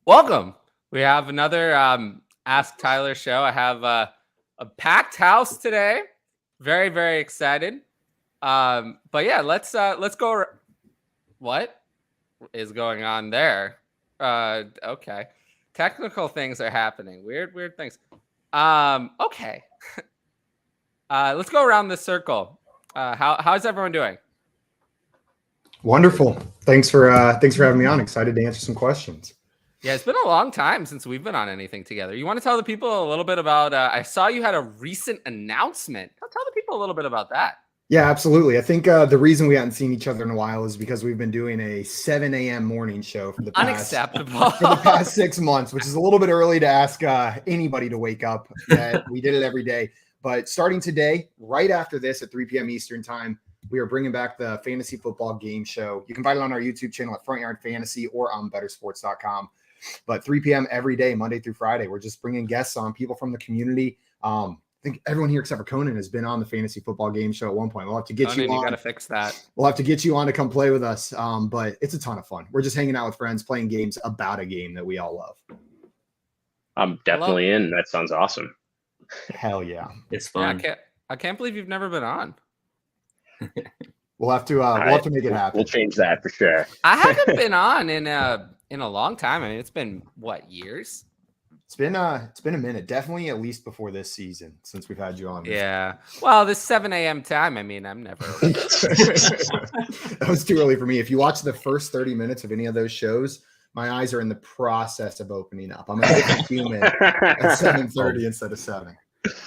Welcome. We have another Ask Tyler show. I have a packed house today. Very, very excited. But yeah, let's go. What is going on there? Okay. Technical things are happening. Weird things. Okay. Let's go around the circle. How's everyone doing? Wonderful. Thanks for having me on. Excited to answer some questions. Yeah, it's been a long time since we've been on anything together. You want to tell the people a little bit about, I saw you had a recent announcement. Tell the people a little bit about that. Yeah, absolutely. I think the reason we haven't seen each other in a while is because we've been doing a 7 a.m. morning show for the past 6 months, which is a little bit early to ask anybody to wake up. We did it every day. But starting today, right after this at 3 p.m. Eastern time, we are bringing back the fantasy football game show. You can find it on our YouTube channel at Front Yard Fantasy or on bettersports.com. But 3 p.m. every day, Monday through Friday, we're just bringing guests on, people from the community. I think everyone here except for Conan has been on the fantasy football game show at one point. We'll have to get you on. You got to fix that. We'll have to get you on to come play with us. But it's a ton of fun. We're just hanging out with friends, playing games about a game that we all love. I'm definitely in. That sounds awesome. Hell yeah. It's fun. Yeah, I can't believe you've never been on. We'll have to make it happen. We'll change that for sure. I haven't been on in a long time. I mean, it's been what, years? It's been a minute. Definitely at least before this season since we've had you on. Yeah. Well, this 7 a.m. time, I mean, I'm never. That was too early for me. If you watch the first 30 minutes of any of those shows, my eyes are in the process of opening up. I'm a different human at 7:30 instead of 7.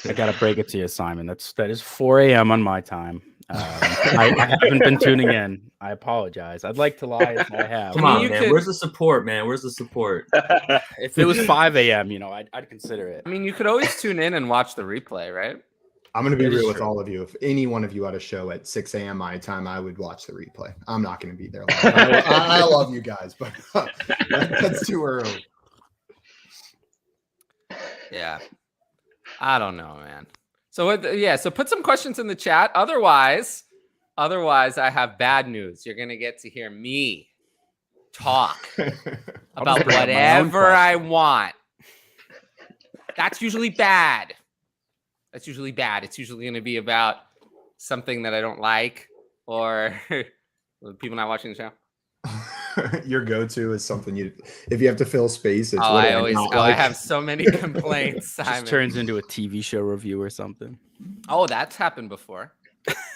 I gotta break it to you, Simon. That is 4 a.m. on my time. I haven't been tuning in. I apologize. I'd like to lie if I have. Come on, man. Where's the support, man? Where's the support? If it was 5 a.m., I'd consider it. I mean, you could always tune in and watch the replay, right? I'm going to be real with all of you. If any one of you had a show at 6 a.m. my time, I would watch the replay. I'm not going to be there. I love you guys, but that's too early. Yeah. I don't know, man. So put some questions in the chat. Otherwise, I have bad news. You're going to get to hear me talk about whatever I want. That's usually bad. It's usually going to be about something that I don't like or people not watching the show. Your go-to is something if you have to fill space. It's I have so many complaints. Simon. Just turns into a TV show review or something. Oh, that's happened before.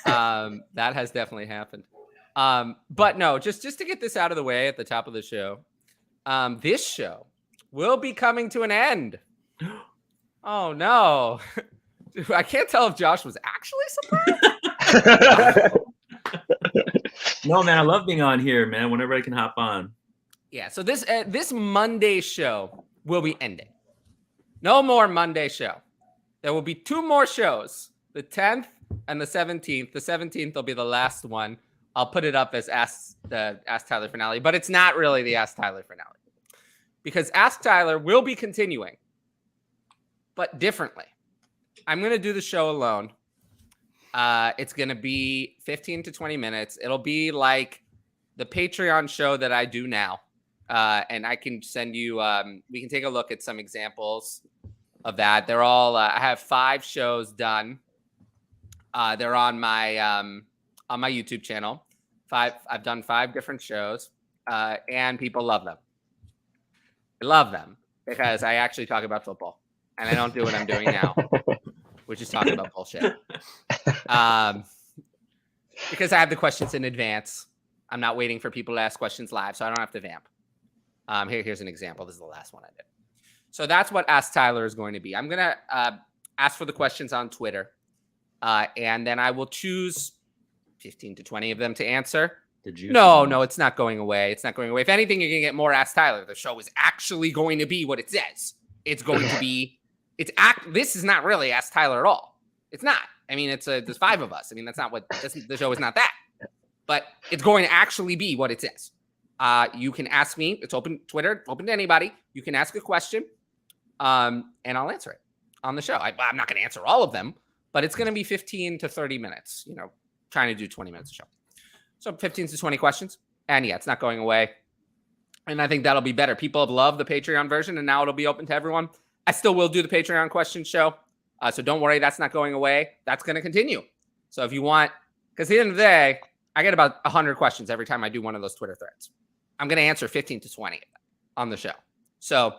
That has definitely happened. But no, just to get this out of the way at the top of the show, this show will be coming to an end. Oh no. I can't tell if Josh was actually surprised. No, man, I love being on here, man. Whenever I can hop on. Yeah, so this Monday show will be ending. No more Monday show. There will be 2 more shows, the 10th and the 17th. The 17th will be the last one. I'll put it up as the Ask Tyler finale, but it's not really the Ask Tyler finale because Ask Tyler will be continuing, but differently. I'm going to do the show alone. It's going to be 15 to 20 minutes. It'll be like the Patreon show that I do now. And I can send you, we can take a look at some examples of that. They're all, I have 5 shows done. They're on my YouTube channel. I've done 5 different shows, and people love them. I love them because I actually talk about football and I don't do what I'm doing now. Which is talking about bullshit. Because I have the questions in advance. I'm not waiting for people to ask questions live, so I don't have to vamp. Here's an example. This is the last one I did. So that's what Ask Tyler is going to be. I'm going to ask for the questions on Twitter, and then I will choose 15 to 20 of them to answer. No, it's not going away. It's not going away. If anything, you're going to get more Ask Tyler. The show is actually going to be what it says. It's going to be... This is not really Ask Tyler at all. It's not. I mean, there's 5 of us. I mean, that's not what the show is. Not that, but it's going to actually be what it says. You can ask me. It's open Twitter, open to anybody. You can ask a question, and I'll answer it on the show. I'm not going to answer all of them, but it's going to be 15 to 30 minutes. Trying to do 20 minutes a show. So 15 to 20 questions, and yeah, it's not going away. And I think that'll be better. People have loved the Patreon version, and now it'll be open to everyone. I still will do the Patreon question show. So don't worry, that's not going away. That's going to continue. So if you want, because at the end of the day, I get about 100 questions every time I do one of those Twitter threads. I'm going to answer 15 to 20 on the show. So,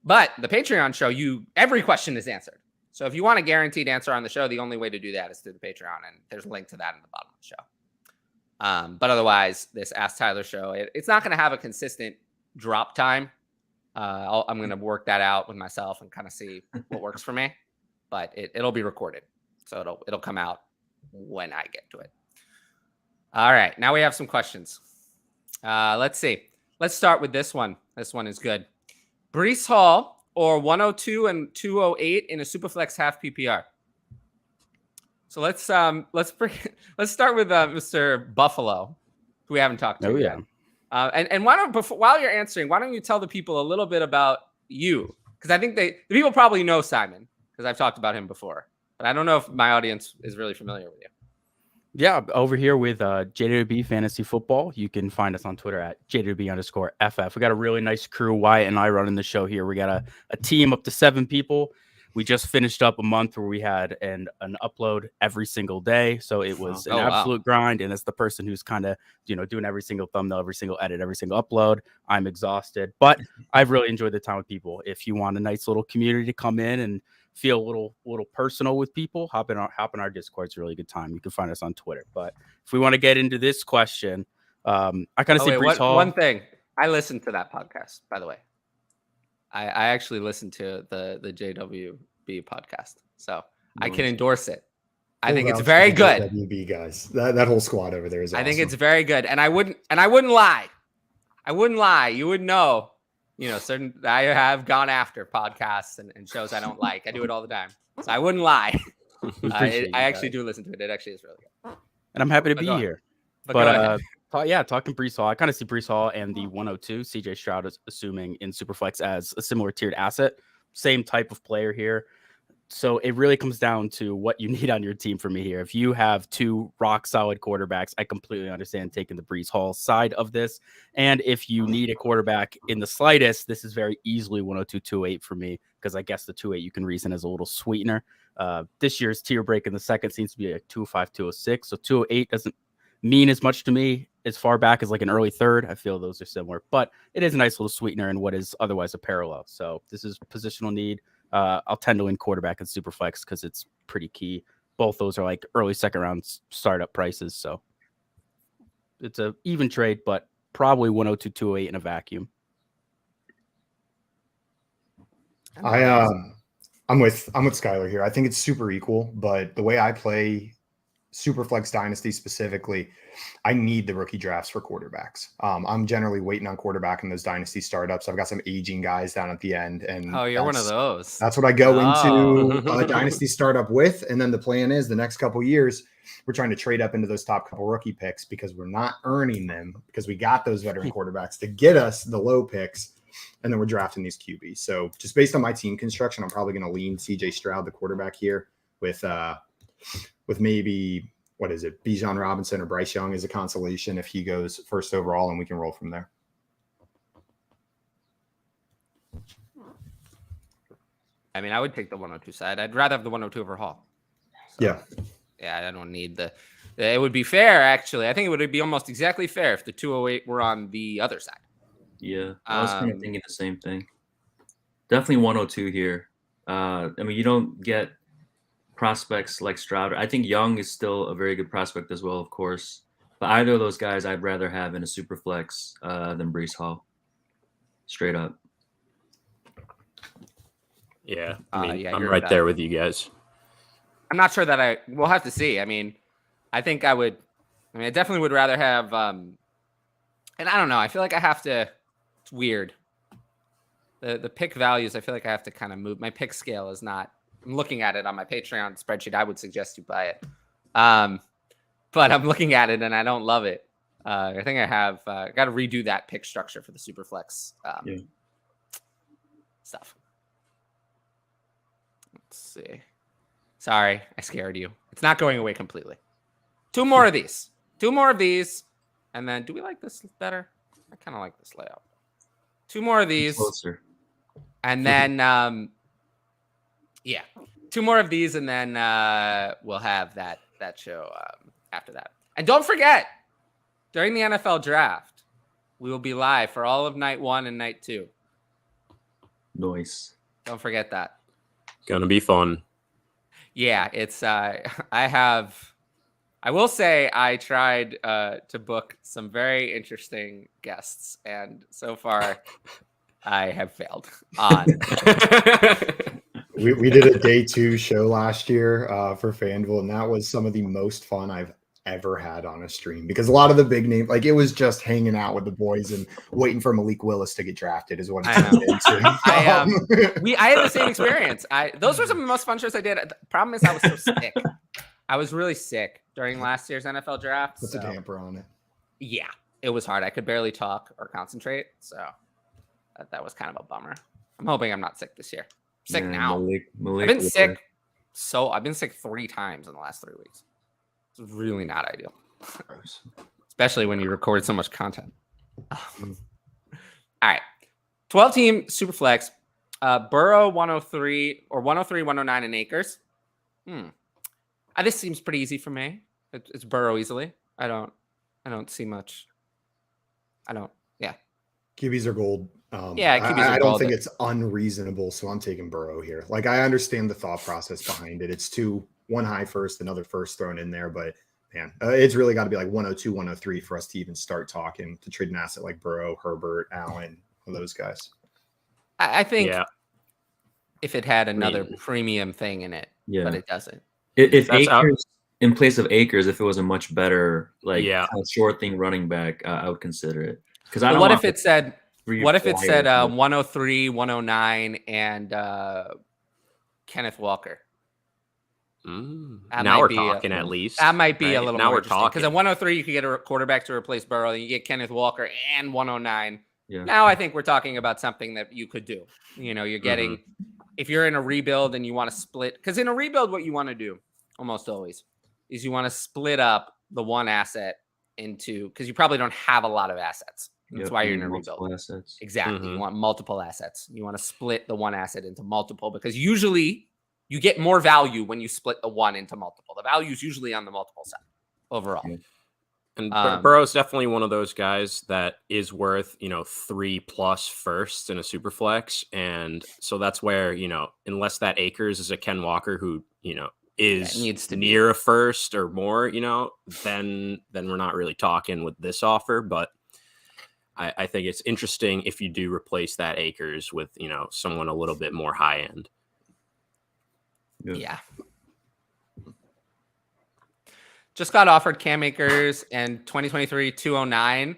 but the Patreon show, every question is answered. So if you want a guaranteed answer on the show, the only way to do that is through the Patreon, and there's a link to that in the bottom of the show. But otherwise, this Ask Tyler show, it's not going to have a consistent drop time. I'm going to work that out with myself and kind of see what works for me. But it'll be recorded, so it'll come out when I get to it. All right, now we have some questions. Let's see. Let's start with this one. This one is good. Brees Hall or 102 and 208 in a Superflex half PPR. So let's start with Mr. Buffalo, who we haven't talked to yet. And while you're answering, why don't you tell the people a little bit about you? Because I think the people probably know Simon, because I've talked about him before, but I don't know if my audience is really familiar with you. Yeah, over here with JWB Fantasy Football. You can find us on Twitter at JWB_FF. We got a really nice crew. Wyatt and I running the show here. We got a team up to 7 people. We just finished up a month where we had an upload every single day. So it was an absolute grind. And as the person who's kind of, doing every single thumbnail, every single edit, every single upload, I'm exhausted. But I've really enjoyed the time with people. If you want a nice little community to come in and feel a little personal with people, hop in our Discord. It's a really good time. You can find us on Twitter. But if we want to get into this question, I kind of see Brees Hall. One thing, I listened to that podcast, by the way. I actually listened to the JWB podcast, so I can endorse it. I think it's very good. JWB guys, that whole squad over there is awesome. I think it's very good, and I wouldn't lie. You would know. I have gone after podcasts and shows I don't like. I do it all the time, so I wouldn't lie. I actually do listen to it. It actually is really good, and I'm happy to be here. Talking Brees Hall, I kind of see Brees Hall and the 102 CJ Stroud is assuming in Superflex as a similar tiered asset. Same type of player here. So it really comes down to what you need on your team for me here. If you have 2 rock solid quarterbacks, I completely understand taking the Brees Hall side of this. And if you need a quarterback in the slightest, this is very easily 102, 208 for me, because I guess the 208 you can reason as a little sweetener. This year's tier break in the second seems to be like 205, 206. So 208 doesn't mean as much to me as far back as like an early third. I feel those are similar, but it is a nice little sweetener in what is otherwise a parallel. So this is positional need. I'll tend to win quarterback and Superflex because it's pretty key. Both those are like early second round startup prices. So it's a even trade, but probably 102, 208 in a vacuum. I'm with Skylar here. I think it's super equal, but the way I play Superflex Dynasty specifically, I need the rookie drafts for quarterbacks. I'm generally waiting on quarterback in those Dynasty startups. I've got some aging guys down at the end. And you're one of those. That's what I go into a Dynasty startup with. And then the plan is the next couple years, we're trying to trade up into those top couple rookie picks because we're not earning them because we got those veteran quarterbacks to get us the low picks. And then we're drafting these QBs. So just based on my team construction, I'm probably going to lean CJ Stroud, the quarterback here, with maybe, what is it, Bijan Robinson or Bryce Young as a consolation if he goes first overall, and we can roll from there. I mean, I would take the 102 side. I'd rather have the 102 over Hall. So, yeah, I don't need it would be fair, actually. I think it would be almost exactly fair if the 208 were on the other side. Yeah, I was kind of thinking the same thing. Definitely 102 here. I mean, you don't get prospects like Stroud. I think Young is still a very good prospect as well, of course. But either of those guys I'd rather have in a super flex than Brees Hall. Straight up. Yeah, I'm right there with you guys. I'm not sure that we'll have to see. I mean, I definitely would rather have, and I don't know. I feel like I have to, it's weird. The pick values, I feel like I have to kind of move. My pick scale is not, I'm looking at it on my Patreon spreadsheet. I would suggest you buy it. But I'm looking at it and I don't love it. I think I have got to redo that pick structure for the Superflex stuff. Let's see. Sorry, I scared you. It's not going away completely. 2 more of these. 2 more of these. And then, do we like this better? I kind of like this layout. 2 more of these. Closer. And then, yeah, 2 more of these, and then we'll have that show after that. And don't forget, during the NFL draft, we will be live for all of night 1 and night 2. Nice. Don't forget that. Gonna be fun. Yeah, it's I will say I tried to book some very interesting guests, and so far I have failed on. We did a day 2 show last year for FanDuel, and that was some of the most fun I've ever had on a stream, because a lot of the big names, like, it was just hanging out with the boys and waiting for Malik Willis to get drafted is what it's turned into. I had the same experience. Those were some of the most fun shows I did. The problem is I was so sick. I was really sick during last year's NFL draft. Puts a damper on it. Yeah, it was hard. I could barely talk or concentrate, so that was kind of a bummer. I'm hoping I'm not sick this year. I'm sick now. I've been sick. I've been sick 3 times in the last 3 weeks. It's really not ideal, especially when you record so much content. All right, 12-team Superflex. Burrow 103 or 103, 109 in acres. This seems pretty easy for me. It's Burrow easily. I don't see much. Yeah. QBs are gold. QBs I don't think it's unreasonable, so I'm taking Burrow here. Like, I understand the thought process behind it. It's 1 high first, another first thrown in there, but man, it's really got to be like 102, 103 for us to even start talking to trade an asset like Burrow, Herbert, Allen, all those guys. I think if it had another premium thing in it, but it doesn't. If Akers in place of Akers, if it was a much better kind of short thing running back, I would consider it. Because I don't. What if it said 103, 109, and Kenneth Walker? Now we're talking at least. That might be a little now more we're interesting. talking. Because at 103, you could get a quarterback to replace Burrow, and you get Kenneth Walker and 109. Yeah. Now I think we're talking about something that you could do. You're getting, if you're in a rebuild and you want to split, because in a rebuild, what you want to do almost always is you want to split up the one asset into, because you probably don't have a lot of assets. That's why you're in a rebuild. Assets. Exactly. You want multiple assets. You want to split the one asset into multiple, because usually you get more value when you split the one into multiple. The value is usually on the multiple side overall. Yeah. And Burrow's definitely one of those guys that is worth, 3+ firsts in a super flex. And so that's where, unless that Akers is a Ken Walker who, is needs to near a first or more, then we're not really talking with this offer. But I think it's interesting if you do replace that Akers with, someone a little bit more high end. Yeah. Just got offered Cam Akers and 2023 209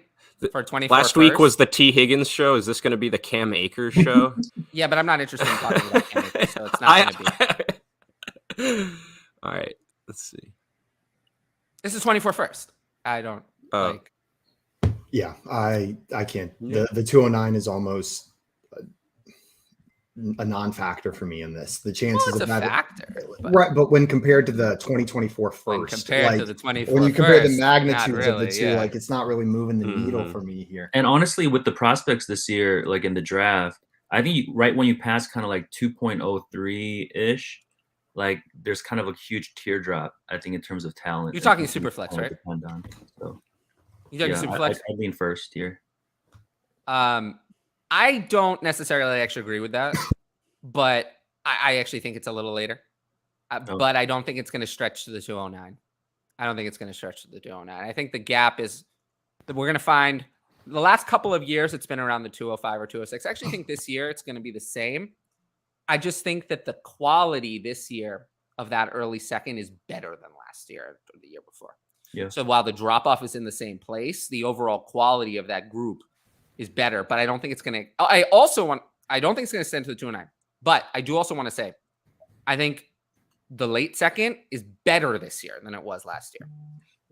for 24. Last week was the T. Higgins show. Is this going to be the Cam Akers show? Yeah, but I'm not interested in talking about Cam Akers, so it's not going to be. All right, let's see. This is 24 first. I don't like. Yeah, I can't. The 209 is almost a non-factor for me in this. The chances of that factor, right? But when compared to the 2024 first, to the 24, when you compare the magnitudes really, of the two, like, it's not really moving the needle for me here. And honestly, with the prospects this year, like in the draft, I think right when you pass kind of like 2.03 ish, like there's kind of a huge teardrop. I think in terms of talent. You're talking super flex, right? So you're talking super flex. I mean first here. I don't necessarily actually agree with that, but I actually think it's a little later. But I don't think it's going to stretch to the 209. I don't think it's going to stretch to the 209. I think the gap is that we're going to find the last couple of years it's been around the 205 or 206. I actually think this year it's going to be the same. I just think that the quality this year of that early second is better than last year or the year before. Yeah. So while the drop off is in the same place, the overall quality of that group is better, but I don't think it's going to, I don't think it's going to extend to the 209, but I do also want to say, I think the late second is better this year than it was last year.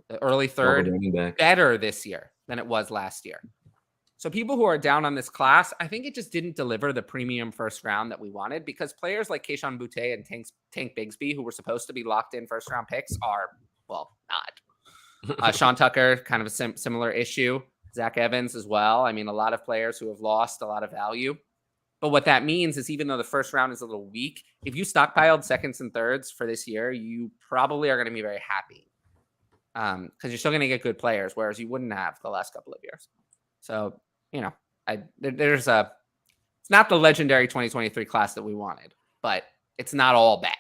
The early third, better this year than it was last year. So people who are down on this class, I think it just didn't deliver the premium first round that we wanted, because players like Kayshon Boutte and Tank Bigsby, who were supposed to be locked in first round picks, are, well, not. Sean Tucker, kind of a similar issue. Zach Evans as well. I mean, a lot of players who have lost a lot of value. But what that means is even though the first round is a little weak, if you stockpiled seconds and thirds for this year, you probably are going to be very happy because you're still going to get good players, whereas you wouldn't have the last couple of years. So, you know, it's not the legendary 2023 class that we wanted, but it's not all bad.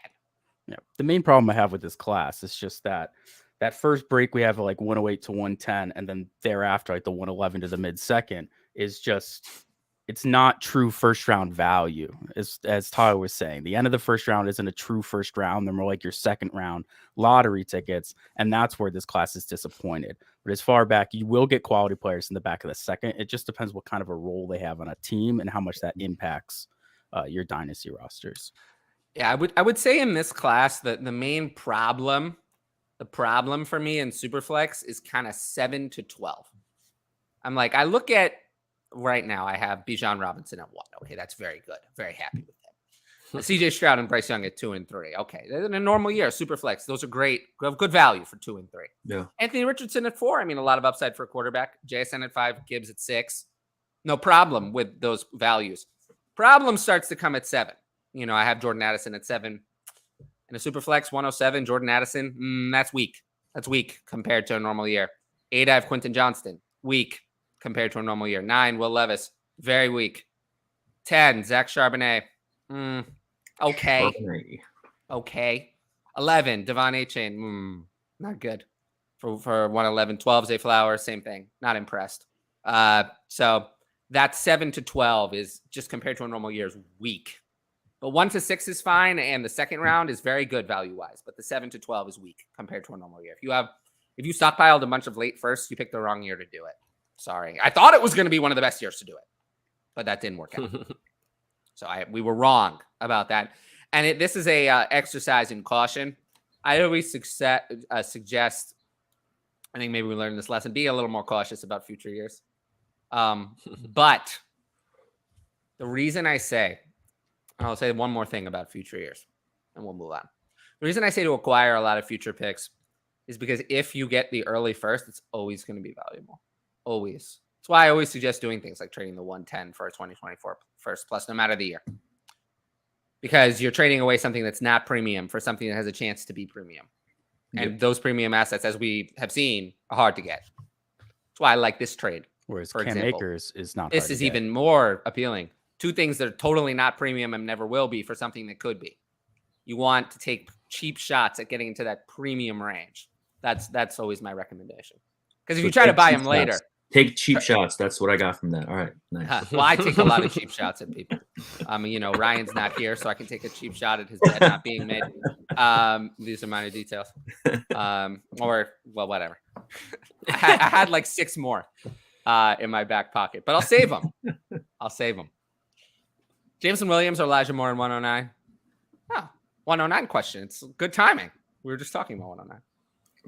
Yeah. The main problem I have with this class is just that first break we have like 108 to 110, and then thereafter, like the 111 to the mid-second is just... It's not true first round value, as Tyler was saying. The end of the first round isn't a true first round. They're more like your second round lottery tickets. And that's where this class is disappointed. But as far back, you will get quality players in the back of the second. It just depends what kind of a role they have on a team and how much that impacts your dynasty rosters. Yeah, I would say in this class that the main problem, for me in Superflex is kind of 7 to 12. I'm like, I look at right now, I have Bijan Robinson at 1. Okay, that's very good. Very happy with him. CJ Stroud and Bryce Young at 2 and 3. Okay, in a normal year, Superflex, those are great. Good value for 2 and 3. Yeah. Anthony Richardson at 4. I mean, a lot of upside for a quarterback. JSN at 5. Gibbs at 6. No problem with those values. Problem starts to come at 7. You know, I have Jordan Addison at 7. In a Superflex, 107, Jordan Addison, that's weak. That's weak compared to a normal year. 8, I have Quentin Johnston. Weak compared to a normal year. 9, Will Levis. Very weak. 10, Zach Charbonnet. Okay. Okay. 11, Devon Achane. Not good. For 111. 12, Zay Flowers. Same thing. Not impressed. So that 7 to 12 is just compared to a normal year is weak. But 1 to 6 is fine. And the second round is very good value-wise. But the 7 to 12 is weak compared to a normal year. If you stockpiled a bunch of late firsts, you picked the wrong year to do it. Sorry. I thought it was going to be one of the best years to do it, but that didn't work out. So we were wrong about that. And this is a exercise in caution. I always suggest, I think maybe we learned this lesson, be a little more cautious about future years. But the reason I say, I'll say one more thing about future years and we'll move on. The reason I say to acquire a lot of future picks is because if you get the early first, it's always going to be valuable. Always. That's why I always suggest doing things like trading the 110 for a 2024 first plus, no matter the year. Because you're trading away something that's not premium for something that has a chance to be premium. And those premium assets, as we have seen, are hard to get. That's why I like this trade. Whereas for Cam example. Akers is not. This is even more appealing. 2 things that are totally not premium and never will be for something that could be. You want to take cheap shots at getting into that premium range. That's always my recommendation. Because if you try to buy them later. Take cheap shots. That's what I got from that. All right. Nice. Well, I take a lot of cheap shots at people. You know, Ryan's not here, so I can take a cheap shot at his bed not being made. These are minor details. Or, well, whatever. I had like 6 more in my back pocket, but I'll save them. Jameson Williams or Elijah Moore in 109? Oh, 109 question. It's good timing. We were just talking about 109.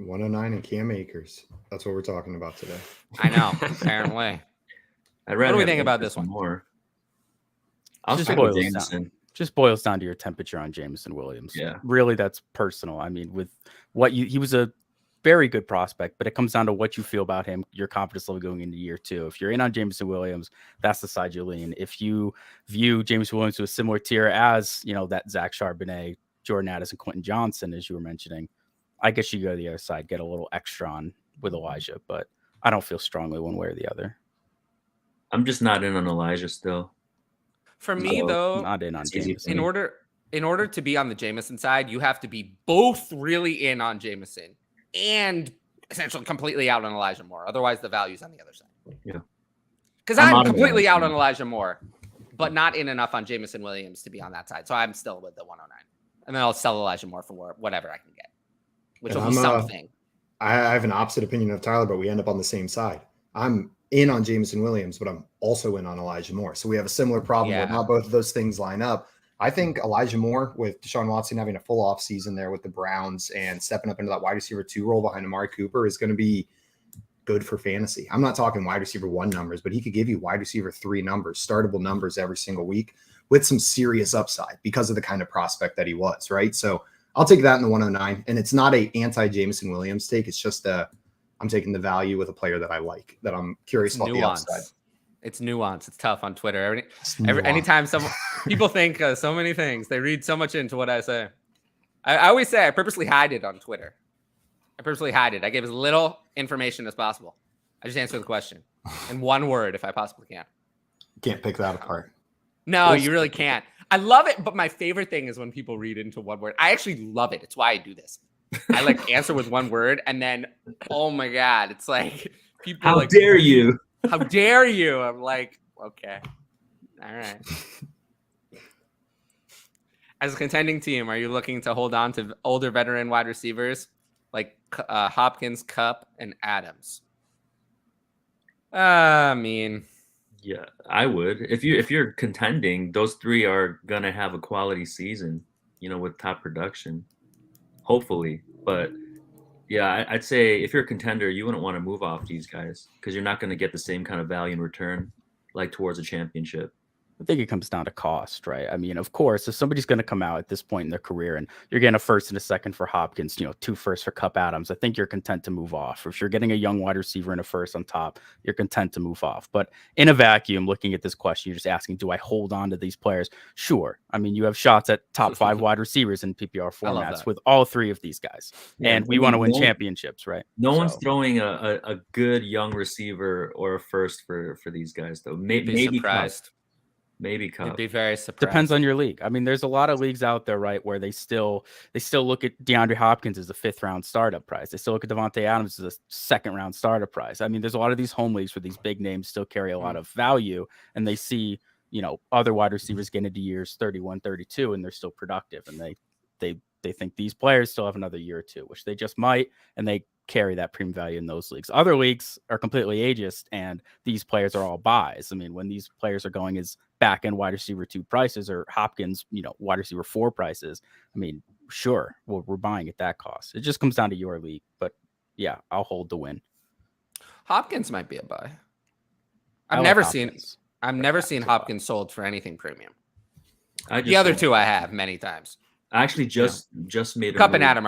109 and Cam Akers. That's what we're talking about today. I know, apparently. What do we think about this one? More. Just boils down to your temperature on Jameson Williams. Yeah. Really, that's personal. I mean, with he was a very good prospect, but it comes down to what you feel about him, your confidence level going into year 2. If you're in on Jameson Williams, that's the side you lean. If you view Jameson Williams to a similar tier as, you know, that Zach Charbonnet, Jordan Addison, Quentin Johnson, as you were mentioning, I guess you go to the other side, get a little extra on with Elijah, but I don't feel strongly one way or the other. I'm just not in on Elijah still. For me, though, not in on Jameson. In order to be on the Jameson side, you have to be both really in on Jameson and essentially completely out on Elijah Moore. Otherwise, the value's on the other side. Yeah. Because I'm completely out on Elijah Moore, but not in enough on Jameson Williams to be on that side. So I'm still with the 109. And then I'll sell Elijah Moore for whatever I can get. Which will be something. I have an opposite opinion of Tyler, but we end up on the same side. I'm in on Jameson Williams, but I'm also in on Elijah Moore. So we have a similar problem where not both of those things line up. I think Elijah Moore, with Deshaun Watson having a full off season there with the Browns and stepping up into that wide receiver 2 role behind Amari Cooper, is going to be good for fantasy. I'm not talking wide receiver 1 numbers, but he could give you wide receiver 3 numbers, startable numbers every single week with some serious upside because of the kind of prospect that he was, right? So I'll take that in the 109. And it's not a anti-Jameson Williams take. It's just I'm I'm taking the value with a player that I like, that I'm curious about the upside. It's nuance. It's tough on Twitter. Anytime people think so many things, they read so much into what I say. I always say I purposely hide it on Twitter. I give as little information as possible. I just answer the question in one word if I possibly can. Can't pick that apart. No, you really can't. I love it, but my favorite thing is when people read into one word. I actually love it. It's why I do this. I like answer with one word, and then, oh my God, it's like people how like, dare you? How dare you? I'm like, okay, all right. As a contending team, are you looking to hold on to older veteran wide receivers like Hopkins, Kupp, and Adams? I mean, yeah, I would. If you're contending, those three are gonna have a quality season, with top production, hopefully. But yeah, I'd say if you're a contender, you wouldn't want to move off these guys because you're not going to get the same kind of value in return, like towards a championship. I think it comes down to cost, right? I mean, of course, if somebody's going to come out at this point in their career and you're getting a first and a second for Hopkins, 2 firsts for Kupp, Adams, I think you're content to move off. Or if you're getting a young wide receiver and a first on top, you're content to move off. But in a vacuum, looking at this question, you're just asking, do I hold on to these players? Sure. I mean, you have shots at top 5 wide receivers in PPR formats with all 3 of these guys. Yeah, and we want to win championships, right? No one's throwing a good young receiver or a first for these guys, though. Maybe surprised. Maybe Kupp. I'd be very surprised. Depends on your league. I mean, there's a lot of leagues out there, right, where they still look at DeAndre Hopkins as a 5th-round startup price. They still look at Devontae Adams as a 2nd-round startup price. I mean, there's a lot of these home leagues where these big names still carry a lot of value, and they see, other wide receivers get into years 31, 32, and they're still productive, and they think these players still have another year or two, which they just might, and they carry that premium value in those leagues. Other leagues are completely ageist, and these players are all buys. I mean, when these players are going as back end wide receiver 2 prices or Hopkins, wide receiver 4 prices, I mean, sure, we're buying at that cost. It just comes down to your league, but yeah, I'll hold the win. Hopkins might be a buy. I've never seen Hopkins sold for anything premium. The other 2 I have many times. I actually just made Kupp and Adams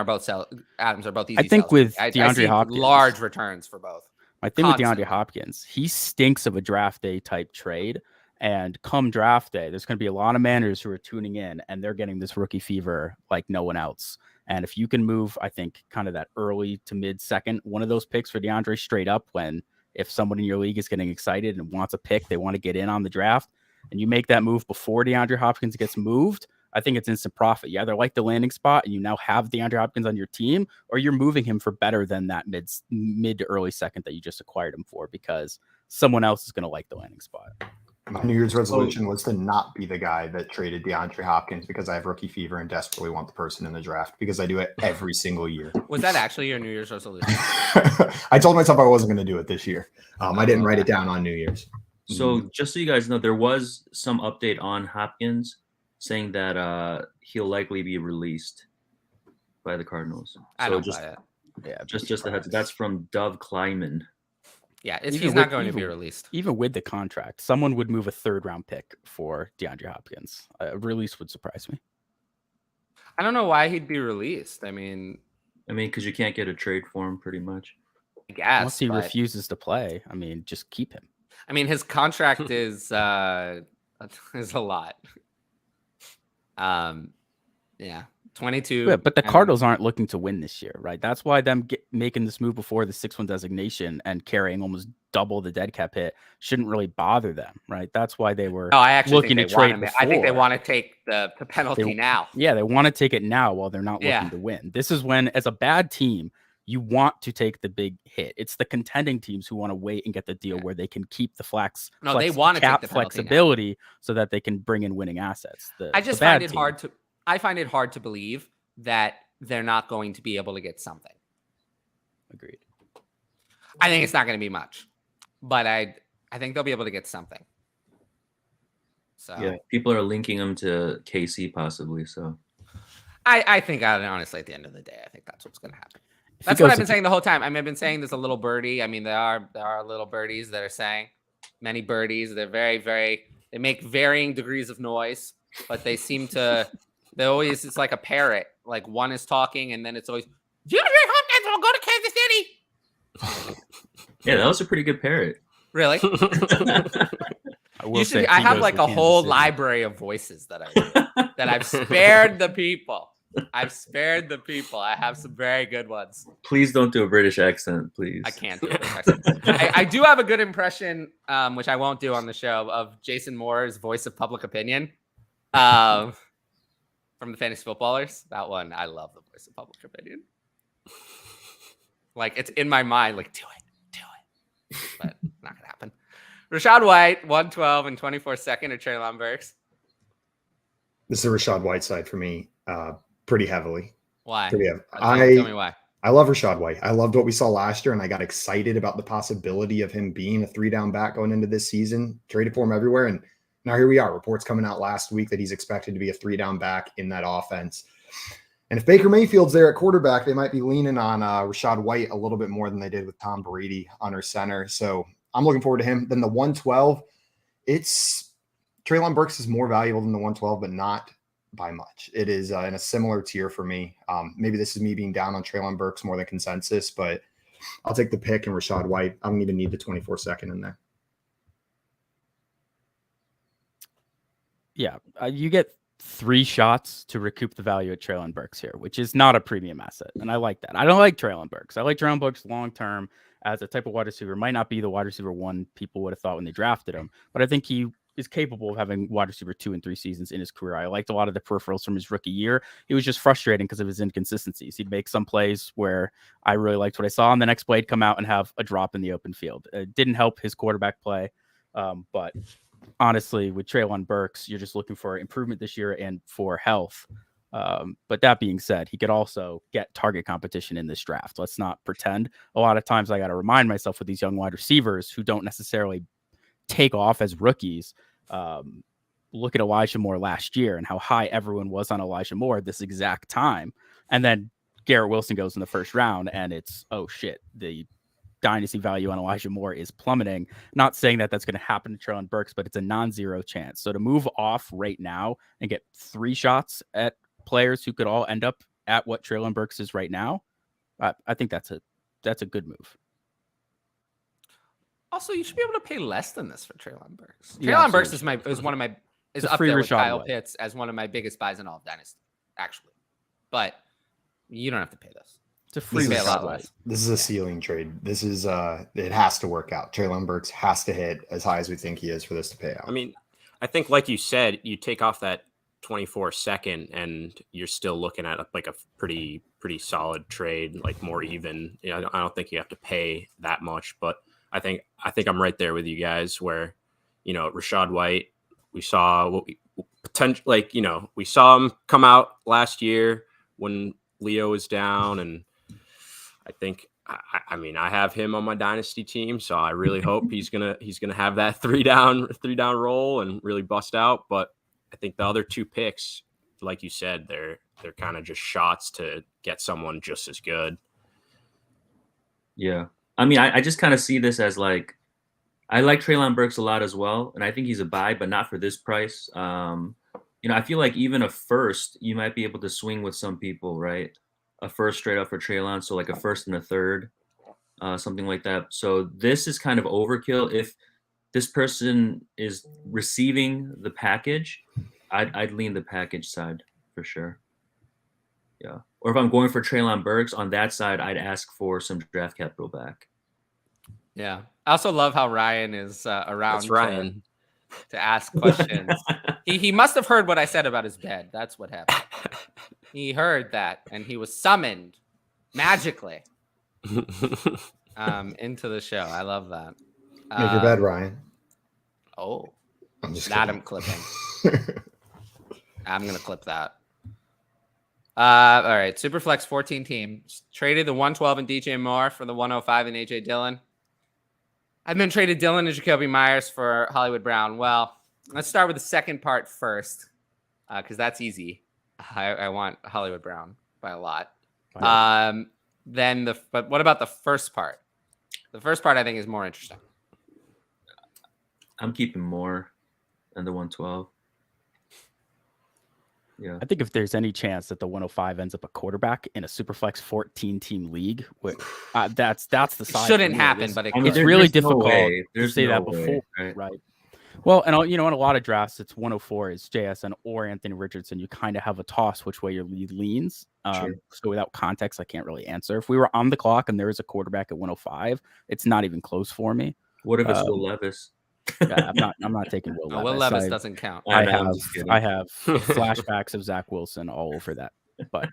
are both easy. I think with DeAndre Hopkins, large returns for both. My thing with DeAndre Hopkins, he stinks of a draft day type trade. And come draft day, there's going to be a lot of managers who are tuning in and they're getting this rookie fever like no one else. And if you can move, I think kind of that early to mid second, one of those picks for DeAndre straight up, when if someone in your league is getting excited and wants a pick, they want to get in on the draft, and you make that move before DeAndre Hopkins gets moved, I think it's instant profit. You either like the landing spot and you now have DeAndre Hopkins on your team, or you're moving him for better than that mid to early second that you just acquired him for, because someone else is going to like the landing spot. My New Year's resolution was to not be the guy that traded DeAndre Hopkins because I have rookie fever and desperately want the person in the draft, because I do it every single year. Was that actually your New Year's resolution? I told myself I wasn't going to do it this year. I didn't write it down on New Year's. So just so you guys know, there was some update on Hopkins saying that he'll likely be released by the Cardinals. I don't buy it. Yeah, just the heads. That's from Dove Kleiman. Yeah, he's not going to be released. Even with the contract, someone would move a 3rd-round pick for DeAndre Hopkins. A release would surprise me. I don't know why he'd be released. I mean, because you can't get a trade for him, pretty much. I guess. Unless he refuses to play, just keep him. I mean, his contract is a lot. Yeah. 22. Yeah, but the Cardinals aren't looking to win this year, right? That's why them making this move before the 6-1 designation and carrying almost double the dead cap hit shouldn't really bother them, right? That's why they were looking to trade before. I think they want to take the penalty now. Yeah, they want to take it now while they're not looking to win. This is when, as a bad team, you want to take the big hit. It's the contending teams who want to wait and get the deal where they can keep the they want to cap take the flexibility so that they can bring in winning assets. I find it hard to believe that they're not going to be able to get something. Agreed. I think it's not going to be much, but I think they'll be able to get something. So yeah, people are linking them to KC possibly. So I think, honestly, at the end of the day, I think that's what's going to happen. That's what I've been saying the whole time. I've been saying there's a little birdie. I mean, there are little birdies that are saying, many birdies. They're very, very. They make varying degrees of noise, but they seem to. It's like a parrot. Like one is talking, and then it's always, DeAndre Hopkins will go to Kansas City. Yeah, that was a pretty good parrot. Really? I have like a whole library of voices that I've spared the people. I've spared the people. I have some very good ones. Please don't do a British accent, please. I can't do a British accent. I do have a good impression, which I won't do on the show, of Jason Moore's voice of public opinion from the Fantasy Footballers. That one, I love the voice of public opinion. Like, it's in my mind, like, do it. But not going to happen. Rachaad White, 112 and 24 second, or Treylon Burks? This is a Rachaad White side for me, pretty heavily. Why? Pretty heavy. Tell me why. I love Rachaad White. I loved what we saw last year, and I got excited about the possibility of him being a 3-down back going into this season. Traded for him everywhere, and now here we are. Reports coming out last week that he's expected to be a 3-down back in that offense. And if Baker Mayfield's there at quarterback, they might be leaning on Rachaad White a little bit more than they did with Tom Brady under center. So I'm looking forward to him. Then the 112, it's Treylon Burks is more valuable than the 112, but not by much. It is in a similar tier for me. Maybe this is me being down on Treylon Burks more than consensus, but I'll take the pick and Rachaad White. I don't even need the 24 second in there. Yeah, you get 3 shots to recoup the value of Treylon Burks here, which is not a premium asset. And I like that. I don't like Treylon Burks. I like Treylon Burks long-term as a type of wide receiver. Might not be the wide receiver 1 people would have thought when they drafted him, but I think he is capable of having wide receiver 2 and 3 seasons in his career. I liked a lot of the peripherals from his rookie year. He was just frustrating because of his inconsistencies. He'd make some plays where I really liked what I saw, and the next play he'd come out and have a drop in the open field. It didn't help his quarterback play, but honestly, with Treylon Burks, you're just looking for improvement this year and for health. But that being said, he could also get target competition in this draft. Let's not pretend. A lot of times I got to remind myself with these young wide receivers who don't necessarily take off as rookies. Look at Elijah Moore last year and how high everyone was on Elijah Moore at this exact time. And then Garrett Wilson goes in the first round and it's, oh shit, the dynasty value on Elijah Moore is plummeting. Not saying that that's going to happen to Treylon Burks, but it's a non-zero chance. So to move off right now and get 3 shots at players who could all end up at what Treylon Burks is right now, I think that's a good move. Also, you should be able to pay less than this for Treylon Burks. Treylon Burks is up there with Kyle Pitts as one of my biggest buys in all of Dynasty, actually. But you don't have to pay this. It's a free pay a lot less. This is a ceiling trade. This is it has to work out. Treylon Burks has to hit as high as we think he is for this to pay out. I mean, I think like you said, you take off that 24 second and you're still looking at like a pretty solid trade, like more even. You know, I don't think you have to pay that much, but I think I'm right there with you guys where, you know, Rachaad White, we saw what we potential, like, you know, we saw him come out last year when Leo was down, and I think I mean I have him on my dynasty team, so I really hope he's gonna have that three down roll and really bust out. But I think the other 2 picks, like you said, they're kind of just shots to get someone just as good. Yeah. I mean, I just kind of see this as like, I like Treylon Burks a lot as well, and I think he's a buy, but not for this price. You know, I feel like even a first, you might be able to swing with some people, right? A first straight up for Treylon, so like a first and a third, something like that. So this is kind of overkill. If this person is receiving the package, I'd lean the package side for sure. Yeah. Or if I'm going for Treylon Burks on that side, I'd ask for some draft capital back. Yeah. I also love how Ryan is around. That's Ryan. To ask questions. he must have heard what I said about his bed. That's what happened. He heard that and he was summoned magically into the show. I love that. Make your bed, Ryan. Oh, I'm just that kidding. I'm clipping. I'm going to clip that. All right. Superflex 14 teams traded the 112 and DJ Moore for the 105 and AJ Dillon. I've been traded Dillon and Jacoby Myers for Hollywood Brown. Well, let's start with the second part first, because that's easy. I want Hollywood Brown by a lot. Wow. But what about the first part? The first part I think is more interesting. I'm keeping Moore and the 112. Yeah. I think if there's any chance that the 105 ends up a quarterback in a Superflex 14-team league, that's the It side. shouldn't happen, but it's really difficult to say that way, before, right? Well, and in a lot of drafts, it's 104 is JSN or Anthony Richardson. You kind of have a toss which way your lead leans. Sure. So without context, I can't really answer. If we were on the clock and there is a quarterback at 105, it's not even close for me. What if it's Will Levis? Yeah, I'm not taking Will Levis. Will Levis doesn't count. I have flashbacks of Zach Wilson all over that, but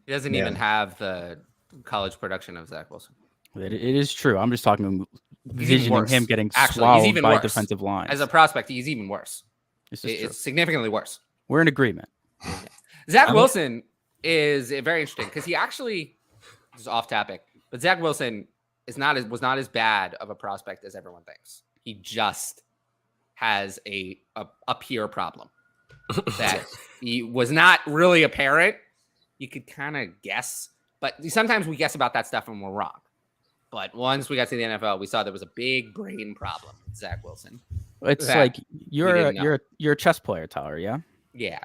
he doesn't even have the college production of Zach Wilson. It is true. I'm just talking visioning him getting he's swallowed even by worse. Defensive lines. As a prospect, he's even worse. It's significantly worse. We're in agreement. Zach Wilson is very interesting because he actually is off topic, but Zach Wilson was not as bad of a prospect as everyone thinks. He just has a peer problem that he was not really apparent. You could kind of guess, but sometimes we guess about that stuff and we're wrong. But once we got to the NFL, we saw there was a big brain problem with Zach Wilson. It's like you're a chess player, Tyler, yeah? Yeah.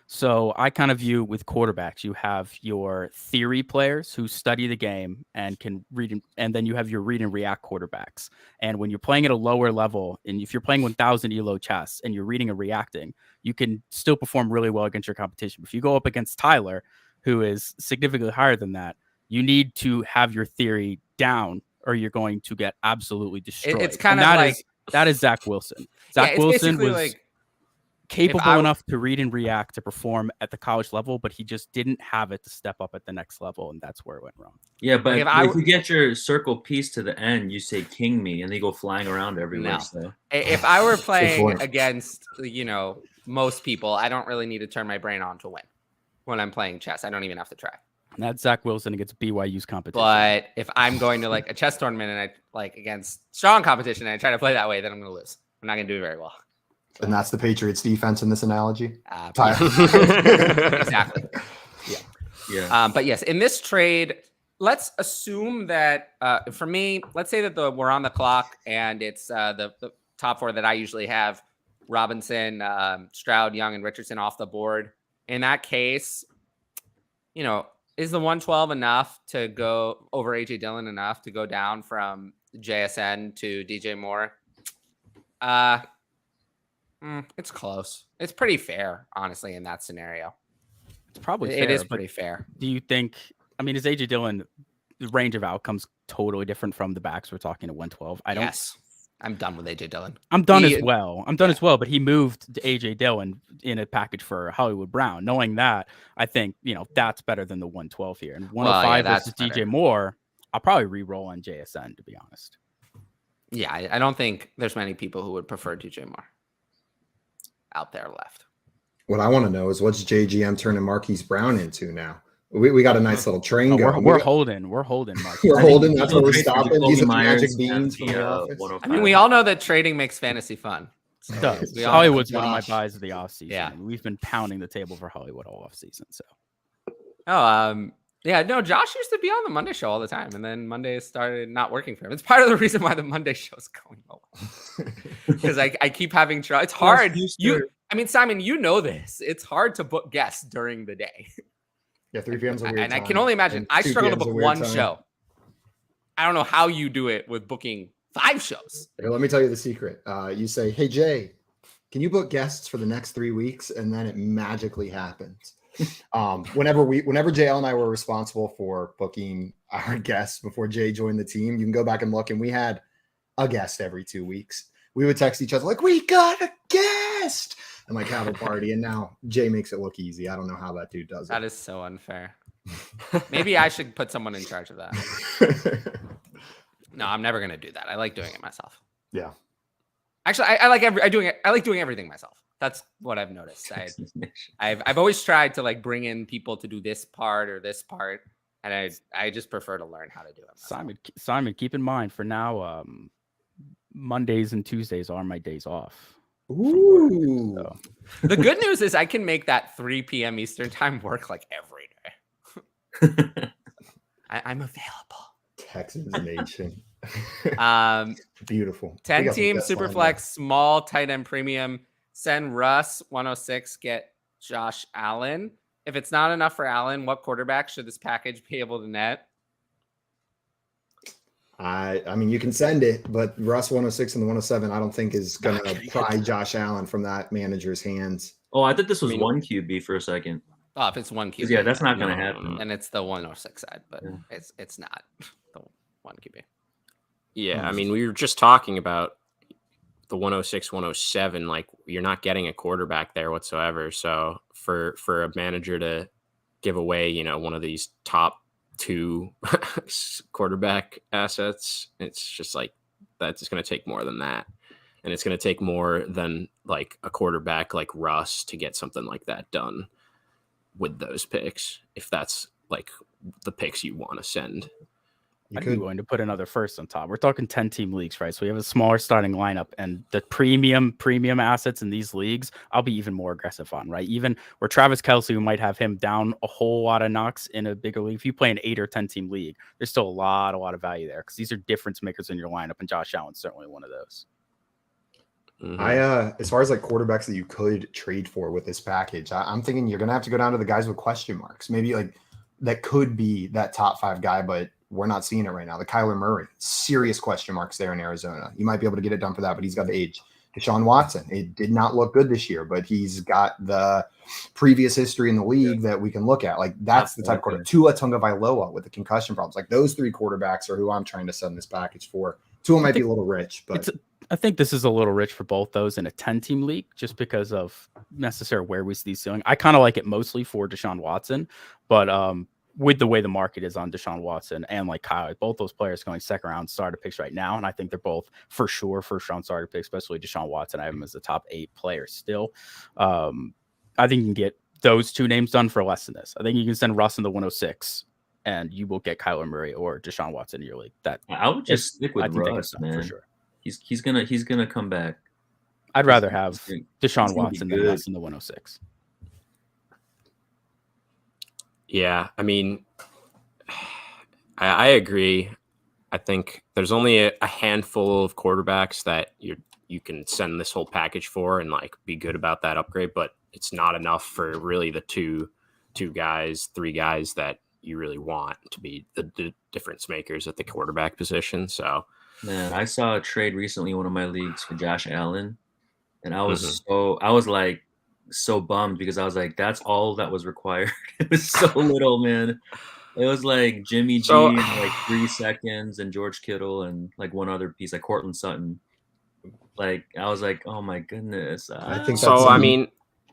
So I kind of view with quarterbacks, you have your theory players who study the game and can read, and then you have your read and react quarterbacks. And when you're playing at a lower level, and if you're playing 1000 ELO chess and you're reading and reacting, you can still perform really well against your competition. If you go up against Tyler, who is significantly higher than that, you need to have your theory down or you're going to get absolutely destroyed. It's kind of like that is Zach Wilson. Zach Wilson was like, capable enough to read and react to perform at the college level, but he just didn't have it to step up at the next level, and that's where it went wrong. Yeah, but if you get your circle piece to the end, you say "king me," and they go flying around everywhere. No. So. If I were playing against most people, I don't really need to turn my brain on to win. When I'm playing chess, I don't even have to try. And that's Zach Wilson against BYU's competition. But if I'm going to like a chess tournament and I against strong competition and I try to play that way, then I'm going to lose. I'm not going to do very well. And that's the Patriots defense in this analogy. Exactly. Yeah. But yes, in this trade, let's assume that for me, let's say that we're on the clock and it's the top four that I usually have: Robinson, Stroud, Young, and Richardson off the board. In that case, is the 112 enough to go over AJ Dillon enough to go down from JSN to DJ Moore? It's close. It's pretty fair, honestly, in that scenario. It's probably fair. It is pretty fair. Do you think? I mean, is AJ Dillon the range of outcomes totally different from the backs we're talking at 112? I don't. Yes. I'm done with AJ Dillon. I'm done as well. But he moved to AJ Dillon in a package for Hollywood Brown. Knowing that, I think, that's better than the 112 here. And 105 versus DJ Moore, I'll probably re-roll on JSN, to be honest. Yeah, I don't think there's many people who would prefer DJ Moore out there left. What I want to know is what's JGM turning Marquise Brown into now? We got a nice little train going. We're holding. We're holding. Marquise. We're holding. That's where we're stopping. These are magic beans from the office. I mean, we all know that trading makes fantasy fun. So it does. Hollywood's one of my buys of the offseason. Yeah. We've been pounding the table for Hollywood all offseason. So. Yeah, no, Josh used to be on the Monday show all the time, and then Monday started not working for him. It's part of the reason why the Monday show is going away. Because I keep having trouble. It's hard. Simon, you know this. It's hard to book guests during the day. Yeah, 3 p.m.'s a weird time. I can only imagine. I struggle to book one show. I don't know how you do it with booking 5 shows. Here, let me tell you the secret. You say, "Hey Jay, can you book guests for the next 3 weeks?" And then it magically happens. Whenever JL and I were responsible for booking our guests before Jay joined the team, you can go back and look, and we had a guest every 2 weeks. We would text each other like, "We got a guest," and like have a party. And now Jay makes it look easy. I don't know how that dude does it. That is so unfair. Maybe I should put someone in charge of that. No, I'm never gonna do that. I like doing it myself. Yeah. Actually, I like doing everything myself. That's what I've noticed. I've always tried to like bring in people to do this part or this part, and I just prefer to learn how to do it myself. Simon, keep in mind for now, Mondays and Tuesdays are my days off. Ooh. So. The good news is I can make that 3 p.m. Eastern time work like every day. I'm available. Texans Nation. Beautiful. 10-team Superflex, small tight end premium, send Russ 106, get Josh Allen. If it's not enough for Allen, what quarterback should this package be able to net? I mean, you can send it, but Russ 106 and the 107, I don't think is going to pry Josh Allen from that manager's hands. Oh, I thought this was one QB for a second. Oh, if it's one QB, yeah, that's not going to happen. And it's the 106 side, but it's not the one QB. Yeah, I mean, we were just talking about the 106, 107. Like, you're not getting a quarterback there whatsoever. So for a manager to give away, you know, one of these top 2 quarterback assets, it's just like that's going to take more than that. And it's going to take more than like a quarterback like Russ to get something like that done with those picks, if that's like the picks you want to send. I'd be willing to put another first on top. We're talking 10-team leagues, right? So we have a smaller starting lineup, and the premium assets in these leagues, I'll be even more aggressive on, right? Even where Travis Kelce, we might have him down a whole lot of knocks in a bigger league. If you play an 8 or 10-team league, there's still a lot of value there because these are difference makers in your lineup, and Josh Allen's certainly one of those. As far as like quarterbacks that you could trade for with this package, I'm thinking you're gonna have to go down to the guys with question marks. Maybe like that could be that top 5 guy, but we're not seeing it right now. The Kyler Murray, serious question marks there in Arizona. You might be able to get it done for that, but he's got the age. Deshaun Watson, it did not look good this year, but he's got the previous history in the league that we can look at. Like that's the type of quarterback. Tua Tagovailoa with the concussion problems. Like those 3 quarterbacks are who I'm trying to send this package for. Tua might be a little rich, but I think this is a little rich for both those in a 10-team league just because of necessary where we see ceiling. I kind of like it mostly for Deshaun Watson, but with the way the market is on Deshaun Watson and like Kyle, both those players going second round starter picks right now. And I think they're both for sure first round starter picks, especially Deshaun Watson. I have him as the top 8 player still. I think you can get those 2 names done for less than this. I think you can send Russ in the 106 and you will get Kyler Murray or Deshaun Watson in your league. That I would just stick with Russ, man. For sure. He's gonna come back. I'd rather have Deshaun Watson than Russ in the 106. Yeah, I mean, I agree. I think there's only a handful of quarterbacks that you can send this whole package for and like be good about that upgrade, but it's not enough for really the two guys, 3 guys that you really want to be the difference makers at the quarterback position. So, man, I saw a trade recently in one of my leagues for Josh Allen, and I was like so bummed because I was like, that's all that was required. It was so little, man. It was like Jimmy G and like 3 seconds and George Kittle and like one other piece, like Cortland Sutton. Like I was like, oh my goodness. I think so. I mean,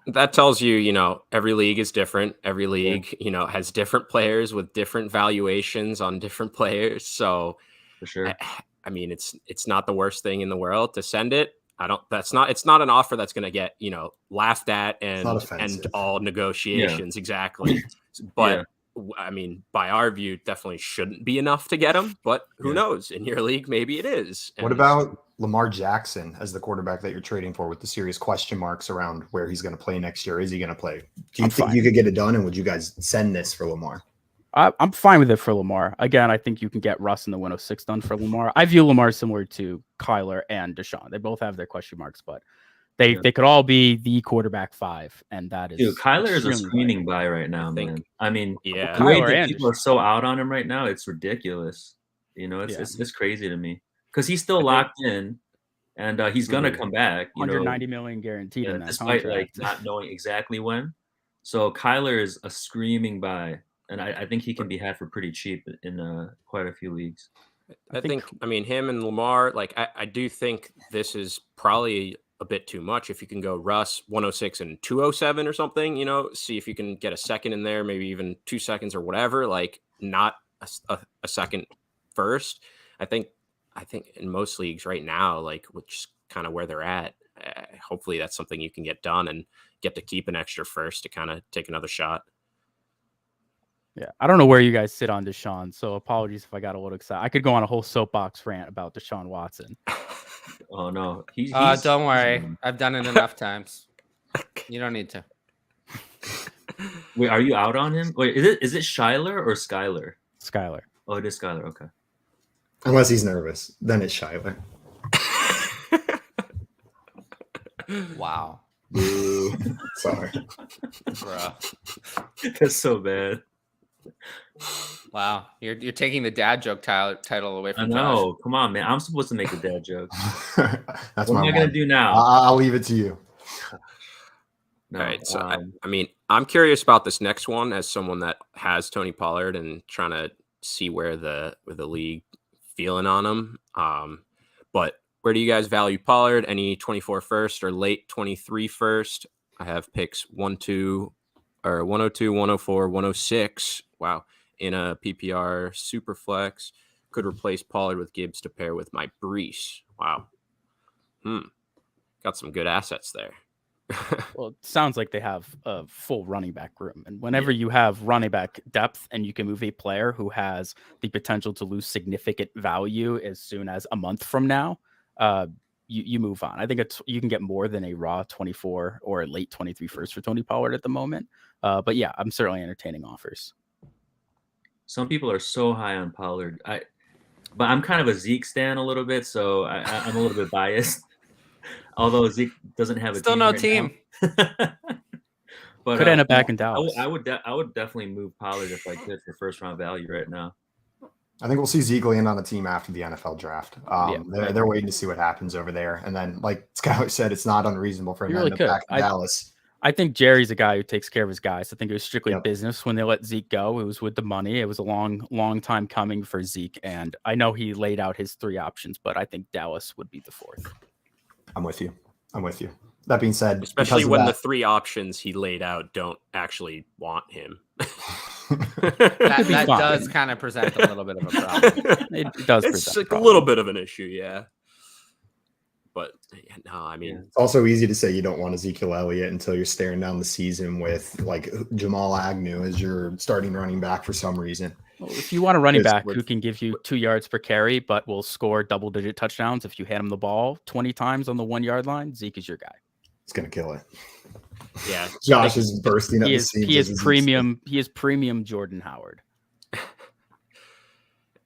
that tells you, you know, every league is different. Every league, you know, has different players with different valuations on different players. So, for sure. I mean, it's not the worst thing in the world to send it. It's not an offer that's going to get, you know, laughed at and all negotiations. Yeah. Exactly. But I mean, by our view, definitely shouldn't be enough to get him, but who knows? In your league, maybe it is. And what about Lamar Jackson as the quarterback that you're trading for with the serious question marks around where he's going to play next year? Is he going to play? Do you think you could get it done? And would you guys send this for Lamar? I'm fine with it for Lamar. Again, I think you can get Russ in the 106 done for Lamar. I view Lamar similar to Kyler and Deshaun. They both have their question marks, but they could all be the quarterback 5, and that is. Dude, Kyler is a screening buy right now, man. I mean, Kyler and people are so out on him right now. It's ridiculous. You know, it's crazy to me because he's still locked in, and he's gonna come back. You $190 million guaranteed in that despite contract. like not knowing exactly when. So Kyler is a screaming buy. And I think he can be had for pretty cheap in quite a few leagues. I think, I mean, him and Lamar, like, I do think this is probably a bit too much. If you can go Russ 106 and 207 or something, you know, see if you can get a second in there, maybe even 2 seconds or whatever, like not a second first. I think in most leagues right now, like, which is kind of where they're at, hopefully that's something you can get done and get to keep an extra first to kind of take another shot. Yeah, I don't know where you guys sit on Deshaun, so apologies if I got a little excited. I could go on a whole soapbox rant about Deshaun Watson. Oh no, don't worry, I've done it enough times. You don't need to. Wait, are you out on him? Wait, is it Shyler or Skyler? Skyler. Oh, it is Skyler. Okay. Unless he's nervous, then it's Shyler. Wow. Boo. Sorry. Bro. That's so bad. Wow, you're taking the dad joke title away I from know. Come on, man. I'm supposed to make the dad joke. That's What am I gonna do now? I'll leave it to you. No, All right. So, I mean, I'm curious about this next one as someone that has Tony Pollard and trying to see where the league feeling on him. But where do you guys value Pollard? Any 24 first or late 23 first? I have picks 102, 104, 106. Wow. In a PPR super flex. Could replace Pollard with Gibbs to pair with my Brees. Wow. Got some good assets there. Well, it sounds like they have a full running back room. And whenever you have running back depth and you can move a player who has the potential to lose significant value as soon as a month from now, you move on. I think you can get more than a raw 24 or a late 23 first for Tony Pollard at the moment. But yeah, I'm certainly entertaining offers. Some people are so high on Pollard. But I'm kind of a Zeke stan a little bit, so I'm a little bit biased. Although Zeke doesn't have a Still team no right team. But Could end up back in Dallas. I would definitely move Pollard if I could for first round value right now. I think we'll see Zeke land on the team after the NFL draft. They're waiting to see what happens over there. And then, like Skyler said, it's not unreasonable for him to end up back in Dallas. I think Jerry's a guy who takes care of his guys. I think it was strictly business when they let Zeke go. It was with the money. It was a long time coming for Zeke. And I know he laid out his 3 options, but I think Dallas would be the 4th. I'm with you. That being said, especially when the 3 options he laid out don't actually want him. that does kind of present a little bit of a problem. It does. It's like a little bit of an issue, yeah. But no, I mean, it's also easy to say you don't want Ezekiel Elliott until you're staring down the season with like Jamal Agnew as your starting running back for some reason. Well, if you want a running back who can give you 2 yards per carry, but will score double-digit touchdowns if you hand him the ball 20 times on the 1 yard line, Zeke is your guy. It's gonna kill it. Yeah, Josh is bursting up. He is premium. He is premium Jordan Howard.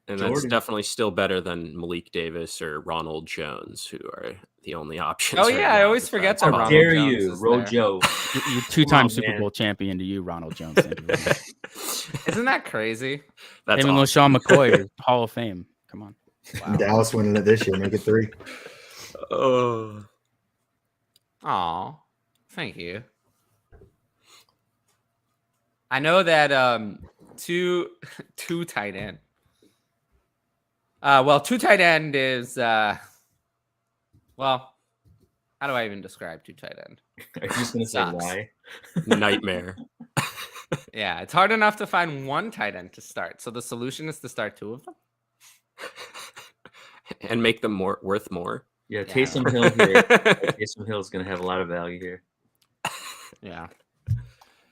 And that's definitely still better than Malik Davis or Ronald Jones, who are the only options. Oh yeah, I always forget that. How dare you, Rojo? You're 2-time Super Bowl champion to you, Ronald Jones. Isn't that crazy? That's even awesome. LaShawn McCoy, Hall of Fame. Come on. Wow. Dallas winning it this year, make it 3. Oh. Aw, thank you. I know that two tight end. Well, 2 tight end is well, how do I even describe 2 tight end? Are you just gonna say why? Nightmare. Yeah, it's hard enough to find 1 tight end to start. So the solution is to start 2 of them. And make them worth more. Yeah, Taysom Hill here. Taysom Hill is going to have a lot of value here. Yeah.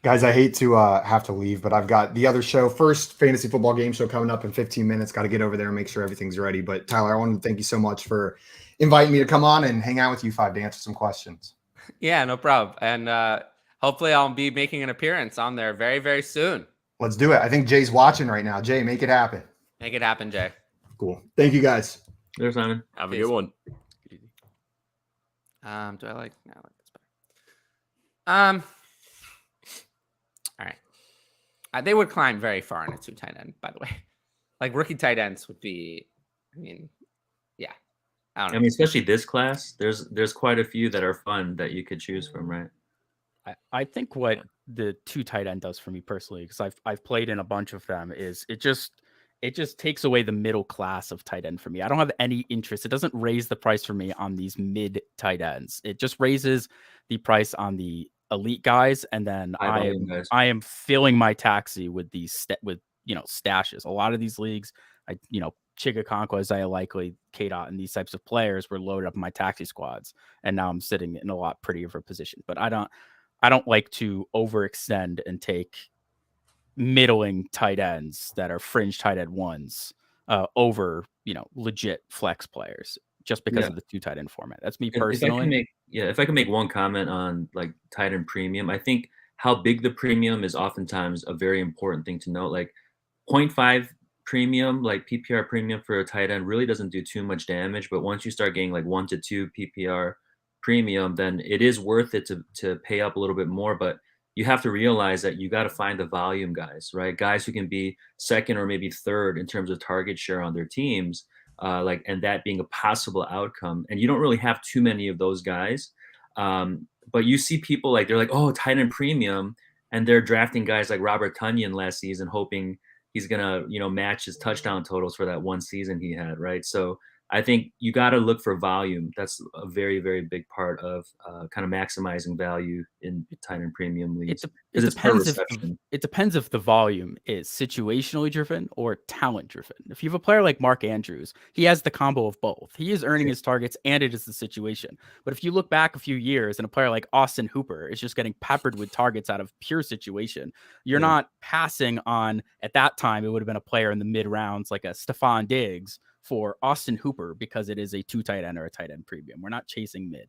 Guys, I hate to have to leave, but I've got the other show, first fantasy football game show coming up in 15 minutes. Got to get over there and make sure everything's ready. But Tyler, I want to thank you so much for inviting me to come on and hang out with you 5 to answer some questions. Yeah, no problem. And hopefully I'll be making an appearance on there very, very soon. Let's do it. I think Jay's watching right now. Jay, make it happen. Make it happen, Jay. Cool. Thank you, guys. There's Simon. Have a good one. Do I like? No, I like this better. All right. They would climb very far in a 2 tight end, by the way. Like rookie tight ends would be. I mean, yeah. I don't know. I mean, especially this class. There's quite a few that are fun that you could choose from, right? I think what the 2 tight end does for me personally, because I've played in a bunch of them, is it just takes away the middle class of tight end for me. I don't have any interest. It doesn't raise the price for me on these mid tight ends. It just raises the price on the elite guys, and then I am filling my taxi with these stashes. A lot of these leagues, Chigga Conquest, Isaiah Likely, K-Dot, and these types of players were loaded up in my taxi squads, and now I'm sitting in a lot prettier of a position. But I don't like to overextend and take middling tight ends that are fringe tight end ones over legit flex players just because of the 2 tight end format. That's me personally. If I can make one comment on like tight end premium, I think how big the premium is oftentimes a very important thing to note. Like 0.5 premium, like PPR premium for a tight end really doesn't do too much damage, but once you start getting like 1 to 2 PPR premium, then it is worth it to pay up a little bit more. But you have to realize that you got to find the volume guys, right? Guys who can be second or maybe third in terms of target share on their teams, and that being a possible outcome. And you don't really have too many of those guys. But you see people they're like, oh, tight end premium, and they're drafting guys like Robert Tonyan last season, hoping he's gonna, match his touchdown totals for that one season he had, right? So I think you got to look for volume. That's a very, very big part of kind of maximizing value in tight end premium leagues. It depends if the volume is situationally driven or talent driven. If you have a player like Mark Andrews, he has the combo of both. He is earning his targets and it is the situation. But if you look back a few years and a player like Austin Hooper is just getting peppered with targets out of pure situation, you're not passing on, at that time, it would have been a player in the mid rounds like a Stephon Diggs for Austin Hooper because it is a 2 tight end or a tight end premium. We're not chasing mid.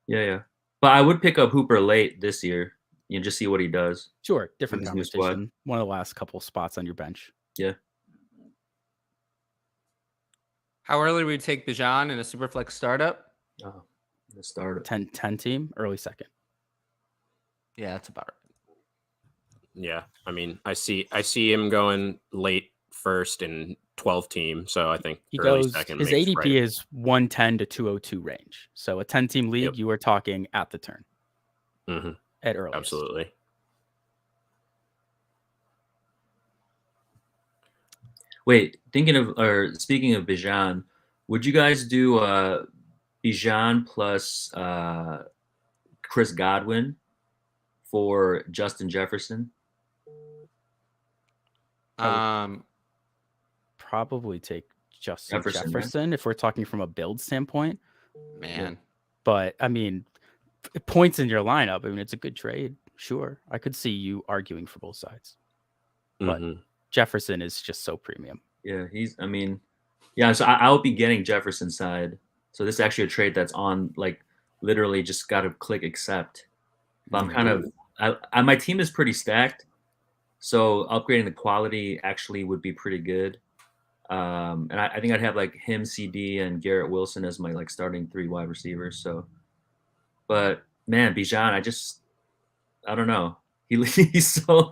Yeah. But I would pick up Hooper late this year. Just see what he does. Sure. Different conversation. One of the last couple spots on your bench. Yeah. How early would you take Bijan in a Superflex startup? Oh, the startup. 10 team, early second. Yeah, that's about right. Yeah. I mean, I see him going late first and 12 team. So I think he early goes, second his ADP is 110 to 202 range. So a 10 team league, you are talking at the turn. Mm-hmm. At early. Absolutely. Wait, speaking of Bijan, would you guys do Bijan plus Chris Godwin for Justin Jefferson? Probably take Justin Jefferson if we're talking from a build standpoint. Man. But I mean, points in your lineup, I mean, it's a good trade. Sure. I could see you arguing for both sides. But Jefferson is just so premium. Yeah, so I'll be getting Jefferson's side. So this is actually a trade that's on, literally just got to click accept. But I'm kind of, my team is pretty stacked. So upgrading the quality actually would be pretty good. And I think I'd have him, CD, and Garrett Wilson as my starting 3 wide receivers. So, but man, Bijan, I don't know. He's so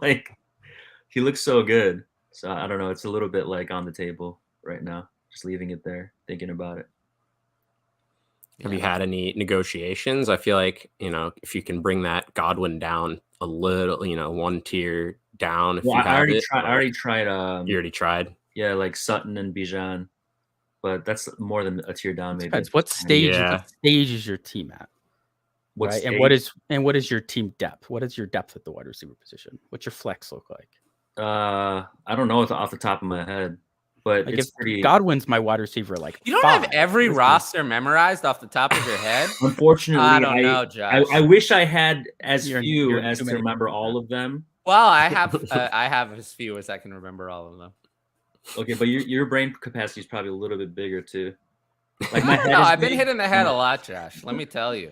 he looks so good. So I don't know. It's a little bit on the table right now. Just leaving it there, thinking about it. Have you had any negotiations? I feel like, if you can bring that Godwin down a little, one tier down. If I already tried. You already tried? Yeah, Sutton and Bijan. But that's more than a tier down, maybe. Depends. What stage is your team at? Right? And what is your team depth? What is your depth at the wide receiver position? What's your flex look like? I don't know off the top of my head, but it's pretty. Godwin's my wide receiver. You don't have every roster memorized off the top of your head. Unfortunately, I don't know, Josh. I wish I had as few as to remember all of them. Well, I have as few as I can remember all of them. Okay, but your brain capacity is probably a little bit bigger too. My head I've been hitting the head a lot, Josh. Let me tell you.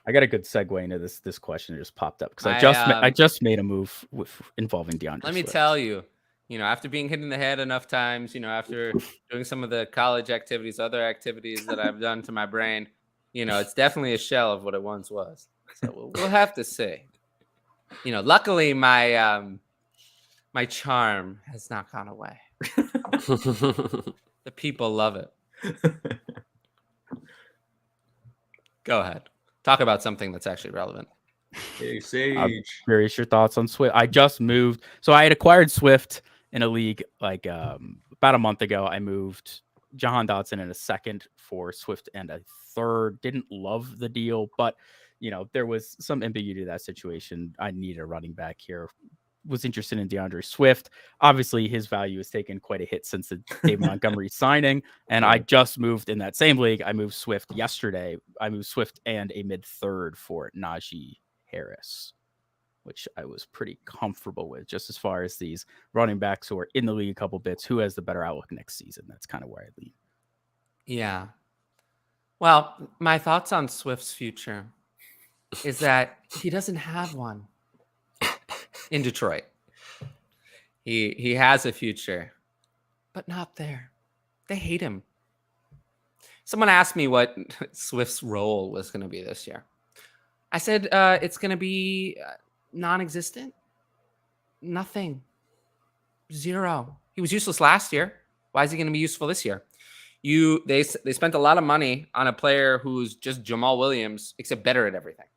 I got a good segue into this question that just popped up because I just made a move involving DeAndre. Let me tell you, after being hit in the head enough times, after doing some of the college activities, other activities that I've done to my brain, it's definitely a shell of what it once was. So we'll have to see. Luckily my my charm has not gone away. The people love it. Go ahead. Talk about something that's actually relevant. Hey, Sage. I'm curious your thoughts on Swift. I just moved. So I had acquired Swift in a league about a month ago. I moved Jahan Dotson in a second for Swift and a third. Didn't love the deal, but there was some ambiguity to that situation. I need a running back here. Was interested in DeAndre Swift. Obviously, his value has taken quite a hit since the David Montgomery signing. And I just moved in that same league. I moved Swift yesterday. I moved Swift and a mid-third for Najee Harris, which I was pretty comfortable with, just as far as these running backs who are in the league a couple bits. Who has the better outlook next season? That's kind of where I lean. Yeah. Well, my thoughts on Swift's future is that he doesn't have one. In Detroit, he has a future, but not there. They hate him. Someone asked me what Swift's role was going to be this year. I said it's going to be non-existent. Nothing. Zero. He was useless last year. Why is he going to be useful this year? They spent a lot of money on a player who's just Jamal Williams, except better at everything.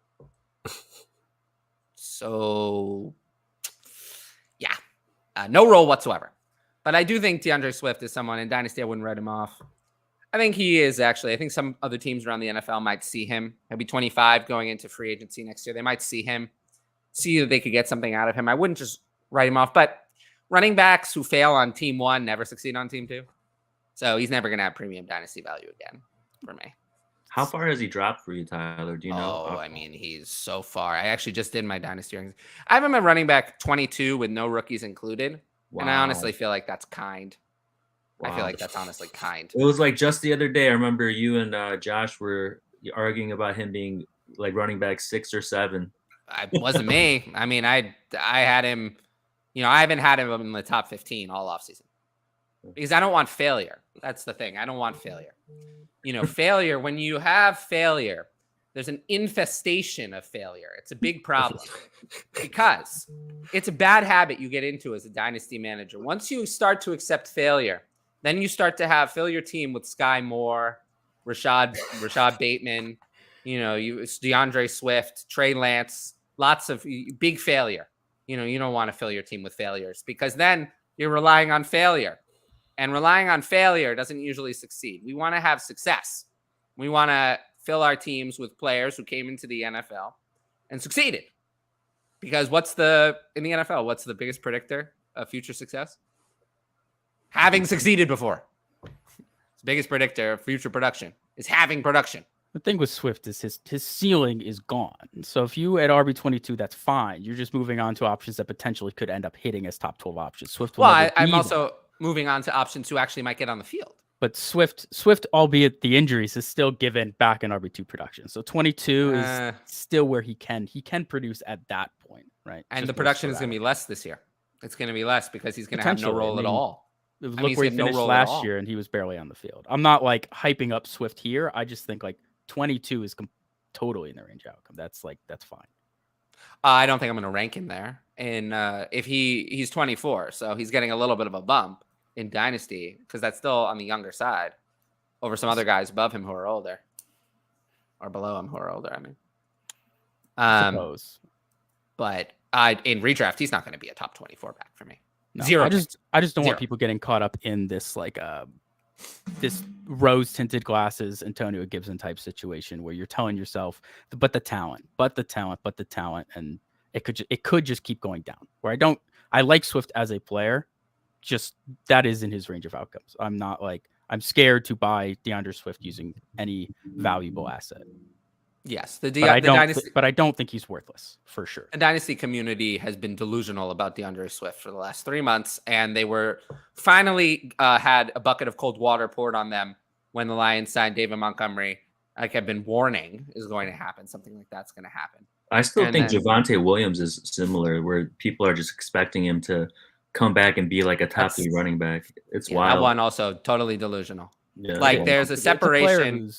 So, yeah, no role whatsoever. But I do think DeAndre Swift is someone in Dynasty. I wouldn't write him off. I think he is actually. I think some other teams around the NFL might see him. He'll be 25 going into free agency next year. They might see him, see that they could get something out of him. I wouldn't just write him off. But running backs who fail on team 1 never succeed on team 2. So he's never going to have premium Dynasty value again for me. How far has he dropped for you, Tyler? Do you know? Oh, I mean, he's so far. I actually just did my Dynasty rankings. I have him at running back 22 with no rookies included. Wow. And I honestly feel like that's kind. Wow. I feel like that's honestly kind. It was like just the other day. I remember you and Josh were arguing about him being like running back 6 or 7. It wasn't me. I mean, I had him. I haven't had him in the top 15 all offseason because I don't want failure. That's the thing. I don't want failure. Failure. When you have failure, there's an infestation of failure. It's a big problem because it's a bad habit you get into as a dynasty manager. Once you start to accept failure, then you start to fill your team with Sky Moore, Rashad Bateman, it's DeAndre Swift, Trey Lance, lots of big failure. You don't want to fill your team with failures because then you're relying on failure. And relying on failure doesn't usually succeed. We want to have success. We want to fill our teams with players who came into the NFL and succeeded. Because in the NFL, what's the biggest predictor of future success? Having succeeded before. The biggest predictor of future production is having production. The thing with Swift is his ceiling is gone. So if you at RB22, that's fine. You're just moving on to options that potentially could end up hitting as top 12 options. Swift. I'm also moving on to options who actually might get on the field. But Swift, albeit the injuries, is still given back in RB2 production. So 22 is still where he can produce at that point, right? And the production is going to be less this year. It's going to be less because he's going to have no role at all. Look where he finished last year, and he was barely on the field. I'm not like hyping up Swift here. I just think like 22 is totally in the range outcome. That's fine. I don't think I'm going to rank him there. And if he's 24, so he's getting a little bit of a bump in Dynasty because that's still on the younger side over some other guys above him who are older or below him who are older. I suppose. But in redraft, he's not going to be a top 24 back for me. No, 0. I just don't want people getting caught up in this this rose tinted glasses Antonio Gibson type situation where you're telling yourself, but the talent, and it could just keep going down. Where I like Swift as a player, just that is in his range of outcomes. I'm scared to buy DeAndre Swift using any valuable asset. Yes, but I don't think he's worthless for sure. The Dynasty community has been delusional about DeAndre Swift for the last 3 months, and they were finally had a bucket of cold water poured on them when the Lions signed David Montgomery. Like I've been warning is going to happen. Something like that's going to happen. I still think Javonte Williams is similar, where people are just expecting him to come back and be like a top 3 running back. It's wild. That one also totally delusional. Yeah, there's a separation.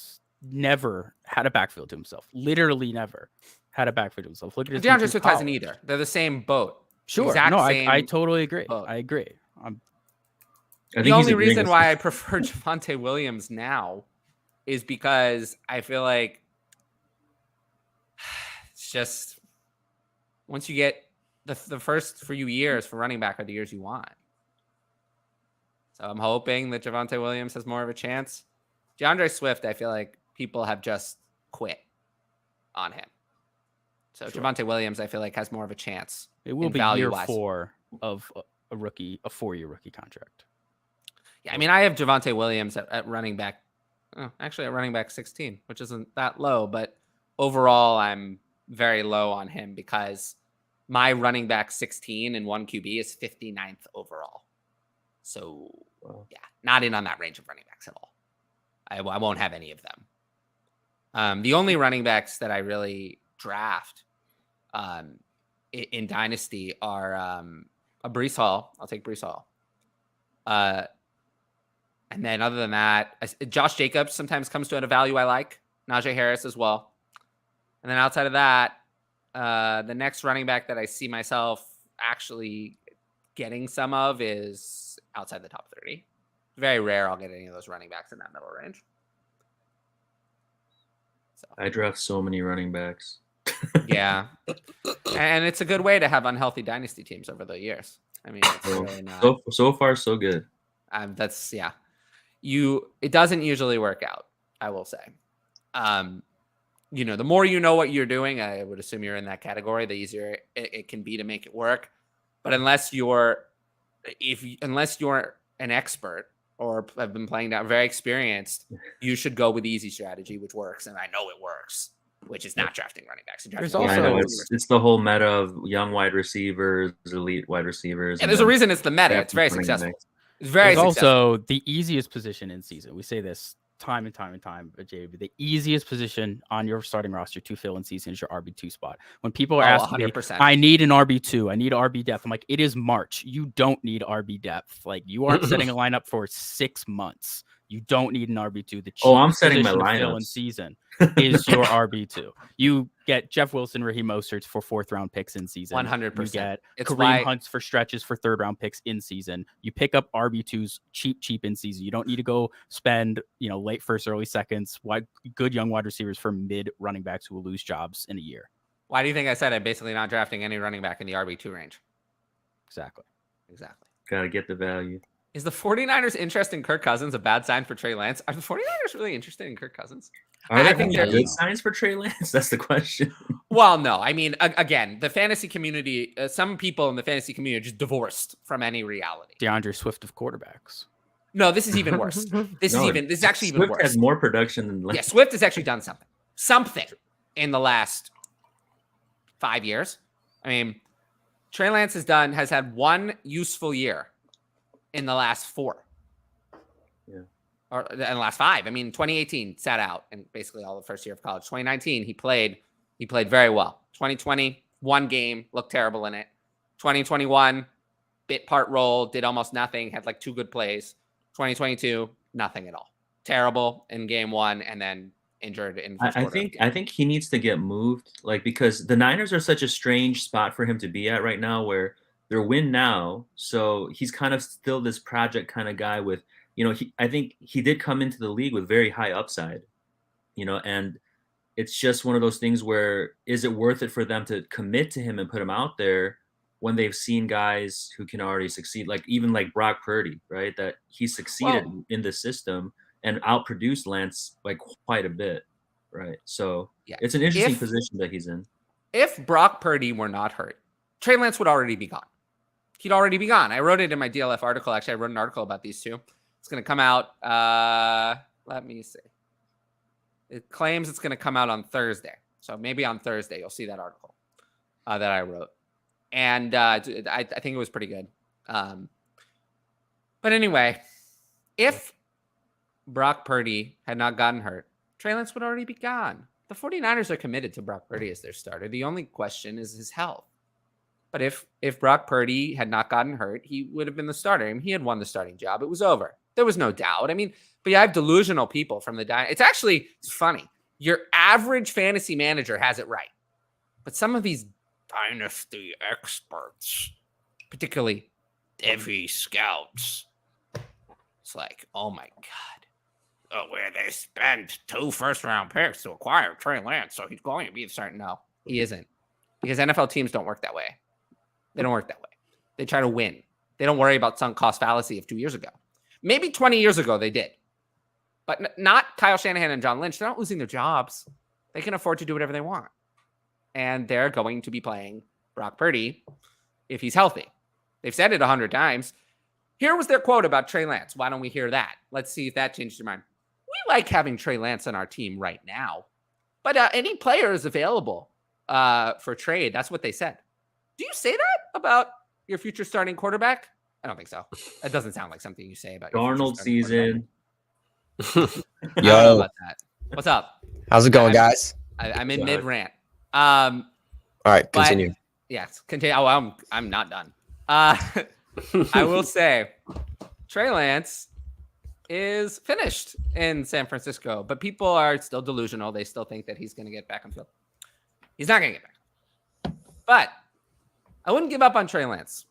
Never had a backfield to himself. Literally never had a backfield to himself. Look at DeAndre Swift hasn't either. They're the same boat. Sure. I totally agree. Boat. I agree. The only reason why I prefer Javonte Williams now is because I feel like it's just once you get the first few years for running back are the years you want. So I'm hoping that Javonte Williams has more of a chance. DeAndre Swift, I feel like people have just quit on him. So sure. Javonte Williams, I feel like, has more of a chance. It will be year 4 of a 4-year rookie contract. Yeah, I mean, I have Javonte Williams at running back. Actually, at running back 16, which isn't that low. But overall, I'm very low on him because my running back 16 in 1 QB is 59th overall. So, yeah, not in on that range of running backs at all. I won't have any of them. The only running backs that I really draft in Dynasty are a Breece Hall. I'll take Breece Hall. And then other than that, Josh Jacobs sometimes comes to a value I like. Najee Harris as well. And then outside of that, the next running back that I see myself actually getting some of is outside the top 30. It's very rare I'll get any of those running backs in that middle range. So I draft so many running backs. yeah. And it's a good way to have unhealthy dynasty teams over the years. I mean, it's really not. So far, so good. That's yeah. It doesn't usually work out, I will say. The more you know what you're doing, I would assume you're in that category, the easier it can be to make it work. But unless you're an expert or have been playing down, very experienced, you should go with the easy strategy, which works, and I know it works, which is not drafting running backs. It's the whole meta of young wide receivers, elite wide receivers. And there's a reason it's the meta. It's very successful. It's very successful. Also the easiest position in season. We say this time and time, JB. The easiest position on your starting roster to fill in season is your RB2 spot. When people are asking me, I need an RB2, I need RB depth. I'm like, it is March. You don't need RB depth. Like, you aren't setting a lineup for 6 months. You don't need an RB2. I'm setting my lineup in season is your RB2. You get Jeff Wilson, Raheem Mostert for 4th-round picks in season. 100%. You get Kareem Hunts for stretches for 3rd-round picks in season. You pick up RB2s cheap in season. You don't need to go spend late first, early seconds. Good young wide receivers for mid running backs who will lose jobs in a year. Why do you think I said I'm basically not drafting any running back in the RB2 range? Exactly. Gotta get the value. Is the 49ers interest in Kirk Cousins a bad sign for Trey Lance? Are the 49ers really interested in Kirk Cousins? I think they're good signs for Trey Lance. That's the question. Well, no. I mean, again, the fantasy community, some people in the fantasy community are just divorced from any reality. DeAndre Swift of quarterbacks. No, this is even worse. This is actually even worse. Swift has more production than Lance. Yeah, Swift has actually done something in the last 5 years. I mean, Trey Lance has had one useful year in the last 4. Yeah. Or in the last 5. I mean, 2018 sat out and basically all the first year of college. 2019, he played very well. 2020, 1 game, looked terrible in it. 2021, bit part role, did almost nothing, had like 2 good plays. 2022, nothing at all. Terrible in game 1 and then injured in first quarter. I think he needs to get moved, because the Niners are such a strange spot for him to be at right now, where they're win now, so he's kind of still this project kind of guy with, I think he did come into the league with very high upside, and it's just one of those things where, is it worth it for them to commit to him and put him out there when they've seen guys who can already succeed, even Brock Purdy, right? That he succeeded in the system and outproduced Lance by quite a bit, right? So it's an interesting position that he's in. If Brock Purdy were not hurt, Trey Lance would already be gone. He'd already be gone. I wrote it in my DLF article. Actually, I wrote an article about these two. It's going to come out. Let me see. It claims it's going to come out on Thursday. So maybe on Thursday, you'll see that article that I wrote. And I think it was pretty good. But anyway, if Brock Purdy had not gotten hurt, Trey Lance would already be gone. The 49ers are committed to Brock Purdy as their starter. The only question is his health. But if Brock Purdy had not gotten hurt, he would have been the starter. I mean, he had won the starting job. It was over. There was no doubt. I mean, but I have delusional people from the Dynasty. It's funny. Your average fantasy manager has it right. But some of these Dynasty experts, particularly Devy scouts, it's like, oh my God. Oh, where they spent 2 first-round picks to acquire Trey Lance, so he's going to be the starter. No, he isn't. Because NFL teams don't work that way. They don't work that way. They try to win. They don't worry about sunk cost fallacy of 2 years ago. Maybe 20 years ago they did. But not Kyle Shanahan and John Lynch. They're not losing their jobs. They can afford to do whatever they want. And they're going to be playing Brock Purdy if he's healthy. They've said it 100 times. Here was their quote about Trey Lance. Why don't we hear that? Let's see if that changed your mind. We like having Trey Lance on our team right now. But any player is available for trade. That's what they said. Do you say that about your future starting quarterback? I don't think so. That doesn't sound like something you say about your Darnold season. I don't know about that. What's up? How's it going, guys? I'm in mid rant. All right, continue. Yes, continue. Oh, I'm not done. I will say, Trey Lance is finished in San Francisco, but people are still delusional. They still think that he's going to get back on field. He's not going to get back. But I wouldn't give up on Trey Lance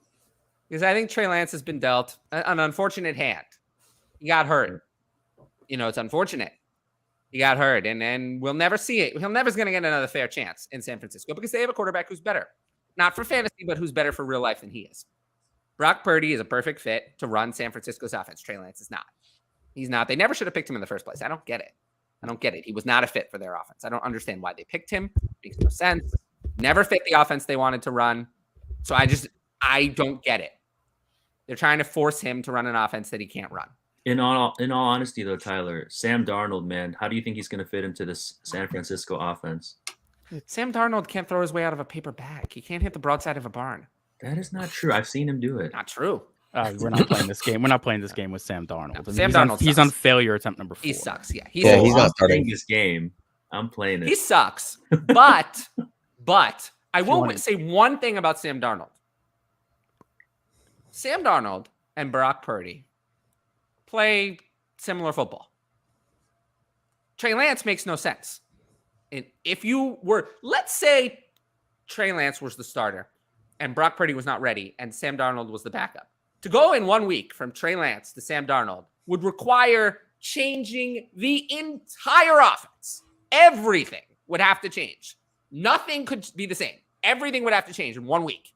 because I think Trey Lance has been dealt an unfortunate hand. He got hurt. It's unfortunate. He got hurt, and we'll never see it. He'll never's going to get another fair chance in San Francisco because they have a quarterback who's better. Not for fantasy, but who's better for real life than he is. Brock Purdy is a perfect fit to run San Francisco's offense. Trey Lance is not. He's not. They never should have picked him in the first place. I don't get it. He was not a fit for their offense. I don't understand why they picked him. Makes no sense. Never fit the offense they wanted to run. So I don't get it. They're trying to force him to run an offense that he can't run. In all honesty, though, Tyler, Sam Darnold, man, how do you think he's going to fit into this San Francisco offense? Sam Darnold can't throw his way out of a paper bag. He can't hit the broadside of a barn. That is not true. I've seen him do it. Not true. We're not playing this game. We're not playing this game with Sam Darnold. No, Sam Darnold he's on failure attempt number 4. He sucks. Yeah, he's not starting this game. I'm playing it. He sucks. But I will say one thing about Sam Darnold. Sam Darnold and Brock Purdy play similar football. Trey Lance makes no sense. And if you were, let's say Trey Lance was the starter and Brock Purdy was not ready and Sam Darnold was the backup. To go in 1 week from Trey Lance to Sam Darnold would require changing the entire offense. Everything would have to change. Nothing could be the same. Everything would have to change in 1 week.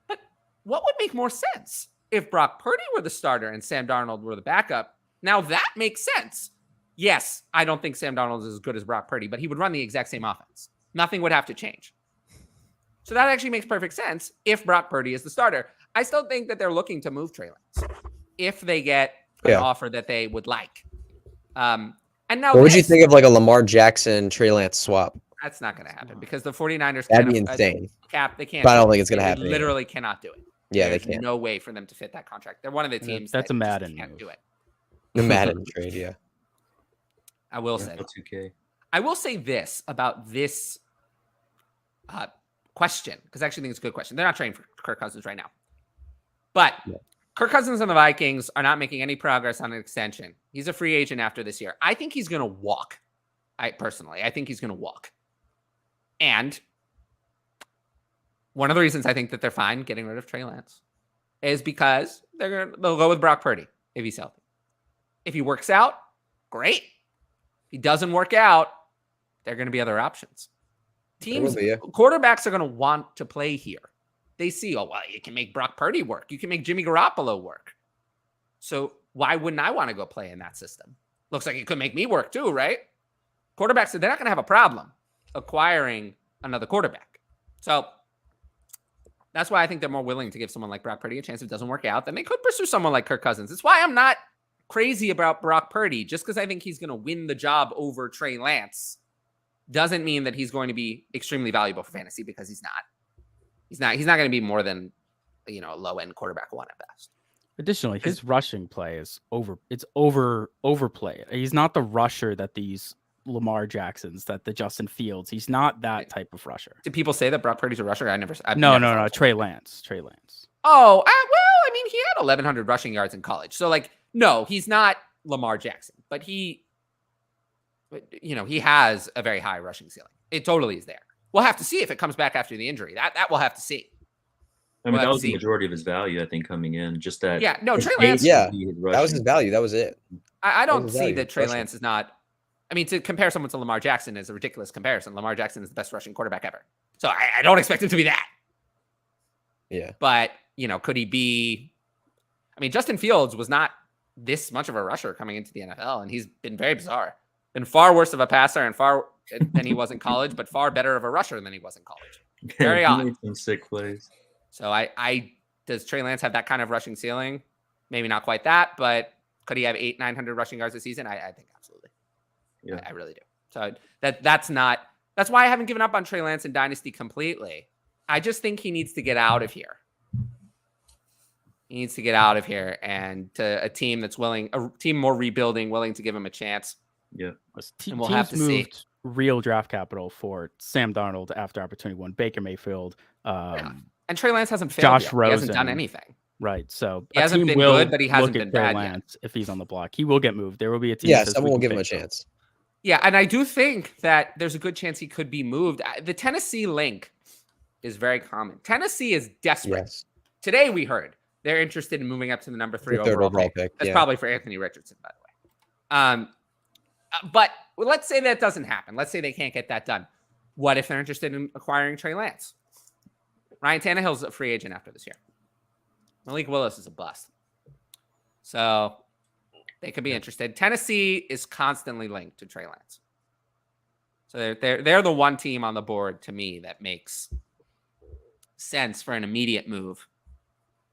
But what would make more sense? If Brock Purdy were the starter and Sam Darnold were the backup, now that makes sense. Yes, I don't think Sam Darnold is as good as Brock Purdy, but he would run the exact same offense. Nothing would have to change. So that actually makes perfect sense if Brock Purdy is the starter. I still think that they're looking to move Trey Lance if they get an offer that they would like. And now, what would you think of like a Lamar Jackson Trey Lance swap? That's not going to happen because the 49ers that'd be insane. They can't. But I don't think it's going to happen. They literally cannot do it. Yeah, There's they can't. no way for them to fit that contract. They're one of the teams that's that a Madden can't move. do it. The Madden trade, yeah. I will say. 2K. I will say this about this question because I actually think it's a good question. They're not trading for Kirk Cousins right now, but Kirk Cousins and the Vikings are not making any progress on an extension. He's a free agent after this year. I think he's going to walk. I think he's going to walk. And one of the reasons I think that they're fine getting rid of Trey Lance is because they'll go with Brock Purdy if he's healthy. If he works out, great. If he doesn't work out, there are going to be other options. Teams, quarterbacks are going to want to play here. They see, you can make Brock Purdy work. You can make Jimmy Garoppolo work. So why wouldn't I want to go play in that system? Looks like it could make me work too, right? Quarterbacks, they're not going to have a problem acquiring another quarterback. So that's why I think they're more willing to give someone like Brock Purdy a chance if it doesn't work out. Then they could pursue someone like Kirk Cousins. It's why I'm not crazy about Brock Purdy. Just because I think he's going to win the job over Trey Lance doesn't mean that he's going to be extremely valuable for fantasy because he's not. He's not going to be more than a low-end quarterback one at best. Additionally, his rushing play is overplayed. He's not the rusher that these Lamar Jacksons, that the Justin Fields. He's not that type of rusher. Did people say that Brock Purdy's a rusher? No. Trey Lance. Oh, well, he had 1,100 rushing yards in college. So, no, he's not Lamar Jackson, but he has a very high rushing ceiling. It totally is there. We'll have to see if it comes back after the injury. That we'll have to see. I mean, that was the majority of his value, I think, coming in. Just that. Yeah, no, Trey Lance. Yeah, that was his value. That was it. I don't see that Trey Lance is not. I mean, to compare someone to Lamar Jackson is a ridiculous comparison. Lamar Jackson is the best rushing quarterback ever. So I don't expect him to be that. Yeah. But, could he be? I mean, Justin Fields was not this much of a rusher coming into the NFL, and he's been very bizarre. Been far worse of a passer than he was in college, but far better of a rusher than he was in college. Very odd. Made some sick plays. So does Trey Lance have that kind of rushing ceiling? Maybe not quite that, but could he have 800-900 rushing yards a season? I think absolutely. Yeah, I really do. So that's why I haven't given up on Trey Lance in Dynasty completely. I just think he needs to get out of here. He needs to get out of here and to a team a team more rebuilding, willing to give him a chance. Yeah. And we'll have to see. Real draft capital for Sam Darnold after opportunity one. Baker Mayfield. And Trey Lance hasn't failed Josh yet. Rosen. He hasn't done anything. Right. So He hasn't been good, but he hasn't been bad yet. If he's on the block, he will get moved. There will be a team. Yeah, someone will give him a chance. Yeah, and I do think that there's a good chance he could be moved. The Tennessee link is very common. Tennessee is desperate. Yes. Today we heard they're interested in moving up to the number 3 overall pick. That's probably for Anthony Richardson, by the way. But let's say that doesn't happen. Let's say they can't get that done. What if they're interested in acquiring Trey Lance? Ryan Tannehill's a free agent after this year. Malik Willis is a bust. So they could be interested. Tennessee is constantly linked to Trey Lance. So they're the one team on the board to me that makes sense for an immediate move.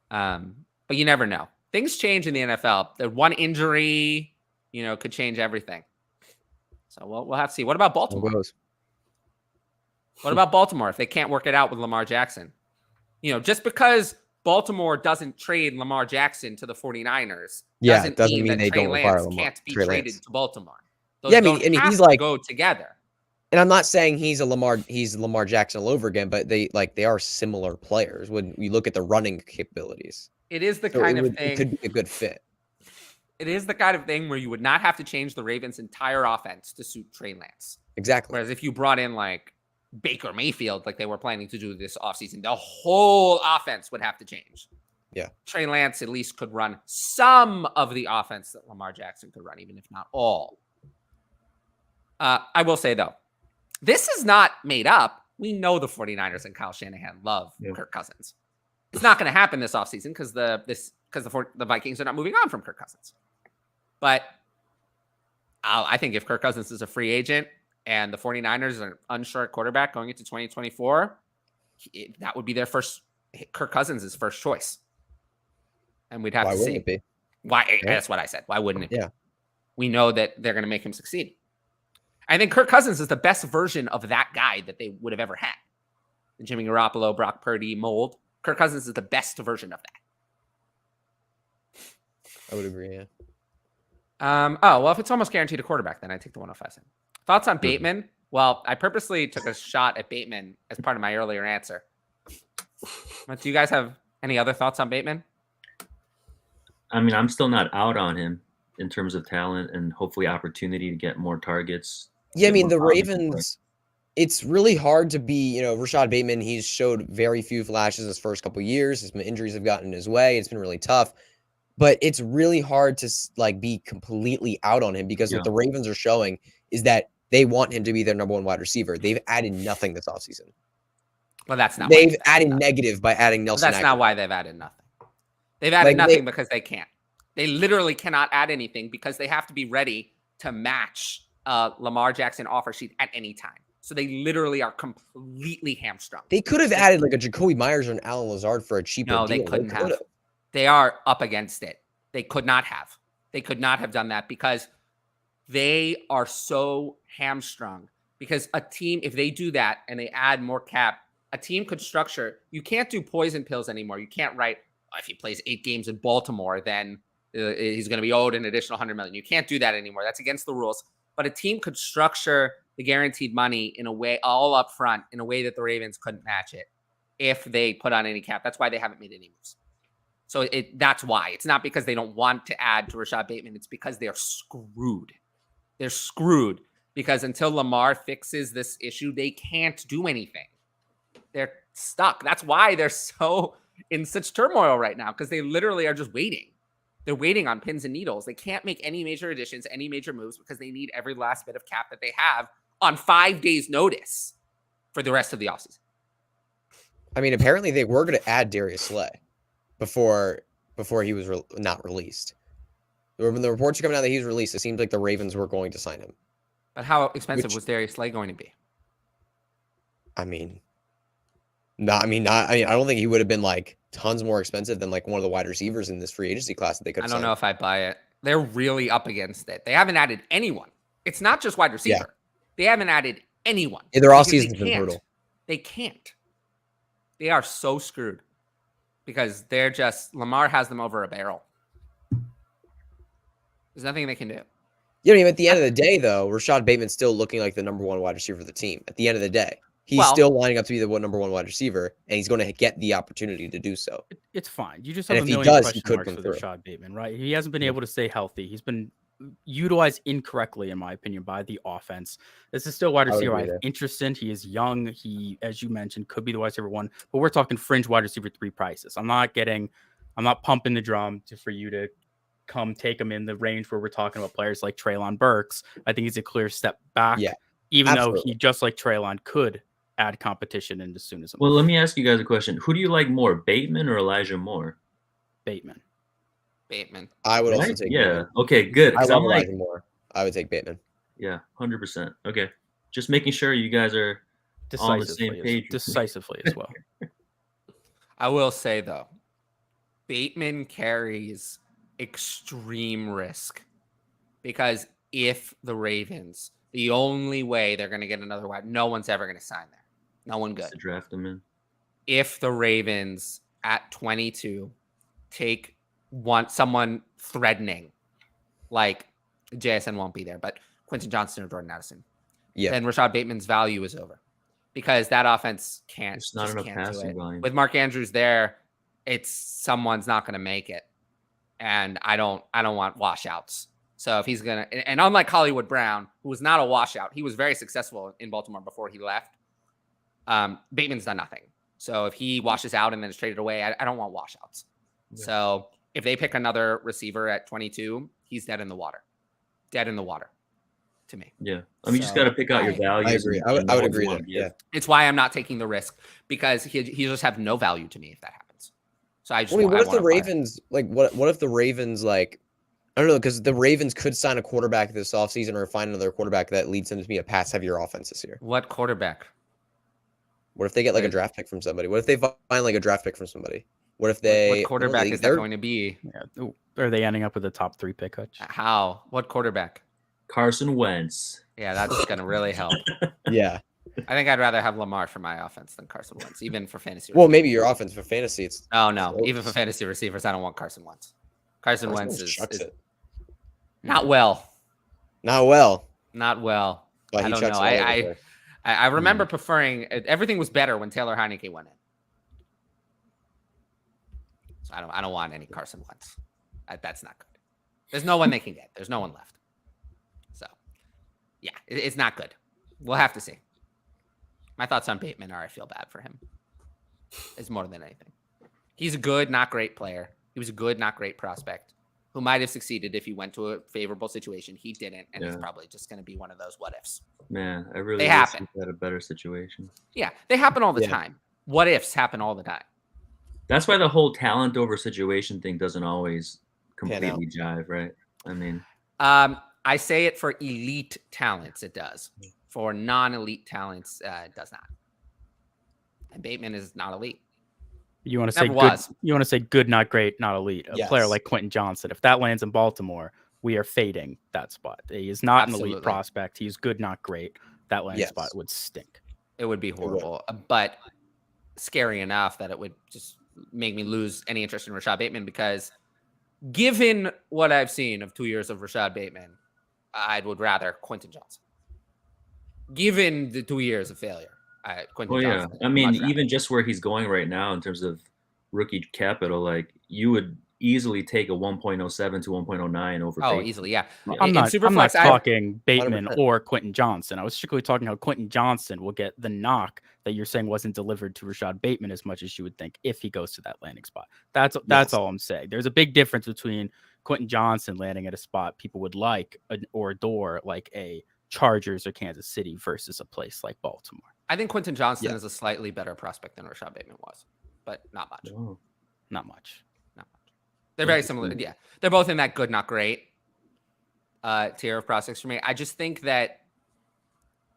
But you never know. Things change in the NFL. The one injury, could change everything. So we'll have to see. What about Baltimore? What about Baltimore if they can't work it out with Lamar Jackson? Just because Baltimore doesn't trade Lamar Jackson to the 49ers doesn't mean that they Trey don't Lance require can't be Trey traded Lance. to Baltimore. Those and he's like go together. And I'm not saying he's Lamar Jackson all over again, but they are similar players when you look at the running capabilities. It is the kind of thing. It could be a good fit. It is the kind of thing where you would not have to change the Ravens' entire offense to suit Trey Lance. Exactly. Whereas if you brought in like Baker Mayfield, like they were planning to do this offseason, the whole offense would have to change. Yeah. Trey Lance at least could run some of the offense that Lamar Jackson could run, even if not all. I will say, though, this is not made up. We know the 49ers and Kyle Shanahan love Kirk Cousins. It's not going to happen this offseason because the Vikings are not moving on from Kirk Cousins. But I think if Kirk Cousins is a free agent and the 49ers are unsure at quarterback going into 2024, that would be their first. Kirk Cousins is first choice. And we'd have to see. Why wouldn't it be? Why? Yeah. That's what I said. Why wouldn't it be? Yeah. We know that they're going to make him succeed. I think Kirk Cousins is the best version of that guy that they would have ever had. The Jimmy Garoppolo, Brock Purdy mold. Kirk Cousins is the best version of that. I would agree, yeah. Well, if it's almost guaranteed a quarterback, then I take the 105 cent. Thoughts on Bateman? Well, I purposely took a shot at Bateman as part of my earlier answer. But do you guys have any other thoughts on Bateman? I mean, I'm still not out on him in terms of talent and hopefully opportunity to get more targets. Yeah, I mean, the Ravens, it's really hard to be, Rashad Bateman, he's showed very few flashes his first couple of years. His injuries have gotten in his way. It's been really tough. But it's really hard to be completely out on him because what the Ravens are showing is that they want him to be their number one wide receiver. They've added nothing this offseason. Well, that's not. They've added negative by adding Nelson. That's not why they've added nothing. They've added nothing because they can't. They literally cannot add anything because they have to be ready to match Lamar Jackson offer sheet at any time. So they literally are completely hamstrung. They could have added like a Jacoby Myers or an Alan Lazard for a cheaper deal. No, they couldn't have. They are up against it. They could not have. They could not have done that because they are so hamstrung. Because a team, if they do that and they add more cap, a team could structure. You can't do poison pills anymore. You can't write, if he plays 8 games in Baltimore, then he's going to be owed an additional $100 million. You can't do that anymore. That's against the rules. But a team could structure the guaranteed money in a way, all up front, in a way that the Ravens couldn't match it if they put on any cap. That's why they haven't made any moves. So that's why. It's not because they don't want to add to Rashad Bateman. It's because they're screwed. They're screwed because until Lamar fixes this issue, they can't do anything. They're stuck. That's why they're so in such turmoil right now because they literally are just waiting. They're waiting on pins and needles. They can't make any major additions, any major moves because they need every last bit of cap that they have on 5 days' notice for the rest of the offseason. I mean, apparently they were going to add Darius Slay before he was not released. When the reports are coming out that he's released, it seems like the Ravens were going to sign him. But how expensive was Darius Slay going to be? I don't think he would have been like tons more expensive than like one of the wide receivers in this free agency class that they could. I don't know if I buy it. They're really up against it. They haven't added anyone. It's not just wide receiver. Yeah. They haven't added anyone. Yeah, their offseason's been brutal. They can't. They are so screwed because they're just Lamar has them over a barrel. There's nothing they can do. Yeah, I mean, at the end of the day, though, Rashad Bateman's still looking like the number one wide receiver of the team. At the end of the day, He's still lining up to be the number 1 wide receiver, and he's going to get the opportunity to do so. It's fine. You just have And a if he million does, he question could marks come for through. Rashad Bateman, right? He hasn't been able to stay healthy. He's been utilized incorrectly, in my opinion, by the offense. This is still wide receiver I have interest in. He is young. He, as you mentioned, could be the wide receiver 1, but we're talking fringe wide receiver 3 prices. I'm not pumping the drum for you to come take him in the range where we're talking about players like Treylon Burks. I think he's a clear step back, even though he, just like Treylon, could add competition in as soon as. Well, let me ask you guys a question. Who do you like more, Bateman or Elijah Moore? Bateman. I would also take Bateman. Okay, good. I love Elijah Moore. I would take Bateman. Yeah, 100%. Okay. Just making sure you guys are on the same page. Decisively as well. I will say, though, Bateman carries extreme risk because if the Ravens, the only way they're going to get another wide, no one's ever going to sign there. No one good. To draft them in. If the Ravens at 22 take someone threatening, like JSN won't be there, but Quentin Johnston or Jordan Addison, then Rashad Bateman's value is over because that offense can't. It's not enough passing volume. With Mark Andrews there, it's someone's not going to make it, and I don't want washouts. So if he's gonna, and unlike Hollywood Brown, who was not a washout, he was very successful in Baltimore before he left. Bateman's done nothing. So if he washes out and then is traded away, I don't want washouts. Yeah. So if they pick another receiver at 22, he's dead in the water. Dead in the water to me. Yeah. I mean, you just got to pick out your values. I agree. I would agree there. Yeah. It's why I'm not taking the risk because he just have no value to me if that happens. So I just what if the Ravens what if the Ravens I don't know, because the Ravens could sign a quarterback this offseason or find another quarterback that leads them to be a pass-heavier offense this year. What quarterback? What if they get a draft pick from somebody? What if they find a draft pick from somebody? What if they? What quarterback is that going to be? Yeah. Are they ending up with a top 3 pick? How? What quarterback? Carson Wentz. Yeah, that's going to really help. Yeah. I think I'd rather have Lamar for my offense than Carson Wentz, even for fantasy. Well, maybe your offense for fantasy. It's no. Even for fantasy receivers, I don't want Carson Wentz. Carson Wentz is not well. Not well. Not well. Well, I don't know. I remember preferring everything was better when Taylor Heineke went in. So I don't want any Carson Wentz. That's not good. There's no one they can get. There's no one left. So yeah, it's not good. We'll have to see. My thoughts on Bateman are I feel bad for him. It's more than anything. He's a good, not great player. He was a good, not great prospect who might have succeeded if he went to a favorable situation. He didn't, and he's probably just going to be one of those what ifs. Man, I really wish he had a better situation. Yeah, they happen all the time. What ifs happen all the time. That's why the whole talent over situation thing doesn't always completely jive, right? I mean, I say it for elite talents, it does. For non-elite talents, it does not. And Bateman is not elite. You want to say good? You want to say good, not great, not elite. A player like Quentin Johnston, if that lands in Baltimore, we are fading that spot. He is not an elite prospect. He's good, not great. That landing spot would stink. It would be horrible, but scary enough that it would just make me lose any interest in Rashad Bateman because given what I've seen of 2 years of Rashad Bateman, I would rather Quentin Johnston. Given the 2 years of failure. Johnston, I mean, even just where he's going right now in terms of rookie capital, like you would easily take a 1.07 to 1.09 over. Oh, easily, yeah. I'm not talking Bateman 100%. Or Quentin Johnston. I was strictly talking how Quentin Johnston will get the knock that you're saying wasn't delivered to Rashad Bateman as much as you would think if he goes to that landing spot. That's all I'm saying. There's a big difference between Quentin Johnston landing at a spot people would like or adore, like a Chargers or Kansas City, versus a place like Baltimore. I think Quentin Johnston is a slightly better prospect than Rashad Bateman was, but not much. Oh. Not much. They're very similar. Yeah. They're both in that good, not great tier of prospects for me. I just think that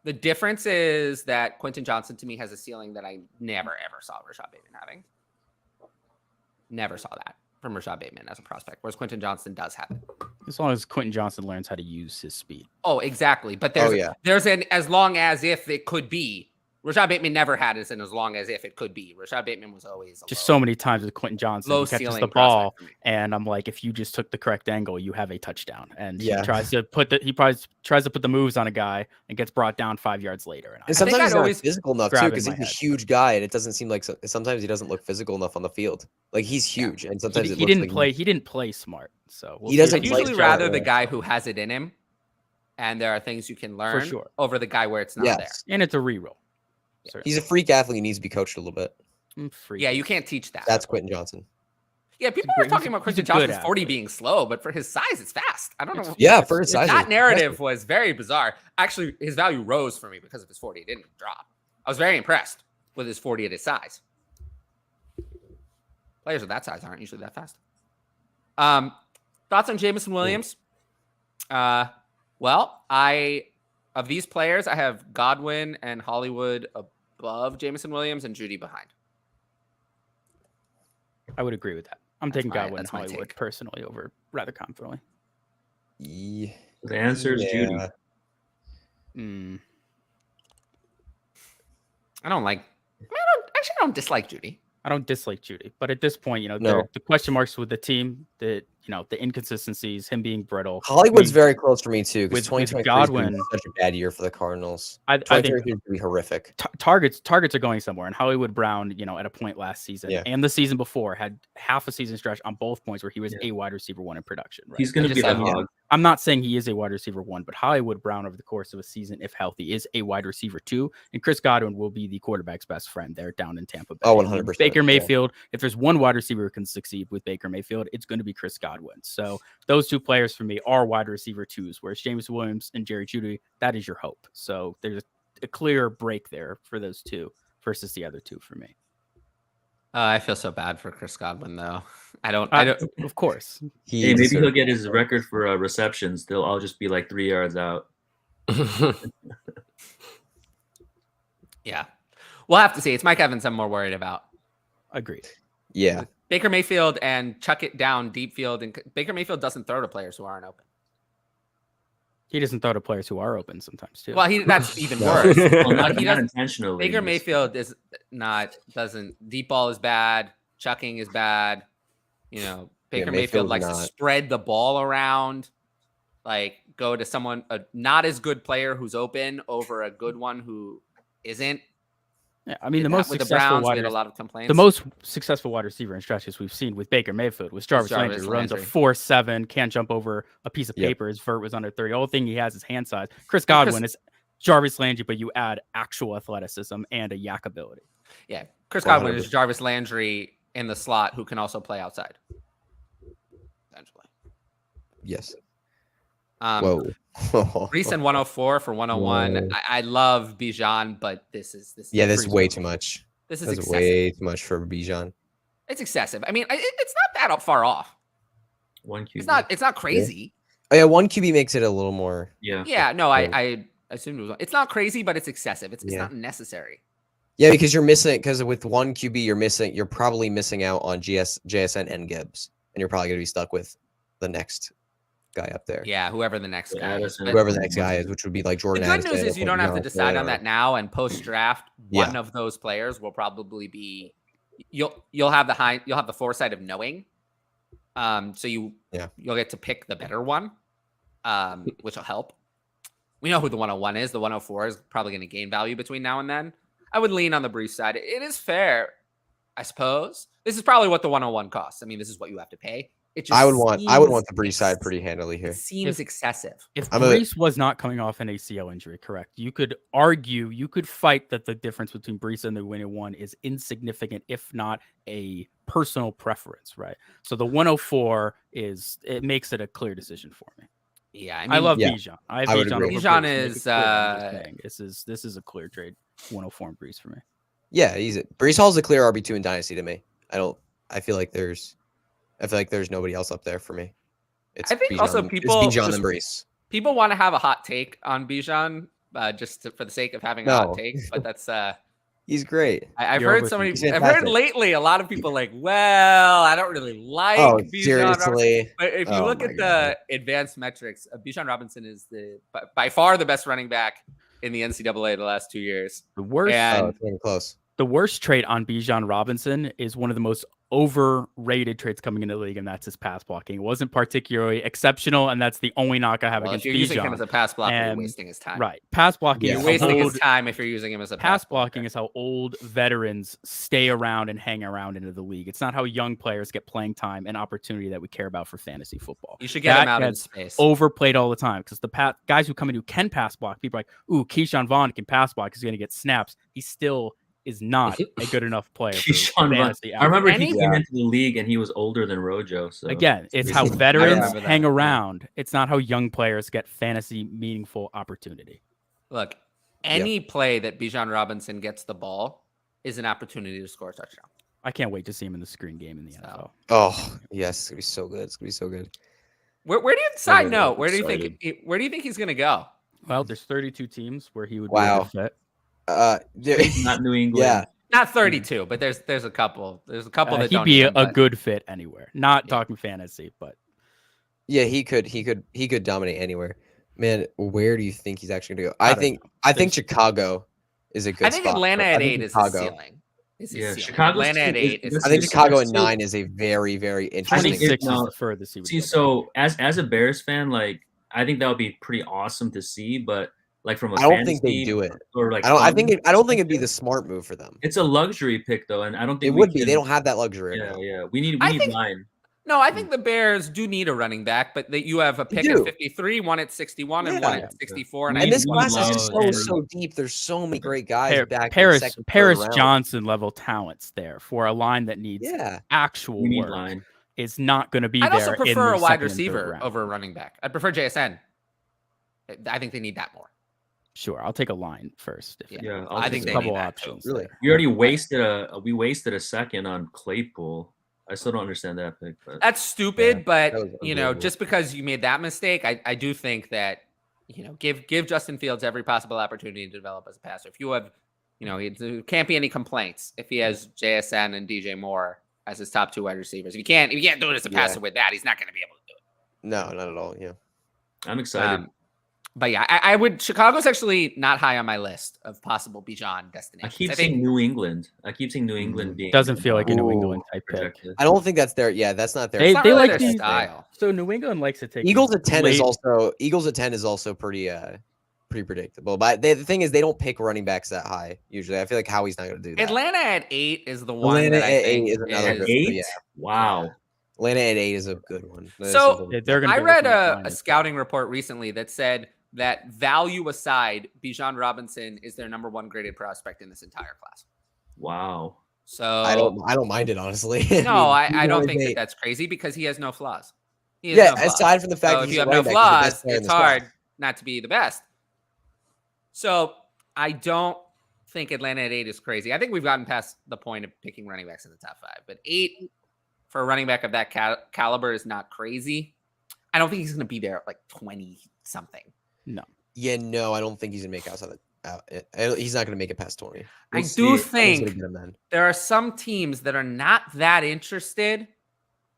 the difference is that Quentin Johnston to me has a ceiling that I never, ever saw Rashad Bateman having. Never saw that from Rashad Bateman as a prospect, whereas Quentin Johnston does have it. As long as Quentin Johnston learns how to use his speed. Oh, exactly. But there's as long as if it could be Rashad Bateman never had it in as long as if it could be. Rashad Bateman was always just so many times with Quentin Johnson. low He catches ceiling the ball, prospect for me. and I'm like, if you just took the correct angle, you have a touchdown. And Yeah. he tries to put the moves on a guy and gets brought down 5 yards later. And And sometimes I'd he's not always physical enough too, grab because in he's my a head. huge guy, and it doesn't seem like sometimes he doesn't look physical enough on the field. Like he's huge, and sometimes he it looks didn't like play. He didn't play smart. So He doesn't I'd play usually smart, rather the yeah. guy who has it in him, and there are things you can learn sure. over the guy where it's not there. Yes, And it's a reroll. he's a freak athlete. He needs to be coached a little bit. Yeah, you can't teach that. That's Quentin Johnson. Yeah, people are talking about he's a Christian good Johnson's 40 athlete. being slow, but for his size, it's fast. I don't know. Yeah, for his size, That it's narrative was very bizarre. Actually, his value rose for me because of his 40. It didn't drop. I was very impressed with his 40 at his size. Players of that size aren't usually that fast. Thoughts on Jameson Williams? Well, of these players, I have Godwin and Hollywood above Jameson Williams and Judy behind. I would agree with that. I'm taking Godwin and that's my Hollywood take. personally over rather confidently. Yeah. The answer is Judy. I don't dislike Judy. I don't dislike Judy, but at this point, No. the question marks with the team, the inconsistencies, him being brittle. Hollywood's I mean, very close for me too, because with 2023 Godwin- such a bad year for the Cardinals. I think 2023 is going to be horrific. targets are going somewhere, and Hollywood Brown, at a point last season and the season before had half a season stretch on both points where he was a wide receiver one in production. Right? He's going to be the hog. I'm not saying he is a wide receiver one, but Hollywood Brown over the course of a season, if healthy, is a wide receiver two, and Chris Godwin will be the quarterback's best friend there down in Tampa Bay. Oh, 100%. Baker Mayfield, if there's one wide receiver who can succeed with Baker Mayfield, it's going to be Chris Godwin. So those two players for me are wide receiver twos, whereas James Williams and Jerry Jeudy, that is your hope. So there's a clear break there for those two versus the other two for me. I feel so bad for Chris Godwin, though. I don't. Of course. Hey, maybe he'll get his record for receptions. They'll all just be like 3 yards out. Yeah. We'll have to see. It's Mike Evans I'm more worried about. Agreed. Yeah. Baker Mayfield and chuck it down deep field. And Baker Mayfield doesn't throw to players who aren't open. He doesn't throw to players who are open sometimes, too. Well, that's even worse. Well, Like, not intentionally. Baker Mayfield deep ball is bad. Chucking is bad. Baker Mayfield likes to spread the ball around, like go to someone, a not as good player who's open over a good one who isn't. Yeah, I mean, the With the Browns, we had a lot of complaints. The most successful wide receiver in stretches we've seen with Baker Mayfield was Jarvis Landry, who runs a 4.7, can't jump over a piece of paper. His vert was under 30. The whole thing he has is hand size. Chris Godwin is Jarvis Landry, but you add actual athleticism and a yak ability. Yeah, Chris Godwin is Jarvis Landry in the slot who can also play outside. Essentially. Yes. Whoa. Recent 104 for 101. I love Bijan, but this is this is way too much. This is excessive. Way too much for Bijan. It's excessive. I mean, it's not that far off. One QB. It's not crazy. Oh yeah, one QB makes it a little more. Yeah. Yeah. No, I assumed it was. It's not crazy, but it's excessive. It's not necessary. Yeah, because you're missing. Because with one QB, you're probably missing out on JSN and Gibbs, and you're probably gonna be stuck with the next guy up there. Yeah, whoever the next guy is. Whoever the next guy is, which would be like Jordan. The good news is you don't have to decide on that now, and post draft, one of those players will probably be. You'll have the foresight of knowing, so you'll get to pick the better one, which will help. We know who the 101 is. The 104 is probably going to gain value between now and then. I would lean on the Brees side. It is fair, I suppose. This is probably what the 101 costs. I mean, this is what you have to pay. I would want the Brees side pretty handily here. It seems excessive. If Brees was not coming off an ACL injury, correct, you could fight that the difference between Brees and the winning one is insignificant, if not a personal preference, right? So the 104 makes it a clear decision for me. Yeah, I mean, I love Bijan. Bijan is this is a clear trade. 104 and Brees for me. Yeah, Brees Hall's a clear RB2 in Dynasty to me. I feel like there's nobody else up there for me. I think Bijan, also it's Bijan and Brees. People want to have a hot take on Bijan just for the sake of having a hot take, but that's he's great. I've heard lately a lot of people like, well, I don't really like Bijan seriously. But if you look at the advanced metrics, Bijan Robinson is by far the best running back in the NCAA the last 2 years. The worst, And it's getting close. the worst trait on Bijan Robinson is one of the most overrated traits coming into the league, and that's his pass blocking. It wasn't particularly exceptional, and that's the only knock I have well, if against you're using him Bijan. as a pass blocker, you're And- wasting his time. Right, pass blocking. Yeah. is You're how wasting old- his time if you're using him as a Pass blocker. blocking is how old veterans stay around and hang around into the league. It's not how young players get playing time and opportunity that we care about for fantasy football. You should get That him out in gets space. Overplayed all the time because the guys who come in who can pass block, people are like, ooh, Keyshawn Vaughn can pass block. He's going to get snaps. He still is not a good enough player. For Keyshawn Vaughn. fantasy I remember Any- he came into the league and he was older than Rojo. So Again, it's how crazy. veterans remember that, hang yeah. around. It's not how young players get fantasy meaningful opportunity. Look, any play that Bijan Robinson gets the ball is an opportunity to score a touchdown. I can't wait to see him in the screen game in the NFL. Oh, yes. It's going to be so good. It's going to be so good. Where do you side really note? Where do you excited. think? Where do you think he's going to go? Well, there's 32 teams where he would Wow. be a good fit. Yeah. not New England. Yeah. Not 32, but there's a couple. There's a couple that He'd don't be even, a but- good fit anywhere. Not Yeah. talking fantasy, but Yeah, he could dominate anywhere. Man, where do you think he's actually going to go? I I don't think know. I think Chicago is a good I think spot. Atlanta I at think 8 is his Chicago. ceiling. Is his Yeah, ceiling. Chicago's Atlanta at too- 8 is. I think It's- Chicago at it's- 9 is a very, very interesting. 26 is no, the furthest he would See, go. so as a Bears fan, like I think that would be pretty awesome to see, but like from a I don't think they fantasy do it. or like I don't fun think it'd be perspective, the smart move for them. it's a luxury pick though, and I don't think It we would be. can- They don't have that luxury. Yeah, Right now. yeah. We need I think- line. No, I think the Bears do need a running back, but that you have a pick do. at 53, one at 61, and one Yeah. at 64. And We I And need this think class one is of just those- so deep. There's so many great guys back. in Paris second, Paris third round. Johnson level talents there for a line that needs Yeah. actual We need work line. is not going to be I'd there. also in prefer the a wide second and third receiver round. over a running back. I'd prefer JSN. I think they need that more. Sure, I'll take a line first. Yeah. Yeah, I think There's they a couple need that too. options. Really? there. We already wasted a second on Claypool. I still don't understand that pick, but That's stupid, Yeah, but that was you know, unbelievable. just because you made that mistake, I do think that give Justin Fields every possible opportunity to develop as a passer. If you have, there can't be any complaints if he has JSN and DJ Moore as his top 2 wide receivers. If you can't do it as a passer with that, he's not going to be able to do it. No, not at all. Yeah. I'm excited. But yeah, I would. Chicago's actually not high on my list of possible Bijan I destinations. keep saying New England. I keep saying New England being Doesn't feel like a New Ooh, England type pick. projected. I don't think that's their. Yeah, that's not their. They, It's not they really like their the style. So New England likes to take Eagles at 10 is late- Eagles at 10 is also pretty predictable. But the thing is, they don't pick running backs that high usually. I feel like Howie's not going to do that. Atlanta at 8 is the one Atlanta that I at 8 think is another At good- eight? yeah. Wow. Atlanta at 8 is a good one. That is So, something- They're gonna I be read looking at a Lions. scouting report recently that said that value aside, Bijan Robinson is their number 1 graded prospect in this entire class. Wow. So I don't mind it honestly. No, I Bijan don't is think a- that that's crazy because he has no flaws. He has Yeah, no flaws. aside from the fact So that if he's you a have no running back, he's the best flaws, player in it's this class. hard not to be the best. So I don't think Atlanta at 8 is crazy. I think we've gotten past the point of picking running backs in the top 5, but 8 for a running back of that caliber is not crazy. I don't think he's going to be there at like 20 something. Yeah, no, I don't think he's gonna make outside the. He's not gonna make it past 20. I see. do I was think gonna get him then. there are some teams that are not that interested,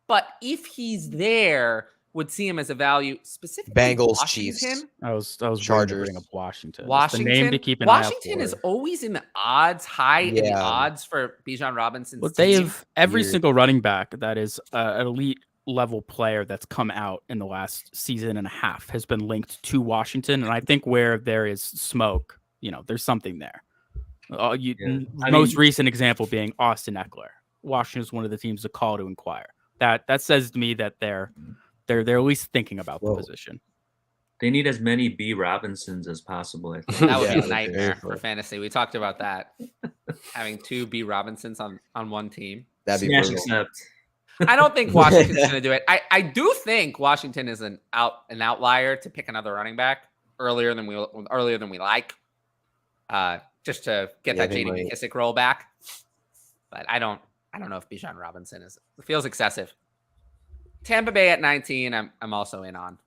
but if he's there, would see him as a value. Specifically, Bengals, Washington. Chiefs. I was ready to Chargers. bring up Washington. It's Washington. the name to keep an eye out Washington for. is always in the odds, high in the Yeah. odds for Bijan Robinson's Well, they team. have every Weird. single running back that is an elite level player that's come out in the last season and a half has been linked to Washington, and I think where there is smoke, there's something there. Yeah. I Most mean- recent example being Austin Eckler. Washington is one of the teams to call to inquire. That says to me that they're at least thinking about the Whoa. position. They need as many B. Robinsons as possible, I think. That would Yeah, be a that's nightmare very for cool. fantasy. We talked about that. Having 2 B Robinsons on one team. That'd be Smash brutal. accept. I don't think Washington's going to do it. I do think Washington is an outlier to pick another running back earlier than we like, just to get Yeah, that they J.D. might. McKissick roll back. But I don't know if Bijan Robinson feels excessive. Tampa Bay at 19, I'm also in on.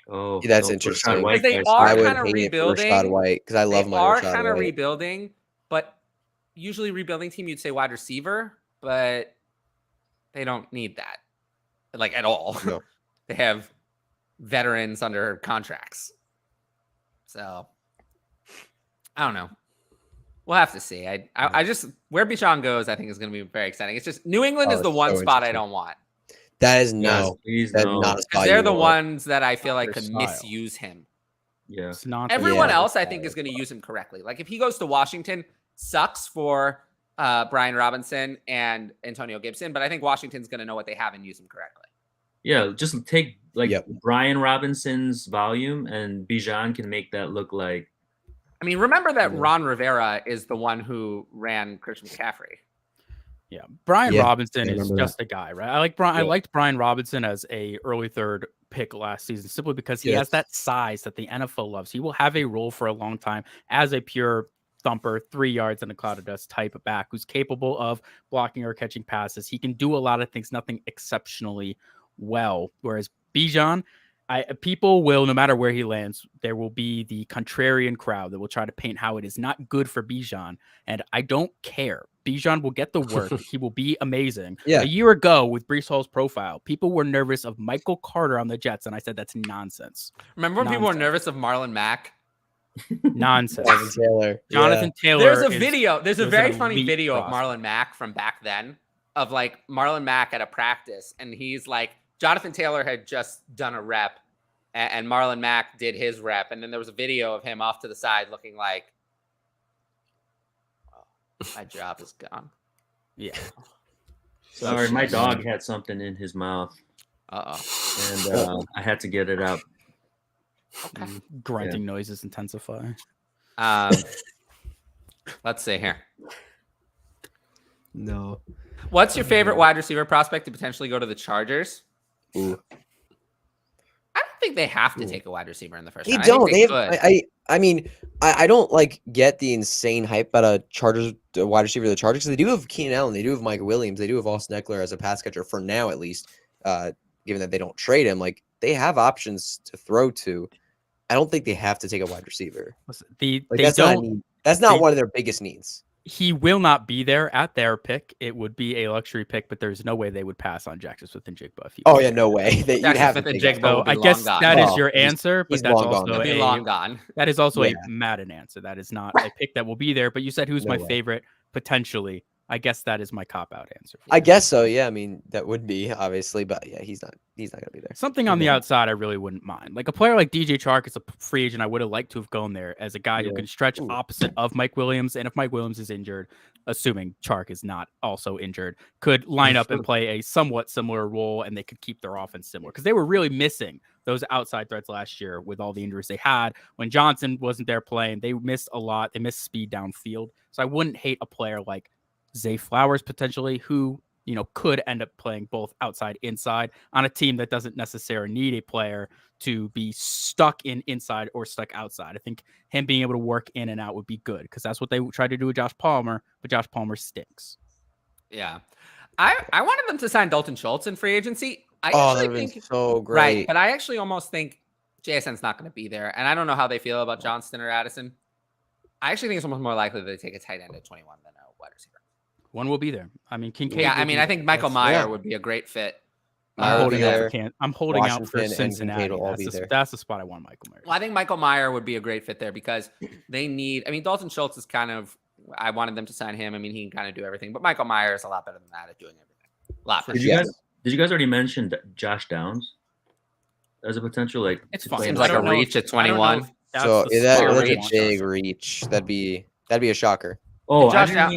Oh, Yeah, that's no, interesting. Rashad White, Because they guys. are I would kinda hate rebuilding. it for Rashad White because I love They my are Rashad kind of White. rebuilding, but usually rebuilding team, you'd say wide receiver, but they don't need that, like at all. No. They have veterans under contracts. So I don't know. We'll have to see. I just where Bijan goes, I think is going to be very exciting. It's just New England is the one so spot I interesting. don't want That is Please that's no. not a because spot they're you the want. ones that I feel like Their could style. misuse him. Yeah. It's not Everyone Yeah. else, I think, is going to use him correctly. Like if he goes to Washington, sucks for Brian Robinson and Antonio Gibson, but I think Washington's going to know what they have and use him correctly. Yeah, just take like Yep. Brian Robinson's volume, and Bijan can make that look like. I mean, remember that Yeah. Ron Rivera is the one who ran Christian McCaffrey. Yeah, Brian Yeah, Robinson I is remember just a guy, right? I like Brian. I Yeah. liked Brian Robinson as a early third pick last season simply because he Yes. has that size that the NFL loves. He will have a role for a long time as a pure thumper, 3 yards in a cloud of dust type of back who's capable of blocking or catching passes. He can do a lot of things, nothing exceptionally well. Whereas Bijan, people will, no matter where he lands, there will be the contrarian crowd that will try to paint how it is not good for Bijan, and I don't care. Bijan will get the work. He will be amazing. Yeah. A year ago with Brees Hall's profile, people were nervous of Michael Carter on the Jets, and I said that's nonsense. Remember when people were Nonsense. nervous of Marlon Mack? Nonsense. Jonathan Taylor. Jonathan Taylor. There's a is- video. There's a was very an funny elite video of prospect. Marlon Mack from back then, of like Marlon Mack at a practice, and he's like, Jonathan Taylor had just done a rep, and Marlon Mack did his rep, and then there was a video of him off to the side looking like, oh, my job is gone. Yeah. Sorry, my dog had something in his mouth, Uh-oh. and I had to get it out. Okay. Grunting noises intensify. Let's see here. No. What's your favorite wide receiver prospect to potentially go to the Chargers? Ooh. I don't think they have to take a wide receiver in the first They round. I don't. think They have, could. I mean, I don't like get the insane hype about a Chargers wide receiver of the Chargers. They do have Keenan Allen. They do have Mike Williams. They do have Austin Eckler as a pass catcher for now, at least. Given that they don't trade him, like they have options to throw to. I don't think they have to take a wide receiver. Listen, Like they that's not a don't. need. That's not they- one of their biggest needs. He will not be there at their pick. It would be a luxury pick, but there's no way they would pass on Jackson Smith and Jigba. If he Oh was yeah, there. no way. You'd Jackson have to Smith and take Jigba him. will So be I long guess gone. that is Oh, your he's- answer, but he's that's long gone. also He'll be a long gone. that is also Yeah. a Madden answer. That is not a pick that will be there. But you said who's No my way. favorite potentially. I guess that is my cop out answer. for I you. guess so. Yeah, I mean that would be obviously, but yeah, he's not gonna be there. Something on the Yeah. outside I really wouldn't mind. Like a player like DJ Chark is a free agent. I would have liked to have gone there as a guy who Yeah. can stretch opposite of Mike Williams. And if Mike Williams is injured, assuming Chark is not also injured, could line up and play a somewhat similar role and they could keep their offense similar. Because they were really missing those outside threats last year with all the injuries they had. When Johnson wasn't there playing, they missed a lot. They missed speed downfield. So I wouldn't hate a player like Zay Flowers potentially, who could end up playing both outside, inside on a team that doesn't necessarily need a player to be stuck in inside or stuck outside. I think him being able to work in and out would be good because that's what they tried to do with Josh Palmer, but Josh Palmer stinks. Yeah. I wanted them to sign Dalton Schultz in free agency. I Oh, actually that would think so great. right, but I actually almost think JSN's not going to be there, and I don't know how they feel about Johnston or Addison. I actually think it's almost more likely that they take a tight end at 21 than a wide receiver. One will be there. I mean, Kincaid. Yeah, I will mean, be I think there. Michael That's- Meyer would be a great fit. Meyer would be there. I'm holding out for Washington and Cincinnati. Kincaid will all be there. That's the spot I want Michael Meyer. Well, I think Michael Meyer would be a great fit there because they need. I mean, Dalton Schultz is kind of. I wanted them to sign him. I mean, he can kind of do everything, but Michael Meyer is a lot better than that at doing everything. A lot. Did you guys already mention Josh Downs as a potential It's fine. Seems I like a don't know if- reach at I don't know 21. if that's So the yeah, spot that's I a want big Josh. reach. That'd be a shocker. Oh, Josh I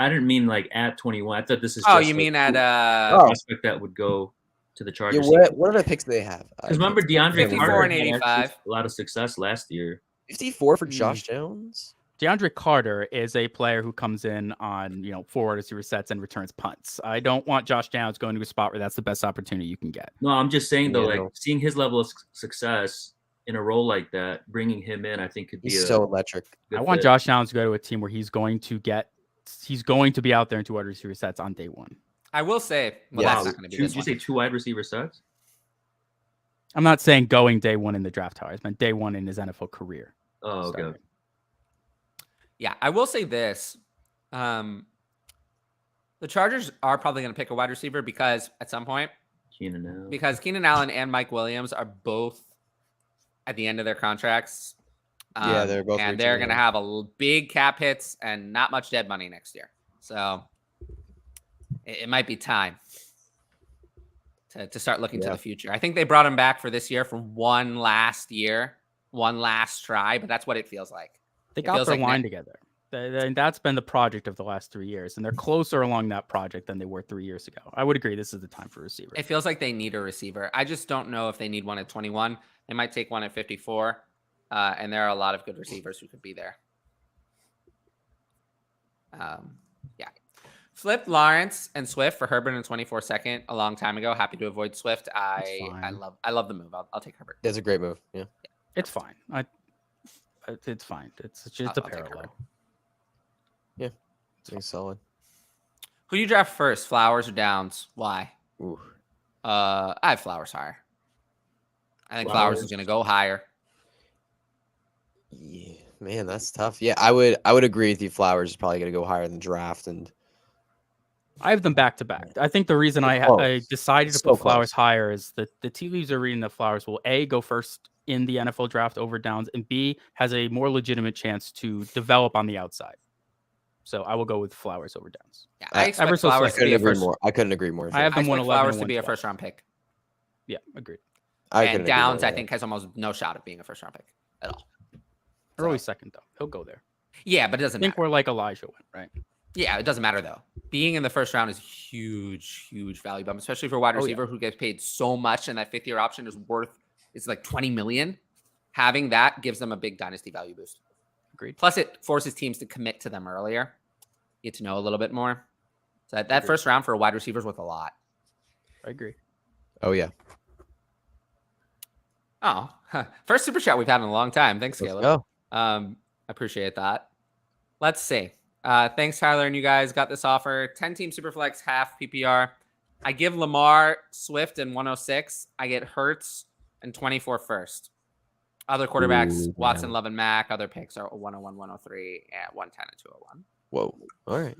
didn't mean like at 21. I thought this is. Oh, just you like mean at a Oh. prospect that would go to the Yeah, Chargers? what other picks do they have? Because remember DeAndre 54 Carter and had actually 85. a lot of success last year. 54 for Josh Jones. DeAndre Carter is a player who comes in on, forward receiver sets and returns punts. I don't want Josh Downs going to a spot where that's the best opportunity you can get. No, I'm just saying though, Yeah. like seeing his level of success in a role like that, bringing him in, I think could be He's a so electric. good I want fit. Josh Downs to go to a team where he's going to be out there in two wide receiver sets on day one. I will say, well, Yeah. that's not going to be Two, this did you one. say 2 wide receiver sets? I'm not saying going day one in the draft hire. I meant day one in his NFL career. Oh, okay. Starting. Yeah, I will say this. The Chargers are probably going to pick a wide receiver because at some point, Keenan Allen. because Keenan Allen and Mike Williams are both at the end of their contracts. Yeah, they're both and reaching they're going to there. have big cap hits and not much dead money next year. So it might be time to start looking to the future. I think they brought him back for this year for one last try, but that's what it feels like. They got their line together. That's been the project of the last 3 years, and they're closer along that project than they were 3 years ago. I would agree this is the time for a receiver. It feels like they need a receiver. I just don't know if they need one at 21. They might take one at 54, and there are a lot of good receivers who could be there. Yeah. Flipped Lawrence and Swift for Herbert in 24 second a long time ago. Happy to avoid Swift. I love the move. I'll take Herbert. That's a great move. Yeah. It's fine. It's fine. It's just a parallel. Yeah. It's solid. Who do you draft first? Flowers or Downs? Why? Ooh. I have Flowers higher. I think Flowers is going to go higher. Yeah, man, that's tough. Yeah, I would agree with you. Flowers is probably going to go higher than draft, and I have them back to back. I think the reason I decided to put Flowers higher is that the tea leaves are reading that Flowers will A, go first in the NFL draft over Downs, and B, has a more legitimate chance to develop on the outside. So I will go with Flowers over Downs. Yeah, I expect Flowers to be a first. I couldn't agree more. I have them 111. Flowers to be a first round pick. Yeah, agreed. And Downs, I think, has almost no shot of being a first round pick at all. Early second, though. He'll go there. Yeah, but it doesn't matter. I think we're like Elijah went, right? Yeah, it doesn't matter, though. Being in the first round is huge, huge value bump, especially for a wide receiver who gets paid so much, and that fifth-year option is like $20 million. Having that gives them a big dynasty value boost. Agreed. Plus, it forces teams to commit to them earlier. Get to know a little bit more. So that first round for a wide receiver is worth a lot. I agree. Oh, yeah. Oh, first super chat we've had in a long time. Thanks, Caleb. Appreciate that. Let's see. Thanks, Tyler, and you guys got this offer. 10-team Superflex, half PPR. I give Lamar, Swift, and 106. I get Hurts and 24 first. Other quarterbacks, Watson, Love, and Mack. Other picks are 101, 103, and 110 and 201. Whoa. All right.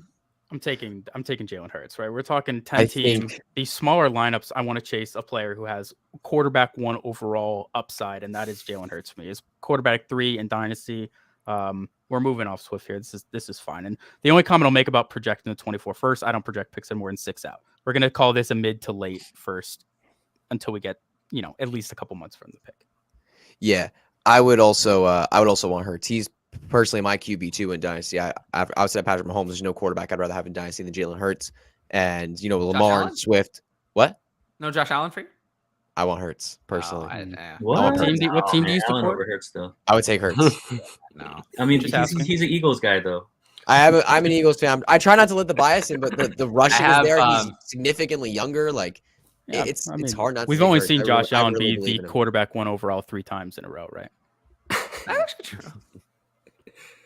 I'm taking Jalen Hurts, right? We're talking 10-team. These smaller lineups, I want to chase a player who has quarterback 1 overall upside, and that is Jalen Hurts for me. Is quarterback 3 in Dynasty. We're moving off Swift here. This is fine. And the only comment I'll make about projecting the 24 first, I don't project picks in more than 6 out. We're going to call this a mid to late first until we get, at least a couple months from the pick. Yeah, I would also want Hurts. He's personally my QB2 in Dynasty. Outside of Patrick Mahomes, there's no quarterback I'd rather have in Dynasty than Jalen Hurts. And, Lamar and Swift. What? No Josh Allen for you? I want Hurts, personally. What team do you support? Hurts, though. I would take Hurts. No. I mean, he's an Eagles guy, though. I'm an Eagles fan. I try not to let the bias in, but the rushing is there. He's significantly younger. It's hard not to. We've only seen Josh Allen be the quarterback 1 overall 3 times in a row, right? That's actually true.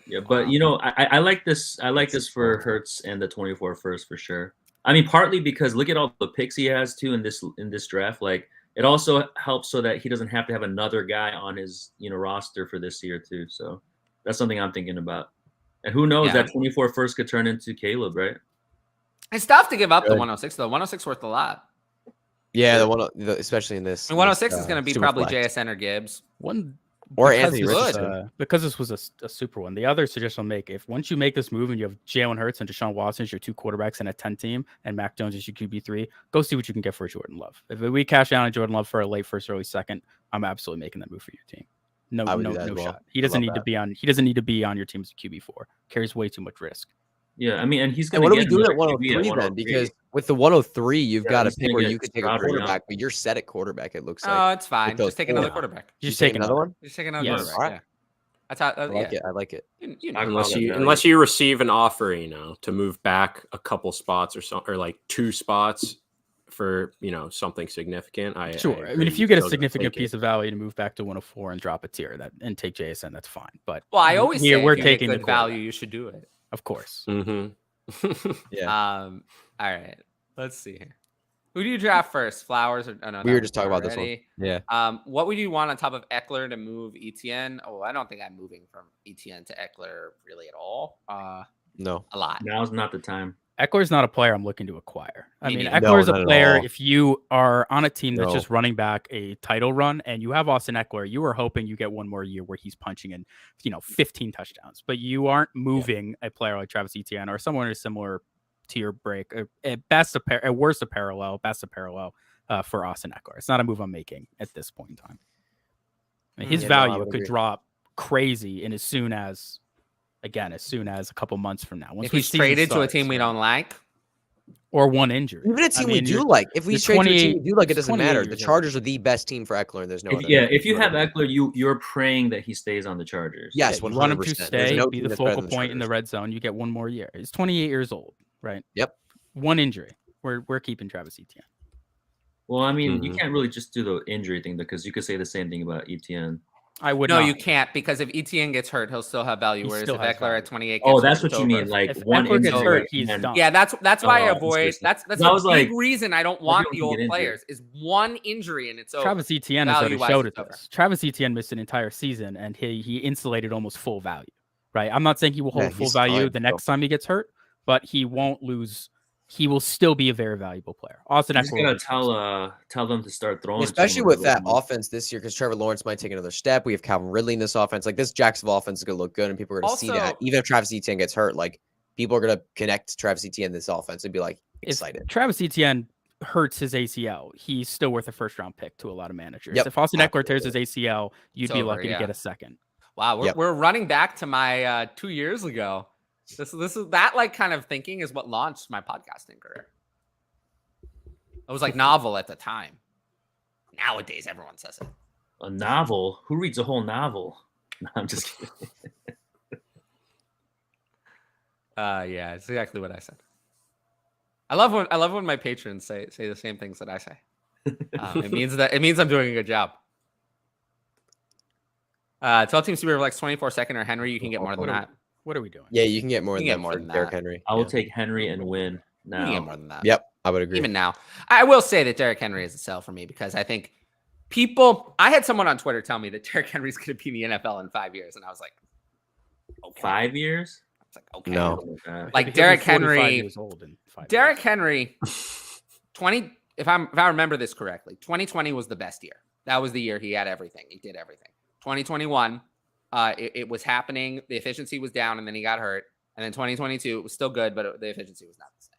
Yeah, but I like this. I like this for Hurts and the 24 first for sure. I mean, partly because look at all the picks he has too in this draft. Like, it also helps so that he doesn't have to have another guy on his roster for this year too. So that's something I'm thinking about. And who knows, that 24 first could turn into Caleb, right? It's tough to give up the 106 though. 106 worth a lot. Yeah, especially in this. 106 is going to be probably JSN or Gibbs. Or Anthony Richardson. Because this was a super one. The other suggestion I'll make, if once you make this move and you have Jalen Hurts and Deshaun Watson as your 2 quarterbacks in a 10 team and Mac Jones is your QB3, go see what you can get for Jordan Love. If we cash out on Jordan Love for a late first, early second, I'm absolutely making that move for your team. No shot. He doesn't need to be on. He doesn't need to be on your team as a QB4. Carries way too much risk. Yeah, I mean, and he's going to. What are we doing at 103 then? Because with the 103, you've got a pick where you could take a quarterback, but you're set at quarterback. It looks like. Oh, it's fine. Just take another quarterback. Just take another one. Just take another quarterback. All right. Yeah. That's how. I like it. Unless you receive an offer, to move back a couple spots or like 2 spots for something significant. I mean, if you get a significant piece of value to move back to 104 and drop a tier and take JSN, that's fine. But I always say we're if you taking get good value, you should do it. Of course. Mm-hmm. Yeah. All right. Let's see here. Who do you draft first? Flowers or no? We were just talking about this one. Yeah. What would you want on top of Eckler to move ETN? Oh, I don't think I'm moving from ETN to Eckler really at all. No. A lot. Now's not the time. Eckler's not a player I'm looking to acquire. I mean, neither. Eckler's No, a not at player. all. If you are on a team that's No. just running back a title run and you have Austin Eckler, you are hoping you get one more year where he's punching in, 15 touchdowns. But you aren't moving a player like Travis Etienne or someone in a similar tier break. At worst a parallel, best a parallel for Austin Eckler. It's not a move I'm making at this point in time. I mean, his Yeah, no, I value would could agree. drop crazy in as soon as a couple months from now. Once If he's traded to a team we don't like, or one injury. Even a team I we mean, do you're- like. If we you're trade to a team 28 we do like, it he's doesn't 28 matter. years The old. Chargers are the best team for Eckler, and there's no other. If you have Eckler, you're praying that he stays on the Chargers. Yes, You want him 100%. to There's stay, no be team the that's better focal than point in the Chargers. red zone. You get one more year. He's 28 years old, right? Yep. One injury. We're keeping Travis Etienne. Well, I mean, you Mhm. can't really just do the injury thing because you could say the same thing about Etienne. I would no, not. you can't, because if Etienne gets hurt, he'll still have value. He Whereas still if has Eckler value. at 28, Oh, gets that's hurt, what you it's mean. over. Like If one Eckler gets injury, hurt, he's and- done. Yeah, that's why I Oh, avoid. That's I the was big like, reason I don't want everyone the can old get injured. players is one injury and it's over. Travis Etienne has already Value-wise, showed it's it over. to us. Travis Etienne missed an entire season, and he insulated almost full value. Right? I'm not saying he will hold Yeah, full he's value fine, the next time he gets hurt, but he won't lose. He will still be a very valuable player. Austin You just Eckler. gotta will be tell them to start throwing, to Especially him a with little that more. offense this year, because Trevor Lawrence might take another step. We have Calvin Ridley in this offense. Like, this Jacksonville offense is going to look good, and people are going to see that. Also- Even if Travis Etienne gets hurt, like, people are going to connect to Travis Etienne in this offense and be like excited. If Travis Etienne hurts his ACL, he's still worth a first-round pick to a lot of managers. Yep, If Austin Eckler tears absolutely. his ACL, you'd It's be over, lucky yeah. to get a second. Wow, Yep. we're running back to my 2 years ago. This is that like kind of thinking is what launched my podcasting career. It was like novel at the time. Nowadays, everyone says it. A novel? Who reads a whole novel? No, I'm just kidding. Yeah, it's exactly what I said. I love when my patrons say the same things that I say. It means I'm doing a good job. 12 team super flex 24-second or Henry, you can get more than that. What are we doing? Yeah, you can get more You than can get more for than Derrick that. Henry. I will Yeah. take Henry and win You can get now. more than that. Yep, I would agree. Even now, I will say that Derrick Henry is a sell for me because I think I had someone on Twitter tell me that Derrick Henry's going to be in the NFL in 5 years. And I was like, okay. 5 years? I was like, okay. No. Like He'll be Derrick 45 Henry, years old in 5 Derrick years. Henry, if I remember this correctly, 2020 was the best year. That was the year he had everything. He did everything. 2021, it was happening. The efficiency was down, and then he got hurt. And then 2022, it was still good, but the efficiency was not the same.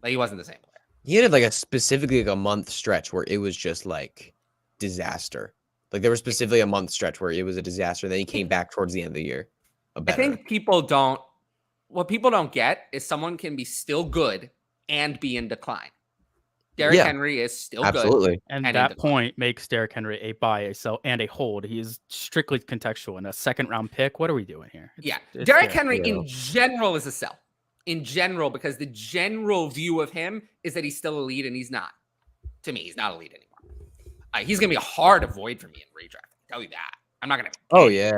Like he wasn't the same player. He had like specifically a month stretch where it was just like disaster. Like, there was specifically a month stretch where it was a disaster. Then he came back towards the end of the year. I think what people don't get is someone can be still good and be in decline. Derrick Yeah, Henry is still good. absolutely. And and that in point makes Derrick Henry a buy, a sell, and a hold. He is strictly contextual. And a second-round pick, what are we doing here? Yeah. It's Derrick Derrick. Henry yeah. in general is a sell. In general, because the general view of him is that he's still elite and he's not. To me, he's not elite anymore. He's going to be a hard avoid for me in redraft. I can tell you that. I'm not going to. Oh, yeah.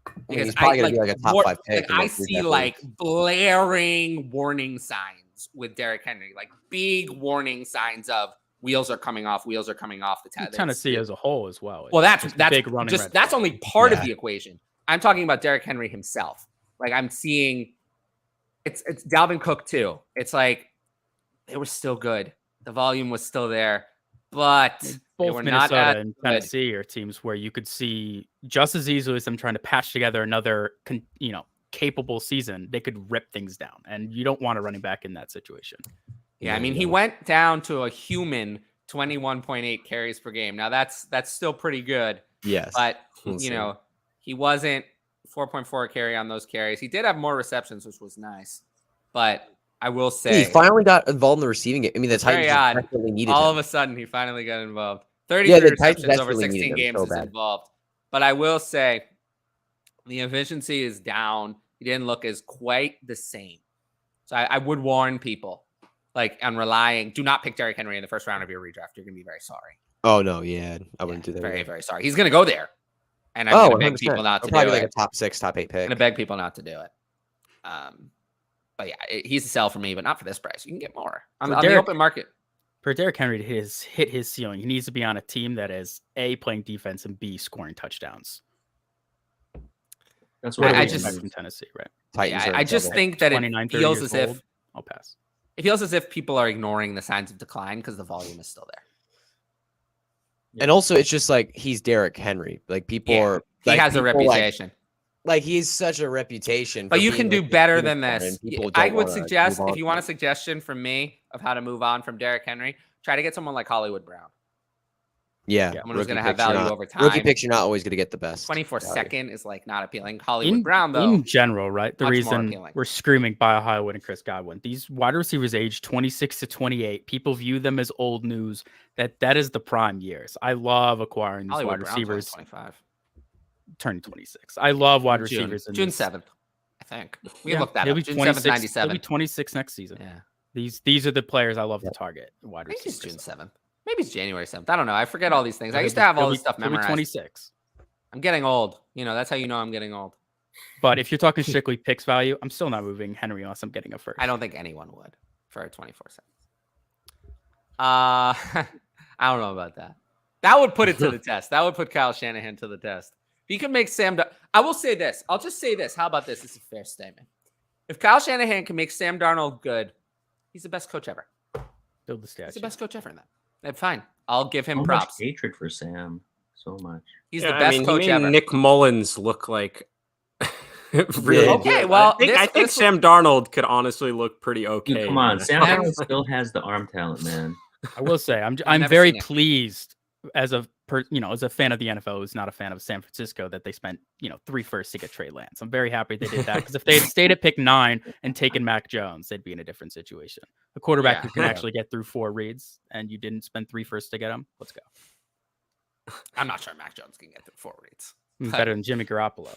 I mean, Because he's probably going to be like a top 5 pick. Like in I most see redraft like leagues. blaring warning signs with Derrick Henry, like big warning signs of wheels are coming off. Wheels are coming off the Tennessee as a whole as well. Well, that's It's a big running red that's flag. only part of Yeah. the equation. I'm talking about Derrick Henry himself. Like I'm seeing, it's Dalvin Cook too. It's like they were still good. The volume was still there, but they Both were not Minnesota as and good. Tennessee are teams where you could see just as easily as them trying to patch together another, capable season. They could rip things down, and you don't want a running back in that situation. Yeah, I mean, he went down to a human 21.8 carries per game. Now that's still pretty good, Yes. but Insane. he wasn't 4.4 carry on those carries. He did have more receptions, which was nice, but I will say He finally got involved in the receiving game. I mean, the very Titans odd. desperately needed all him. of a sudden he finally got involved. Yeah, 33 the Titans receptions over desperately 16 needed him games so is bad. involved. But I will say the efficiency is down. He didn't look as quite the same. So I would warn people on relying. Do not pick Derrick Henry in the first round of your redraft. You're going to be very sorry. Oh, no, yeah. I wouldn't do that. Very, either. very sorry. He's going to go there. And I'm going to beg 100%. people not to do Probably it. like a top 6, top 8 I'm pick. going to beg people not to do it. But yeah, he's a sell for me, but not for this price. You can get more on the open market. For Derrick Henry to hit his ceiling, he needs to be on a team that is A, playing defense, and B, scoring touchdowns. That's What what do we I expect just- from Tennessee, right? Titans Yeah, are I in just trouble. think that it 29, 30 feels years as if old. I'll pass. It feels as if people are ignoring the signs of decline because the volume is still there. And also, it's just like he's Derrick Henry. Like people are. He like, has a people, reputation. Like he's such a reputation. But for you being, can do like, better the than unicorn, this. and people I don't would wanna suggest, move on if you from want a it. suggestion from me of how to move on from Derrick Henry, try to get someone like Hollywood Brown. Yeah, Someone who's rookie going to have picks, you're value not- over time. Rookie picks, you're not always going to get the best. 24 value. second is like not appealing. Hollywood In, Brown, though. in general, right? The much more reason appealing. we're screaming by Hollywood and Chris Godwin, these wide receivers age 26 to 28. People view them as old news. That is the prime years. I love acquiring these Hollywood wide Brown's only receivers 25. turning 26. I love wide June. receivers. June 7th, I think. We Yeah, looked that he'll up. be June 7th, 26. He'll 97. be 26 next season. Yeah. These are the players I love to target. Wide I think it's receivers. June 7th. Maybe it's January 7th. I don't know. I forget all these things. I used to have all this stuff He'll be memorized. 26. I'm getting old. That's how you know I'm getting old. But if you're talking strictly picks value, I'm still not moving Henry unless I'm getting a first. I don't think anyone would for a 24 cents. I don't know about that. That would put it to the test. That would put Kyle Shanahan to the test. If he could make I will say this. I'll just say this. How about this? This is a fair statement. If Kyle Shanahan can make Sam Darnold good, he's the best coach ever. Build the statue. He's the best coach ever in that. That's fine. I'll give him So much props. hatred for Sam. So much. He's the best coach he made ever. Nick Mullins look like really Okay, good. well, I think Sam Darnold could honestly look pretty okay. Dude, come on, man. Sam Darnold still has the arm talent, man. I will say I'm never very seen it. pleased as a as a fan of the NFL who's not a fan of San Francisco that they spent 3 firsts to get Trey Lance. I'm very happy they did that because if they had stayed at pick 9 and taken Mac Jones, they'd be in a different situation. A quarterback who can actually get through 4 reads and you didn't spend 3 firsts to get him. Let's go. I'm not sure Mac Jones can get through 4 reads. Better than Jimmy Garoppolo.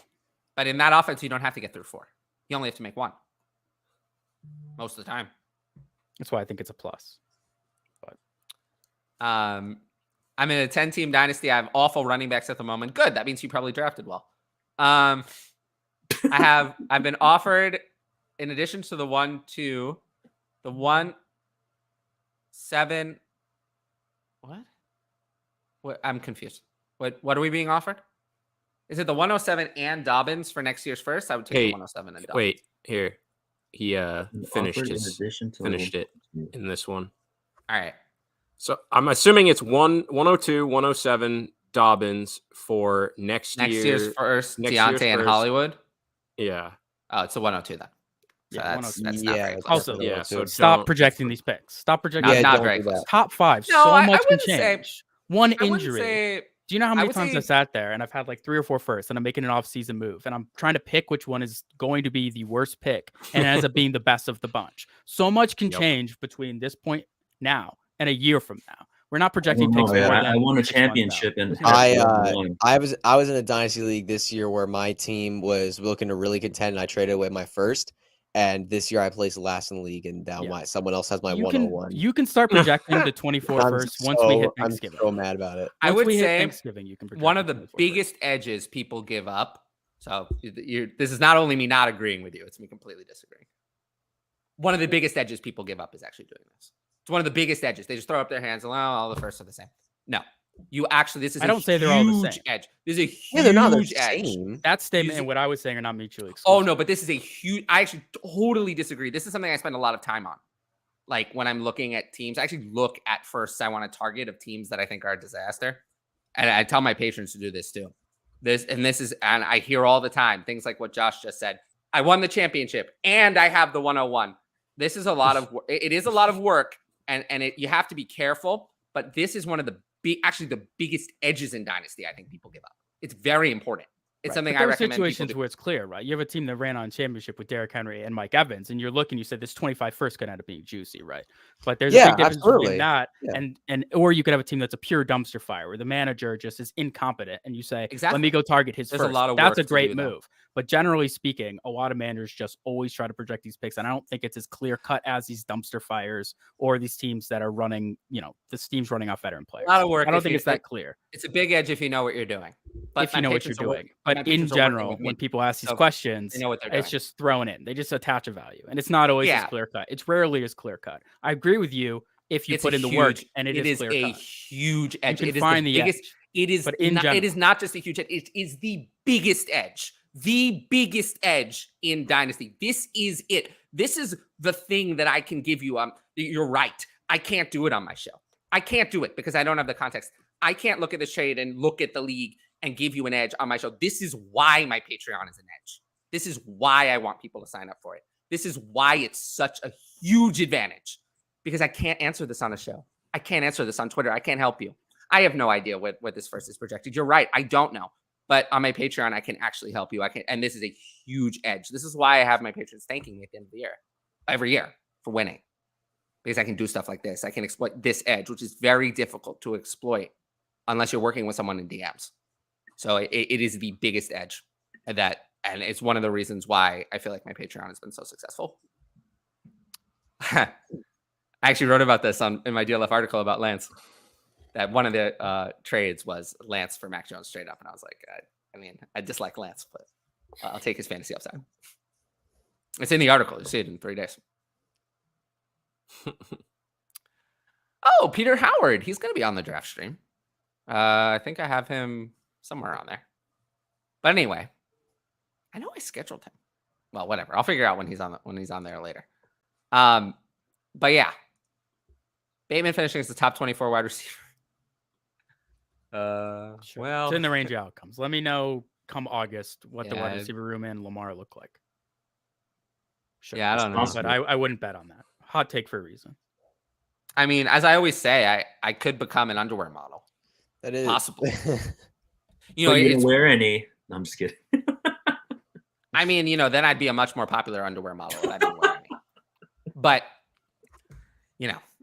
But in that offense, you don't have to get through 4. You only have to make 1 most of the time. That's why I think it's a plus. I'm in a 10-team dynasty. I have awful running backs at the moment. Good. That means you probably drafted well. I've been offered, in addition to the 1, 2, the 1, 7. What? I'm confused. What are we being offered? Is it the 107 and Dobbins for next year's first? I would take the 107 and Dobbins. Wait, here. He finished Offered finished it in this one. All right. So I'm assuming it's 102, 107 Dobbins for next Year's first, next Deontay year's and first. Yeah. Yeah. Oh, it's a 102 then. So Yeah, that's 102. not Yeah, very that's close. Also, Yeah. So Stop don't- projecting these picks. Stop projecting. Not don't very do close. that. Top 5. No, So I much can wouldn't say- change. One I wouldn't injury. say Do you know how I many would times say- I sat there and I've had like 3 or 4 firsts and I'm making an off-season move and I'm trying to pick which one is going to be the worst pick and it ends up being the best of the bunch. So much can Yep. change between this point now and a year from now. We're not projecting No, picks. man, more I than won a 6 months out. championship and I was in a dynasty league this year where my team was looking to really contend and I traded away my first. And this year I placed last in the league and now Yeah. someone else has my You 101. can start projecting the 24 first once we hit I'm Thanksgiving. so mad about it. I Once would we hit say Thanksgiving, you can project one of the the 24 biggest first. edges people give up. So this is not only me not agreeing with you, it's me completely disagreeing. One of the biggest edges people give up is actually doing this. It's one of the biggest edges. They just throw up their hands and all the firsts are the same. No, you actually, this is I don't say they're all the huge same. edge. This is a huge Yeah, they're not the edge. same. That statement Use- and what I was saying are not mutually exclusive. Oh no, but this is a huge. I actually totally disagree. This is something I spend a lot of time on. Like when I'm looking at teams, I actually look at firsts I want to target of teams that I think are a disaster, and I tell my patrons to do this too. And I hear all the time things like what Josh just said. I won the championship and I have the 101. This is a lot of. It is a lot of work, and you have to be careful. But this is one of the the biggest edges in Dynasty. I think people give up. It's very important. It's Right. something But I there are recommend people situations do. where it's clear, right? You have a team that ran on championship with Derrick Henry and Mike Evans, and you're looking, you said this 25 first could end up being juicy, right? But there's a Yeah, big difference absolutely. between that Yeah. and or you could have a team that's a pure dumpster fire where the manager just is incompetent and you say, Exactly. let me go target his There's a first. lot of That's a work to great do, though. move. But generally speaking, a lot of managers just always try to project these picks, and I don't think it's as clear cut as these dumpster fires or these teams that are running, this team's running off veteran players. A lot of work. I don't if think you- it's that clear. It's a big edge if you know what you're doing. But If you know what you're doing. But in patrons are working general, with me, when people ask these so questions, they know what they're doing. it's just thrown in. They just attach a value, and it's not always Yeah. as clear cut. It's rarely as clear cut. I agree with you if you It's put a in the work, huge- and it is is clear a cut. huge edge. You It can is find the the biggest. edge. It is. But in It general- is not just a huge edge. It is the biggest edge. The biggest edge in Dynasty. This is it. This is the thing that I can give you. You're right. I can't do it on my show. I can't do it because I don't have the context. I can't look at this trade and look at the league and give you an edge on my show. This is why my Patreon is an edge. This is why I want people to sign up for it. This is why it's such a huge advantage, because I can't answer this on a show. I can't answer this on Twitter. I can't help you. I have no idea what this first is projected. You're right. I don't know. But on my Patreon, I can actually help you. And this is a huge edge. This is why I have my patrons thanking me at the end of the year, every year, for winning. Because I can do stuff like this. I can exploit this edge, which is very difficult to exploit unless you're working with someone in DMs. So it is the biggest edge and it's one of the reasons why I feel like my Patreon has been so successful. I actually wrote about this in my DLF article about Lance, that one of the trades was Lance for Mac Jones straight up. And I was like, I dislike Lance, but I'll take his fantasy upside. It's in the article. You see it in 3 days. Oh, Peter Howard. He's going to be on the draft stream. I think I have him somewhere on there. But anyway, I know I scheduled him. Well, whatever. I'll figure out when he's on there later. But yeah, Bateman finishing as the top 24 wide receiver. Sure. Well, It's in the range of outcomes. Let me know come August what the wide receiver room and Lamar look like. Sure. Yeah, I don't know. But I wouldn't bet on that. Hot take for a reason. I mean, as I always say, I could become an underwear model. That is possible. You didn't wear any. No, I'm just kidding. I mean, then I'd be a much more popular underwear model if I didn't wear any. But,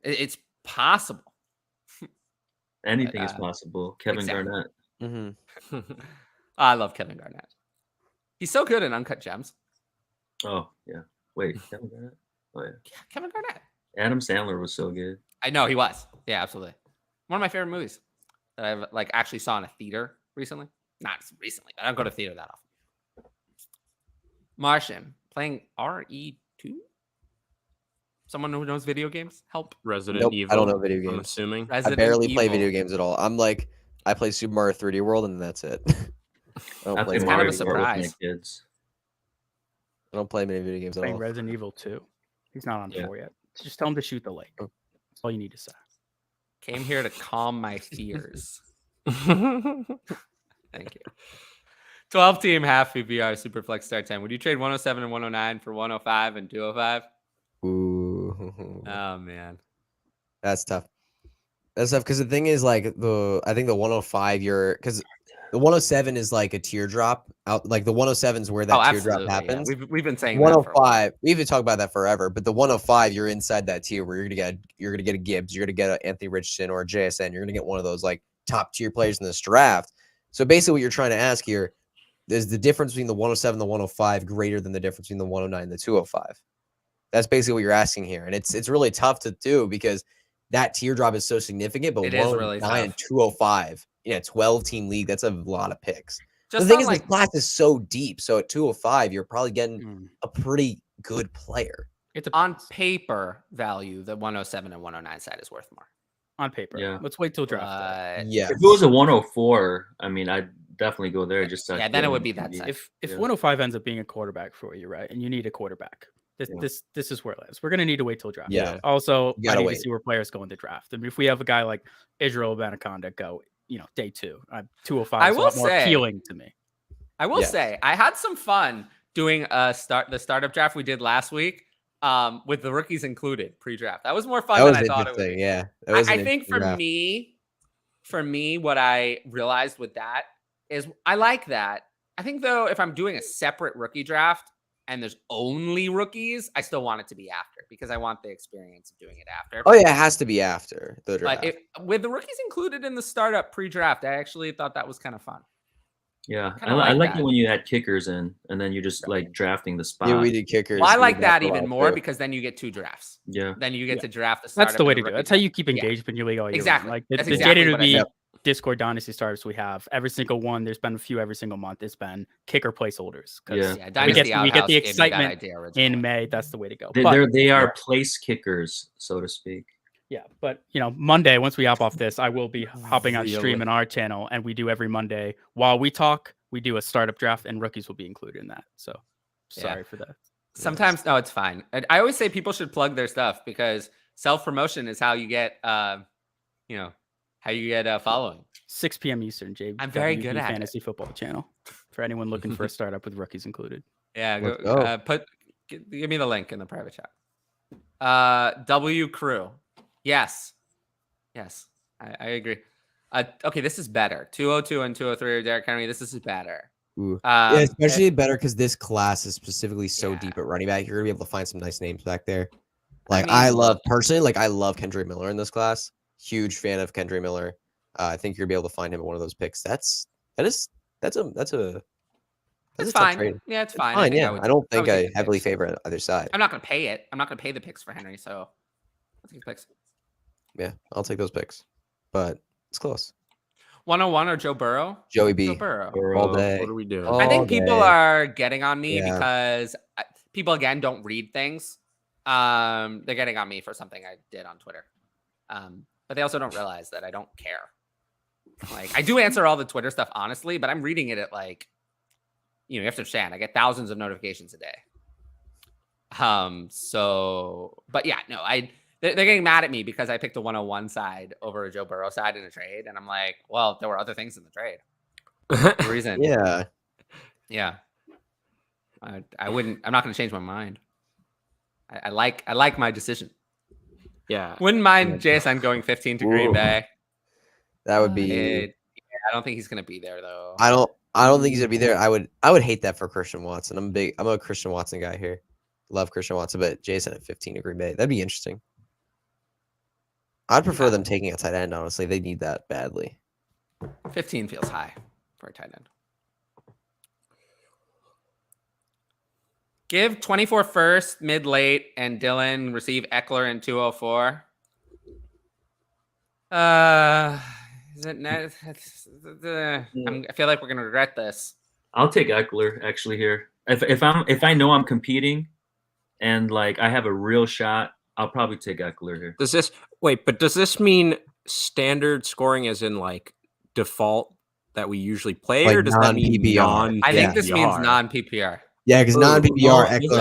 it's possible. Anything is possible. Kevin Garnett. Mm-hmm. I love Kevin Garnett. He's so good in Uncut Gems. Oh, yeah. Wait, Kevin Garnett? Oh, yeah. Yeah, Kevin Garnett. Adam Sandler was so good. I know he was. Yeah, absolutely. One of my favorite movies that I've actually saw in a theater recently. Not recently, but I don't go to theater that often. Martian playing RE2. Someone who knows video games? Help. Resident Evil. I don't know video games. I'm assuming. I barely play video games at all. I play Super Mario 3D World and that's it. I play It's kind of a surprise. Kids. I don't play many video games at Playing all. Resident Evil 2. He's not on 4 yet. Just tell him to shoot the lake. That's all you need to say. Came here to calm my fears. Thank you. 12 team half PPR Superflex start time. Would you trade 107 and 109 for 105 and 205? Ooh. Oh man. That's tough. That's tough because the thing is I think the 105 because the 107 is like a teardrop out. Like the 107 is where that teardrop happens. Yeah. We've been saying 105. We've been talking about that forever. But the 105, you're inside that tier where you're gonna get a Gibbs, you're gonna get an Anthony Richardson or a JSN. You're gonna get one of those like top tier players in this draft. So basically, what you're trying to ask here is the difference between the 107 and the 105 greater than the difference between the 109 and the 205. That's basically what you're asking here, and it's really tough to do because that teardrop is so significant. But it is really 109 and 205. 12-team league, that's a lot of picks. Just the thing is, this class is so deep. So at 205, you're probably getting a pretty good player. It's on paper value. The 107 and 109 side is worth more. On paper. Yeah. Let's wait till draft. Yeah. If it was a 104, I mean, I'd definitely go there. Just then it would be that side. If 105 ends up being a quarterback for you, right, and you need a quarterback, this is where it lies. We're gonna need to wait till draft. Yeah. Also, I need wait. to see where players go in the draft. I mean, if we have a guy like Israel Banaconda go, day 2, 205 is a lot more appealing to me. I will say I had some fun doing the startup draft we did last week with the rookies included pre-draft. That was more fun than I thought it would be. Yeah. I think for me, what I realized with that is I like that. I think though, if I'm doing a separate rookie draft and there's only rookies, I still want it to be after because I want the experience of doing it after. Oh yeah, it has to be after the draft. But with the rookies included in the startup pre-draft, I actually thought that was kind of fun. Yeah, I like it when you had kickers in, and then you just like drafting the spot. Yeah, we did kickers. Well, I like that even more because then you get 2 drafts. Yeah. Then you get to draft the startup. That's the way to do it. That's how you keep engaged in your league all year. Exactly. Like That's the exactly JWB Discord Dynasty startups we have, every single one, there's been a few every single month. It's been kicker placeholders. Yeah. Dynasty we get the excitement idea in May. That's the way to go. They are place kickers, so to speak. Yeah, but Monday, once we hop off this, I will be hopping on stream in our channel, and we do every Monday while we talk. We do a startup draft, and rookies will be included in that. So sorry for that. Sometimes, no, it's fine. I always say people should plug their stuff because self-promotion is how you get, following. 6 p.m. Eastern, I'm very good at Fantasy Football Channel for anyone looking for a startup with rookies included. Yeah, Let's go. Give me the link in the private chat. W Crew. Yes, I agree. Okay, this is better. 202 and 203 are Derrick Henry. This is better. Yeah, especially better because this class is specifically so deep at running back. You're gonna be able to find some nice names back there. Like I love Kendra Miller in this class. Huge fan of Kendra Miller. I think you're gonna be able to find him at one of those picks. That's fine. Trade. Yeah, it's fine. I don't think I heavily favor either side. I'm not gonna pay it. I'm not gonna pay the picks for Henry, so I'll take the picks. Yeah, I'll take those picks, but it's close. 101 or Joe Burrow? Joey B. Joe Burrow. All day. What are we doing? I think people are getting on me because people, again, don't read things. They're getting on me for something I did on Twitter. But they also don't realize that I don't care. Like, I do answer all the Twitter stuff, honestly, but I'm reading it at you have to understand, I get thousands of notifications a day. But yeah, no, they're getting mad at me because I picked a 101 side over a Joe Burrow side in a trade. And I'm like, well, there were other things in the trade. The reason. Yeah. I'm not going to change my mind. I like my decision. Yeah. Wouldn't mind JSN going 15 to Green Bay. That would be. I don't think he's going to be there though. I don't think he's going to be there. I would hate that for Christian Watson. I'm a Christian Watson guy here. Love Christian Watson, but Jason at 15 to Green Bay. That'd be interesting. I'd prefer them taking a tight end, honestly. They need that badly. 15 feels high for a tight end. Give 24 first, mid late, and Dylan receive Eckler in 204. Is it nice? I feel like we're gonna regret this. I'll take Eckler actually here. If I know I'm competing and like I have a real shot, I'll probably take Eckler here. Does this mean standard scoring as in like default that we usually play, like or does that mean non-PPR? I think this means non-PPR. Yeah, because non-PPR Eckler.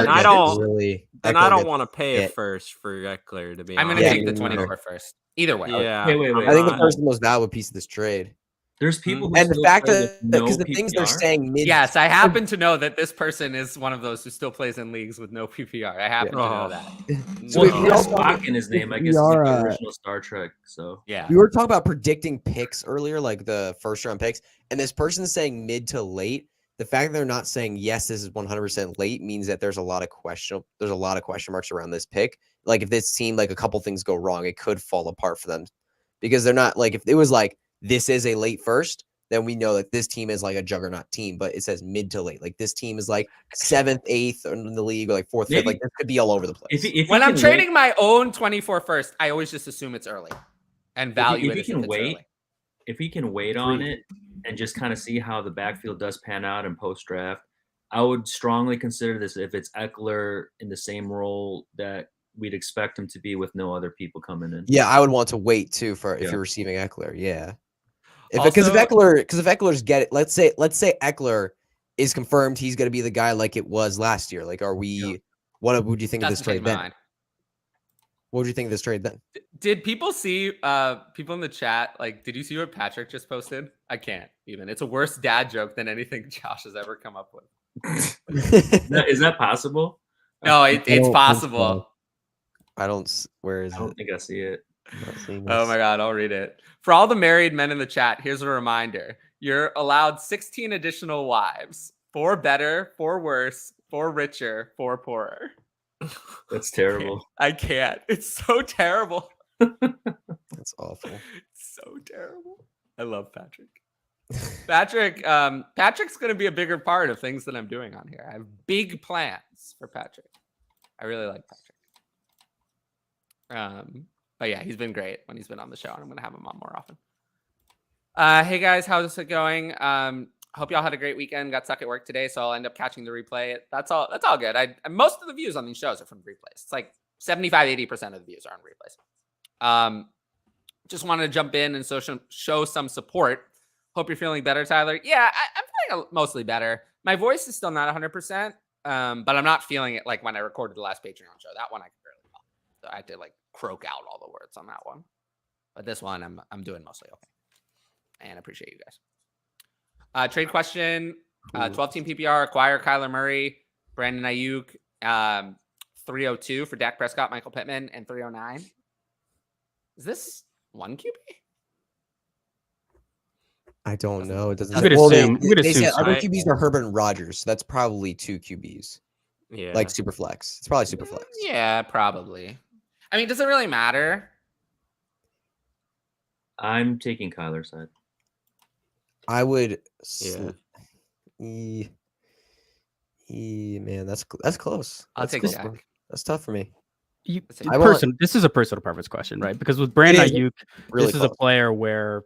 And I don't want to pay a first for Eckler to be. I'm going to take the 24 first. Either way. Yeah. Wait. I think the first most valuable piece of this trade. There's people who and the fact that because no the things PPR? they're saying mid. Yes, I happen to know that this person is one of those who still plays in leagues with no PPR. I happen to know that. So Well, if he we has all- Spock in his name. I if guess we it's are, the original Star Trek. So Yeah. We were talking about predicting picks earlier, like the first round picks, and this person's saying mid to late. The fact that they're not saying yes, this is 100% late means that there's a lot of question marks around this pick. Like if this team, like a couple things go wrong, it could fall apart for them because they're not like if it was like this is a late first, then we know that this team is like a juggernaut team. But it says mid to late, like this team is like 7th, 8th in the league, or like 4th, 5th. Like this could be all over the place. When I'm trading my own 24 first, I always just assume it's early and value it. If he can wait on it and just kind of see how the backfield does pan out in post draft, I would strongly consider this if it's Eckler in the same role that we'd expect him to be with no other people coming in. Yeah, I would want to wait too for if you're receiving Eckler. Yeah, because if Eckler's get it, let's say Eckler is confirmed, he's going to be the guy like it was last year. Like, are we? Yeah. What would you think of this trade then? What would you think of this trade then? Did people see people in the chat? Like, did you see what Patrick just posted? I can't even. It's a worse dad joke than anything Josh has ever come up with. Is that possible? No, it's possible. I don't. Where is it? I don't think I see it. Oh my God, I'll read it. For all the married men in the chat, here's a reminder. You're allowed 16 additional wives. 4 better, 4 worse, 4 richer, 4 poorer. That's terrible. I can't. It's so terrible. That's awful. It's so terrible. I love Patrick. Patrick's going to be a bigger part of things that I'm doing on here. I have big plans for Patrick. I really like Patrick. But yeah, he's been great when he's been on the show, and I'm going to have him on more often. Hey guys, how's it going? Hope y'all had a great weekend. Got stuck at work today, so I'll end up catching the replay. That's all good. Most of the views on these shows are from replays. It's like 75-80% of the views are on replays. Just wanted to jump in and show some support. Hope you're feeling better, Tyler. Yeah, I'm feeling mostly better. My voice is still not 100%. but I'm not feeling it like when I recorded the last Patreon show. That one I could barely talk. So I had to like croak out all the words on that one. But this one I'm doing mostly okay. And I appreciate you guys. Trade question, 12-team PPR, acquire Kyler Murray, Brandon Ayuk, 302 for Dak Prescott, Michael Pittman, and 309. Is this one QB? I don't know. It doesn't. I'm gonna Well, assume- I'm gonna they said assume other so. QBs are Herbert and Rodgers, so that's probably 2 QBs, Yeah. like super flex. It's probably super flex. Yeah, probably. I mean, does it really matter? I'm taking Kyler's side. I would. Yeah. Man, that's close. I'll That's take close. Dak. That's tough for me. I This is a personal preference question, right? Because with Brandon It is Ayuk, really this is a close. player where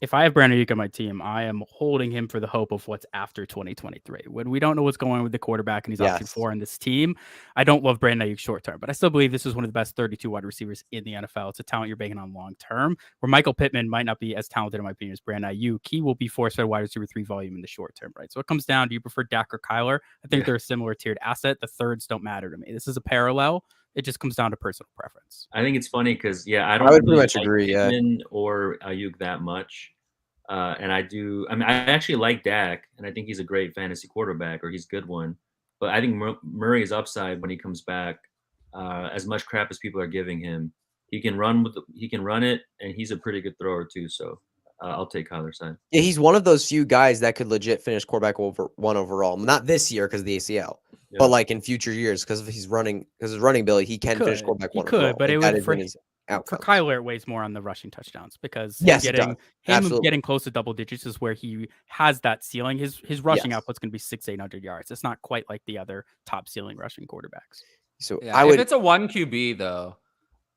if I have Brandon Ayuk on my team, I am holding him for the hope of what's after 2023. When we don't know what's going on with the quarterback and he's opting Yes. for in this team, I don't love Brandon Ayuk short term, but I still believe this is one of the best 32 wide receivers in the NFL. It's a talent you're banking on long term. Where Michael Pittman might not be as talented, in my opinion, as Brandon Ayuk, he will be forced fed wide receiver 3 volume in the short term, right? So it comes down, do you prefer Dak or Kyler? I think they're a similar tiered asset. The thirds don't matter to me. This is a parallel. It just comes down to personal preference. I think it's funny because I I don't would really pretty much like agree, yeah. Pittman or Ayuk that much. And I actually like Dak, and I think he's a great fantasy quarterback, or he's a good one. But I think Murray's upside when he comes back, as much crap as people are giving him, he can run it, and he's a pretty good thrower too. So I'll take Kyler's side. Yeah, he's one of those few guys that could legit finish quarterback one overall. Not this year because of the ACL, Yeah. but like in future years because of his running ability, he can finish quarterback one overall. But Like, it that would is for in his For outcomes. Kyler, it weighs more on the rushing touchdowns because Yes, it does. him Absolutely. getting close to double digits is where he has that ceiling. His rushing Yes. output's going to be 600-800 yards. It's not quite like the other top ceiling rushing quarterbacks. So Yeah, I would. if it's a 1 QB though,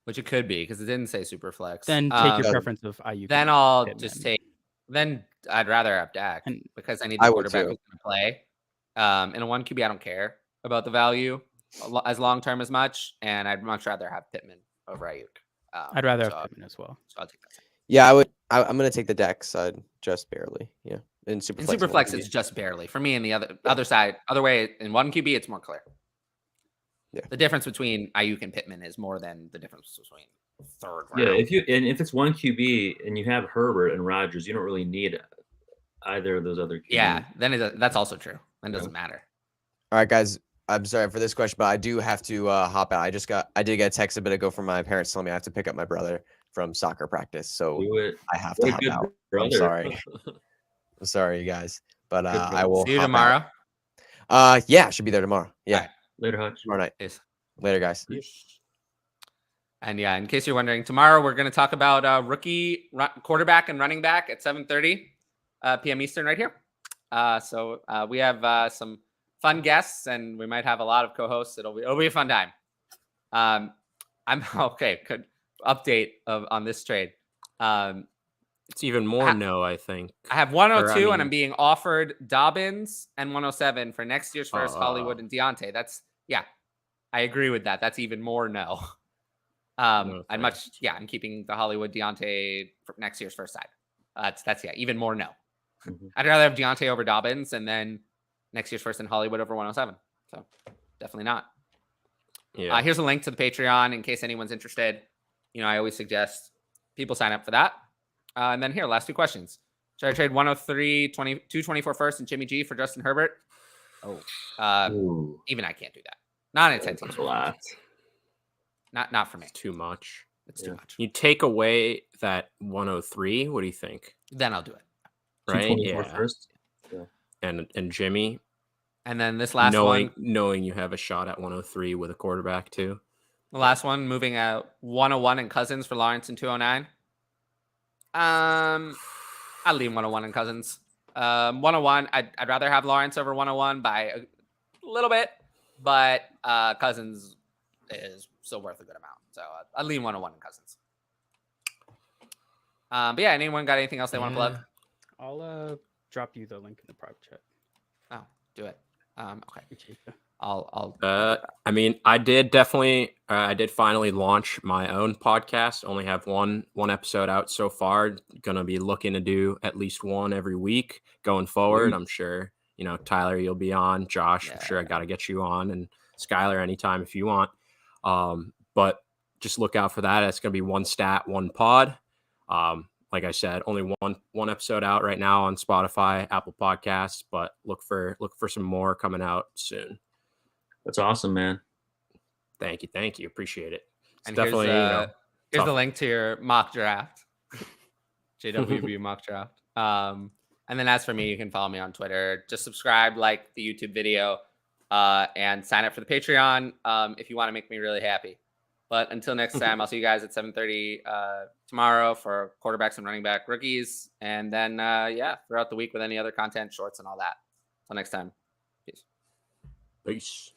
which it could be because it didn't say super flex. Then take your Um, preference of Ayuk. Then and I'll Pittman. just take. Then I'd rather have Dak And because I need I the would quarterback too. who's going to play. In a 1 QB, I don't care about the value as long term as much, and I'd much rather have Pittman over Ayuk. I'd rather so have Pittman as well. So I'll take that. Yeah, I would. I'm gonna take the Dak side just barely. Yeah, in super In flex. super flex, it's just barely for me. And the other side, other way in 1 QB, it's more clear. Yeah. The difference between Ayuk and Pittman is more than the difference between third round. Yeah, if it's 1 QB and you have Herbert and Rodgers, you don't really need either of those other QBs. Yeah, then that's also true. Then it doesn't matter. All right, guys. I'm sorry for this question, but I do have to hop out. I did get a text a bit ago from my parents telling me I have to pick up my brother from soccer practice, so Do it. I have What to a hop good out. brother. I'm sorry. I'm sorry, you guys, but Good I brother. will See you hop tomorrow. out. Yeah, I should be there tomorrow. Yeah, Alright. Later, Hutch. tomorrow night. Yes. Later, guys. And yeah, in case you're wondering, tomorrow we're going to talk about rookie quarterback and running back at 7:30 p.m. Eastern right here. So we have some fun guests, and we might have a lot of co-hosts. It'll be a fun time. I'm okay. Good update on this trade. It's even more I think. I have 102, Or, I and I'm mean- being offered Dobbins and 107 for next year's first Hollywood and Deontay. I agree with that. That's even more no. No I'm thanks. I'm keeping the Hollywood Deontay for next year's first side. That's even more no. Mhm. I'd rather have Deontay over Dobbins and then next year's first in Hollywood over 107. So definitely not. Yeah. Here's a link to the Patreon in case anyone's interested. I always suggest people sign up for that. And then here, last 2 questions. Should I trade 103, 224 first and Jimmy G for Justin Herbert? Ooh, Even I can't do that. Not in a 10 team. that's a lot. Not for me. It's too much. It's too much. You take away that 103. What do you think? Then I'll do it. Right? 224 Yeah. first. And Jimmy, And then this last knowing you have a shot at 103 with a quarterback too. the last one, moving out 101 and Cousins for Lawrence and 209. I'll leave 101 and Cousins. 101, I'd rather have Lawrence over 101 by a little bit, but Cousins is still worth a good amount. So I'll leave 101 and Cousins. But yeah, anyone got anything else they want to plug? I'll drop you the link in the private chat. Oh, do it. Okay. Appreciate you. I'll I mean, I did finally launch my own podcast. Only have one episode out so far. Gonna be looking to do at least one every week going forward. I'm sure Tyler, you'll be on. Josh, for sure, I got to get you on, and Skylar anytime if you want. But just look out for that. It's going to be one stat, one pod. Like I said, only one episode out right now on Spotify, Apple Podcasts, but look for some more coming out soon. That's awesome, man. Thank you. Appreciate it. It's And definitely here's the link to your mock draft. JWB mock draft. And then as for me, you can follow me on Twitter. Just subscribe, like the YouTube video, and sign up for the Patreon if you want to make me really happy. But until next time, I'll see you guys at 7:30 tomorrow for quarterbacks and running back rookies. And then, throughout the week with any other content, shorts and all that. Until next time. Peace. Peace.